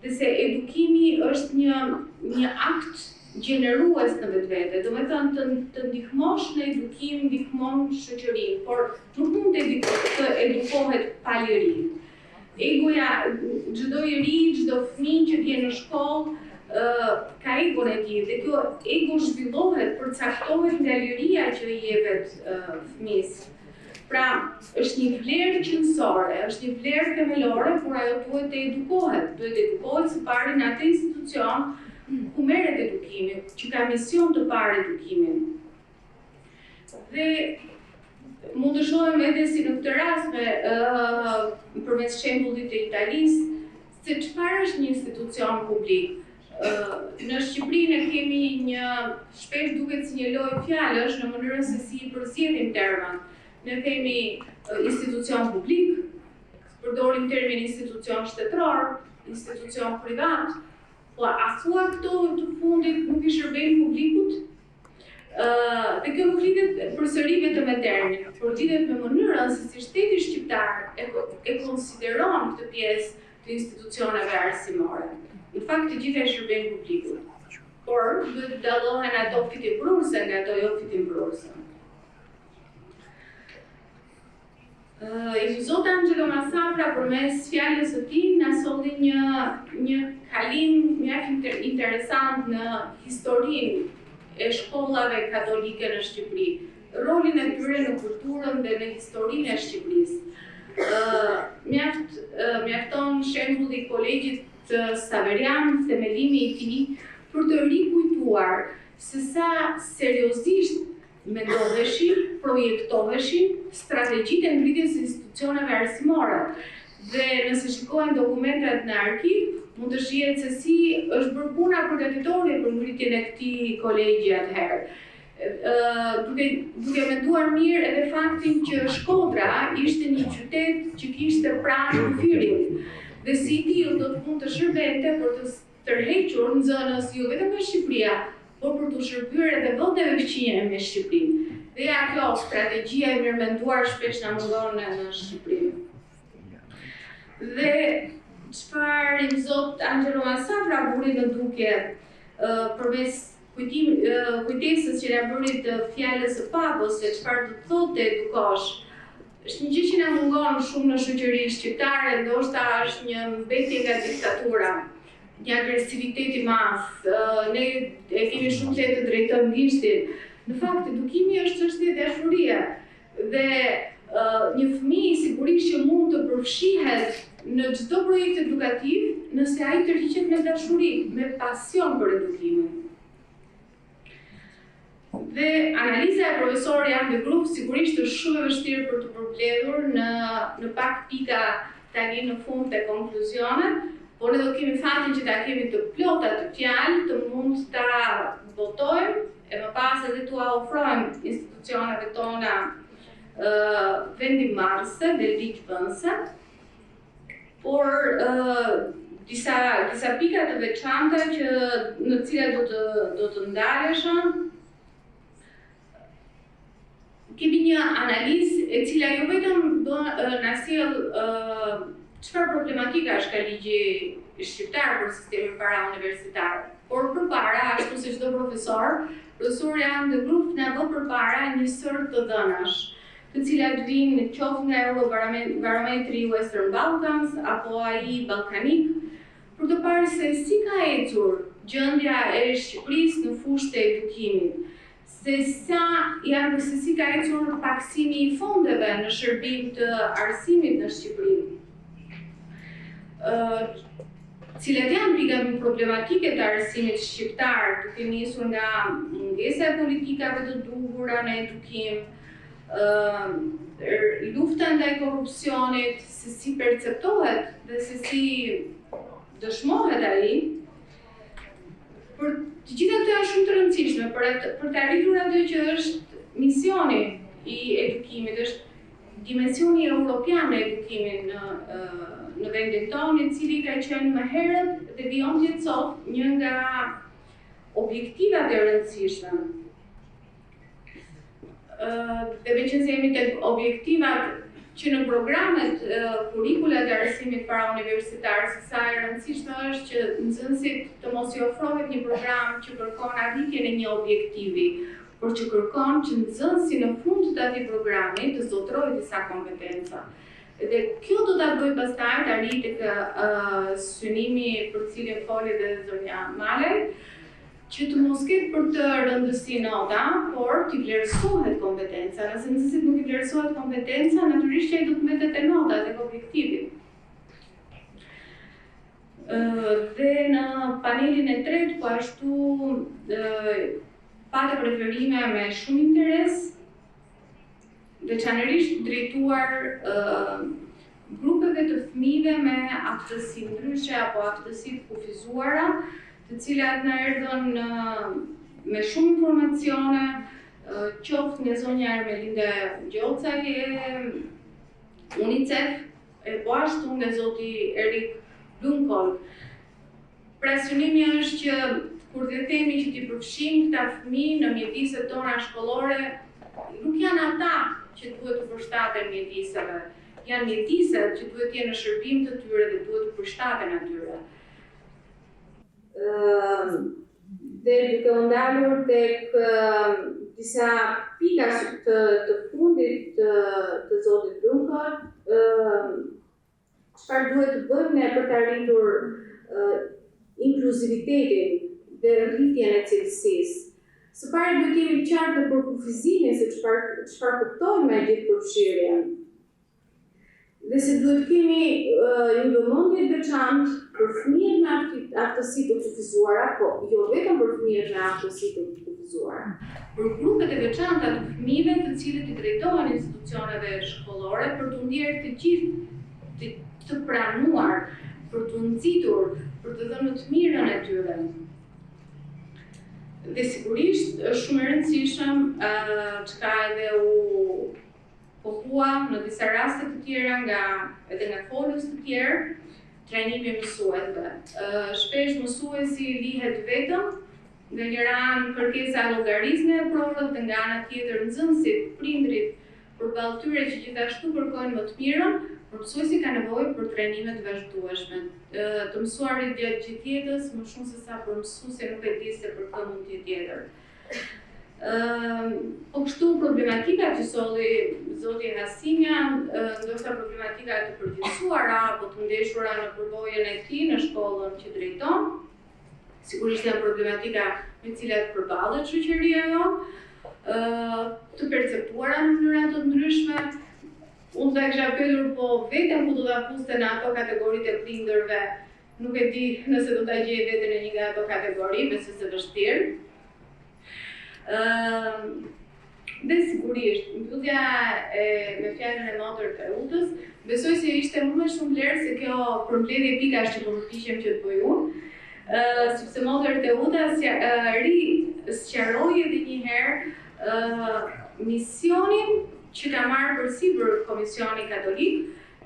A: dhe se edukimi është një akt gjenerues në vetvete, do me thënë të ndihmosh në edukim, ndihmon shoqërinë, por nuk mund të edukohet pa liri. Egoja, çdo i ri, çdo fëmijë që vjen në shkollë, ka egon e tij, dhe kjo ego zhvillohet, përcaktohet nga liria që i jepet fëmijës. Pra, është një vlerë qëndësore, është një vlerë themelore, por ajo duhet të edukohet së pari në atë institucion ku merret edukimi, që ka mision të parë edukimin. Dhe mund të shohim edhe si në këtë rast përmes shembullit të Italisë, se çfarë është një institucion publik. Në Shqipëri ne kemi një shpesh duket si një lojë fjalësh në mënyrën se si i përzgjedhim termat. Ne kemi institucion publik, përdorim termin institucion shtetëror, institucion privat, po a thua këto të fundit nuk i shërbejnë publikut? Dhe kjo nuk lidhet përsëri vetëm me termin, por lidhet me mënyrën se si shteti shqiptar e konsideron këtë pjesë të institucioneve arsimore. Në fakt të gjitha i shërbejnë publikut, por duhet të dallohen ato fitimprurëse nga ato jo fitimprurëse. I Zot Angelo Massafra përmes fjalës së tij na solli një kalim mjaft interesant në historinë e shkollave katolike në Shqipëri, rolin e tyre në kulturën dhe në historinë e Shqipërisë. Mjafton shembulli i kolegjit Saverian, themelimi i tij, për të rikujtuar se sa seriozisht mendoveshin, projektoveshin strategjitë e ngritjes së institucioneve arsimore. Dhe nëse shikojnë dokumentet në arkiv, mund të shihet se si është bërë puna përgatitore për ngritjen e këtij kolegji atëherë. Duke menduar mirë edhe faktin që Shkodra ishte një qytet që kishte pranë kufirin. Dhe si tillë do të mund të shërbente për të tërhequr nxënës jo vetëm nga Shqipëria, por për të shërbyer edhe vendeve veçine me Shqipërinë. Dhe ja kjo strategjia e mirëmenduar shpesh na mungon në Shqipëri. Dhe çfarë i zot Angelo Masafra buri në duke përmes kujtesës që na bëri të fjalës së papës se çfarë do të thotë edukosh. Është një gjë që na mungon shumë në shoqërinë shqiptare, ndoshta është një mbetje nga diktatura, një agresivitet i madh. Ne e kemi shumë të drejtojmë gishtin. Në fakt, edukimi është çështje dashurie dhe një fëmijë sigurisht që mund të përfshihet në çdo projekt edukativ nëse ai tërhiqet me dashuri, me pasion për edukimin. Dhe analiza e profesorit Jan de Groef sigurisht është shumë e vështirë për të përmbledhur në pak pika tani në fund të konkluzionit, por ne do kemi fatin që ta kemi të plota të fjalë, të mund ta votojmë e më pas edhe t'u ofrojmë institucioneve tona vendimarrëse dhe ligjvënëse, por disa pika të veçanta në cilat do të ndaleshen. Kemi një analizë e cila jo vetëm na sjell çfarë problematika është ka ligji shqiptar për sistemin parauniversitar, por përpara, ashtu si çdo profesori Jan de Groef na vë përpara një sër të dhënash, të cilat vinë qoftë nga Eurobarometri Western Balkans apo ai ballkanik, për të parë se si ka ecur gjendja e Shqipërisë në fushë të edukimit. Se si ka ecur paksimi i fondeve në shërbim të arsimit në Shqipëri. Cilat janë pikat problematike të arsimit shqiptar, duke nisur nga mungesa e politikave të duhura në edukim, lufta ndaj korrupsionit, se si perceptohet dhe se si dëshmohet ai. Për të gjitha këto janë shumë të rëndësishme për të arritur atë që është misioni i edukimit, është dimensioni europian e edukimit në vendin tonë, i cili ka qenë më herët dhe vijon të sot një nga objektivat e rëndësishme. Dhe veçanëse jemi tek objektivat që në programet kurrikula të arsimit parauniversitar, se sa e rëndësishme është që nxënësit të mos i ofrohet një program që kërkon arritjen e një objektivi, por që kërkon që nxënësi në fund të atij programi të zotrojë disa kompetenca. Dhe kjo do ta bëjë pastaj të arrijë tek synimi për cilin foli dhe zonja Malej, që të mos ketë për të rëndësi nota, por t'i vlerësohet kompetenca. Nëse nxënësit nuk i vlerësohet kompetenca, natyrisht që ai do të mbetet te nota tek objektivi. Dhe në panelin e tretë, po ashtu pate preferime me shumë interes, veçanërisht drejtuar grupeve të fëmijëve me aftësi ndryshe apo aftësi të kufizuara, të cilat na erdhën me shumë informacione, qoftë nga zonja Ermelinda Gjocaj e UNICEF, po ashtu nga zoti Erik Blumkolk. Pra synimi është që kur të themi që t'i përfshijmë këta fëmijë në mjediset tona shkollore, nuk janë ata që duhet të përshtaten mjediseve, janë mjediset që duhet të jenë në shërbim të tyre dhe duhet të përshtaten atyre. Dhe duke u ndalur tek disa pika të fundit të zotit Blumkolk, çfarë duhet të bëjmë ne për të arritur inkluzivitetin dhe rritjen e cilësisë. Së pari duhet jemi qartë për kufizimin se çfarë kuptojmë me gjithëpërfshirjen. Dhe se duhet kemi një vëmendje të veçantë për fëmijët me aftësi të kufizuara, po jo vetëm për fëmijët me aftësi të kufizuara. Për grupet e veçanta të fëmijëve të cilët i drejtohen institucioneve shkollore për të ndjerë të gjithë të pranuar, për të nxitur, për të dhënë të mirën e tyre. Dhe sigurisht është shumë e rëndësishëm çka edhe u pohua në disa raste të tjera edhe nga folës të tjerë, trajnimi mësuesve. Shpesh mësuesi lihet vetëm, nga njëra anë kërkesa e llogarisme e provës dhe nga ana tjetër nxënësit, prindrit përballë tyre që gjithashtu kërkojnë më të mirën, por mësuesi ka nevojë për trajnime të vazhdueshme, të mësuarit gjatë gjithë jetës, më shumë se sa për mësuesi nuk e di se për kë mund të jetë tjetër. Po kështu problematika që solli zoti Hasimja, ndoshta problematika e të përgjithësuara apo të ndeshura në përbojën e tij në shkollën që drejton. Sigurisht janë problematika me cilat përballet shoqëria jonë, të perceptuara në mënyra të ndryshme. Unë ta kisha pyetur po vetëm ku do ta fuste në ato kategoritë e prindërve, nuk e di nëse do ta gjej veten në një nga ato kategori, besoj se vështirë. Dhe sigurisht, mbyllja me fjalën e motër të Utës, besoj se ishte më shumë vlerë se kjo përmbledhje pikash që po përpiqem që të bëj unë, sepse motër të Uta sqaroi edhe një herë misionin që ka marrë përsipër Komisioni Katolik,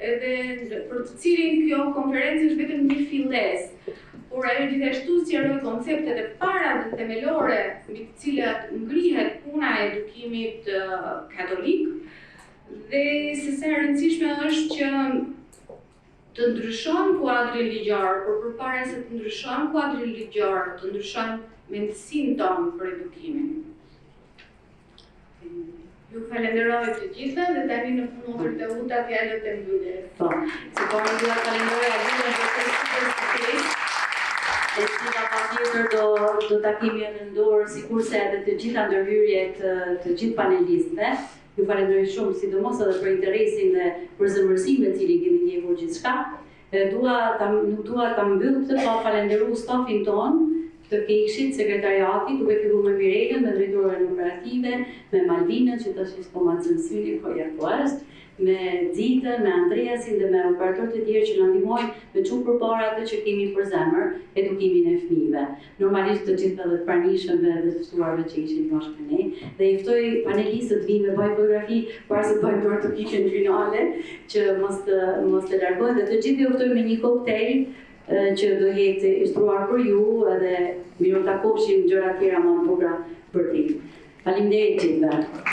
A: edhe për të cilin kjo konferencë është vetëm një fillesë. Por ajo gjithashtu sqaroi konceptet e para dhe themelore mbi të cilat ngrihet puna e edukimit katolik dhe se sa e rëndësishme është që të ndryshon kuadrin ligjor, por përpara se të ndryshon kuadrin ligjor, të ndryshon mendësinë tonë për edukimin. Ju falenderoj të gjitha dhe tani në punëtor të Uta fjalët e mbylljes.
D: Po, sigurisht dua të falenderoj gjithë profesorët e cila patjetër do ta kemi në dorë, sikurse edhe të gjitha ndërhyrjet të gjithë panelistëve. Ju falenderoj shumë, sidomos edhe për interesin dhe për zemërsimin me cilin keni ndjekur gjithçka. Nuk dua ta mbyll këtë pa falenderuar stafin ton të KKEKSH-it, sekretariatit, duke filluar me Mirelën, me drejtoren operative, me Malvinën, që tash s'po ma nxjerr syri, po ja po është, me Xitën, me Andreasin dhe me operatorët e tjerë që na ndihmojnë me çu përpara atë që kemi për zemër, edukimin e fëmijëve. Normalisht të gjithë edhe të pranishëmve dhe të ftuarve që ishin bashkë me ne, dhe i ftoj panelistët të vinë me bëj fotografi para se të bëjmë dorë të pikën finale, që mos të largohen, dhe të gjithë ju ftoj me një koktejl që do jetë i shtruar për ju edhe miru takofshin gjëra tjera më të bukura për ti. Faleminderit gjithëve.